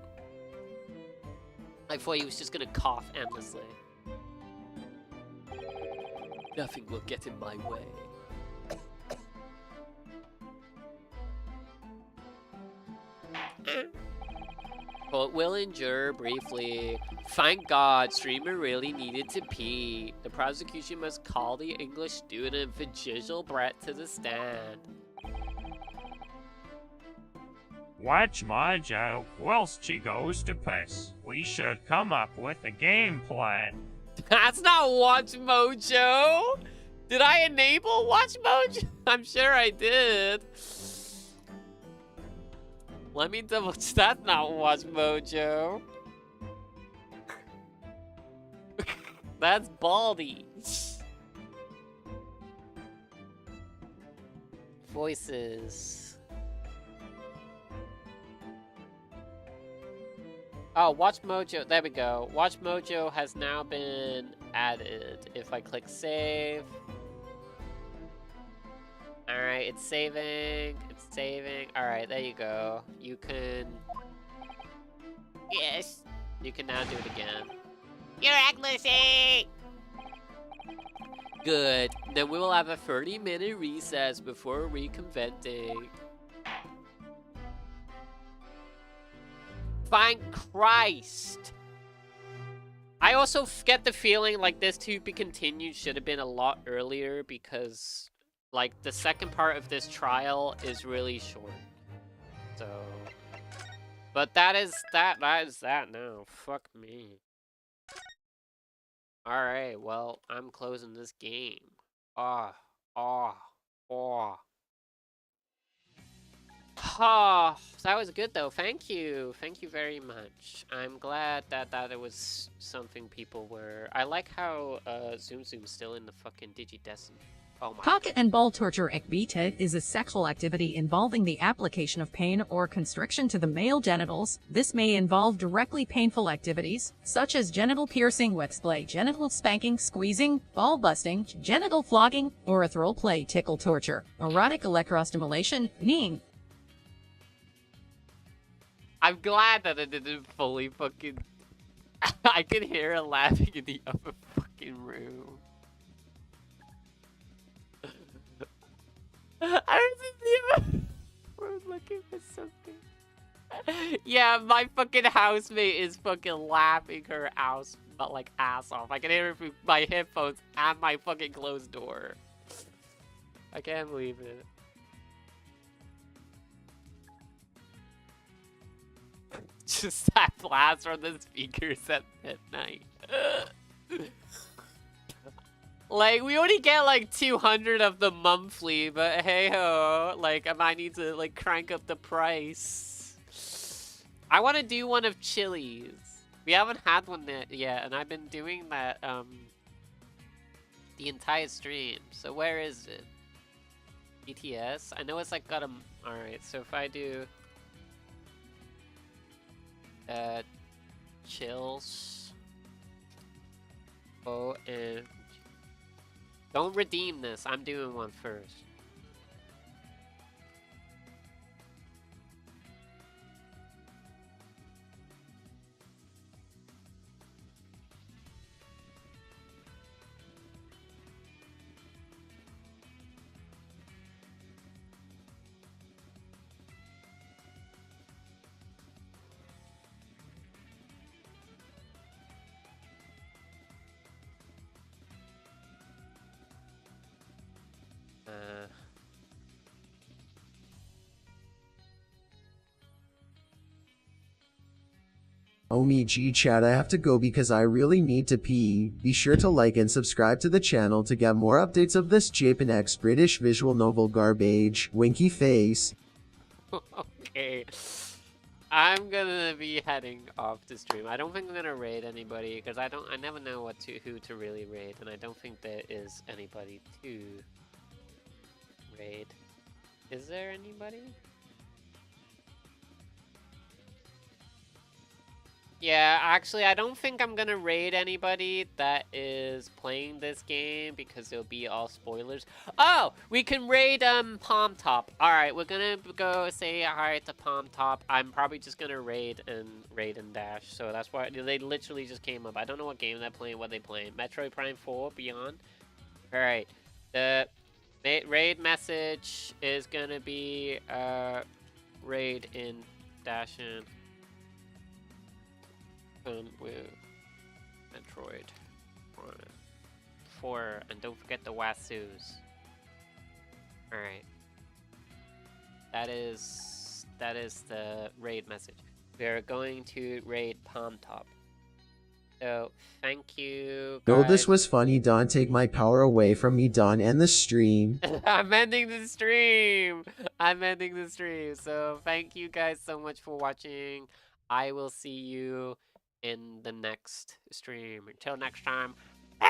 I thought he was just gonna cough endlessly. Nothing will get in my way. But will endure briefly. Thank God, streamer really needed to pee. The prosecution must call the English student Vajizzle Brett to the stand. Watch Mojo whilst she goes to piss. We should come up with a game plan. That's not Watch Mojo! Did I enable Watch Mojo? I'm sure I did. Let me double check. That's not Watch Mojo. That's Baldy. Voices. Oh, Watch Mojo. There we go. Watch Mojo has now been added. If I click save. Alright, it's saving. It's saving. Alright, there you go. You can... Yes. You can now do it again. Your Excellency! Good. Then we will have a 30-minute recess before reconventing. Thank Christ. I also get the feeling like this to be continued should have been a lot earlier because, like, the second part of this trial is really short. So, but that is that now. Fuck me. Alright, well, I'm closing this game. Ah. That was good though. Thank you. Thank you very much. I'm glad that it was something people were... I like how Zoom Zoom's still in the fucking Digidestin. Oh my Cock and ball torture Beet is a sexual activity involving the application of pain or constriction to the male genitals. This may involve directly painful activities, such as genital piercing, wet play, genital spanking, squeezing, ball busting, genital flogging, or ethereal play, tickle torture, erotic electrostimulation, kneeing. I'm glad that it didn't fully fucking... I could hear her laughing in the other fucking room. I was in the other room looking for something. Yeah, my fucking housemate is fucking laughing her ass off. I can hear it through my headphones and my fucking closed door. I can't believe it. Just that blast from the speakers at midnight. Like, we only get like 200 of them monthly, but hey ho, like, I might need to like crank up the price. I want to do one of Chili's. We haven't had one yet, and I've been doing that the entire stream. So where is it? BTS? I know it's like got a... Alright, so if I do... Chills. Oh, and... Don't redeem this. I'm doing one first. Oh me G chat, I have to go because I really need to pee. Be sure to like and subscribe to the channel to get more updates of this Japan X British visual novel garbage. Winky face. Okay. I'm gonna be heading off the stream. I don't think I'm gonna raid anybody because I never know who to really raid, and I don't think there is anybody to raid. Is there anybody? Yeah, actually, I don't think I'm gonna raid anybody that is playing this game because it'll be all spoilers. Oh, we can raid Palm Top. All right, we're gonna go say hi to Palm Top. I'm probably just gonna raid and dash. So that's why they literally just came up. I don't know what game they're playing, what they playing. Metroid Prime 4 Beyond. All right, the raid message is gonna be raid in dash in. With Metroid Prime 4, and don't forget the Wasus. Alright. That is the raid message. We're going to raid Palm Top. So, thank you, guys. Oh, this was funny, Don. Take my power away from me, Don, and the stream. I'm ending the stream! I'm ending the stream. So, thank you guys so much for watching. I will see you in the next stream. Until next time. Boom!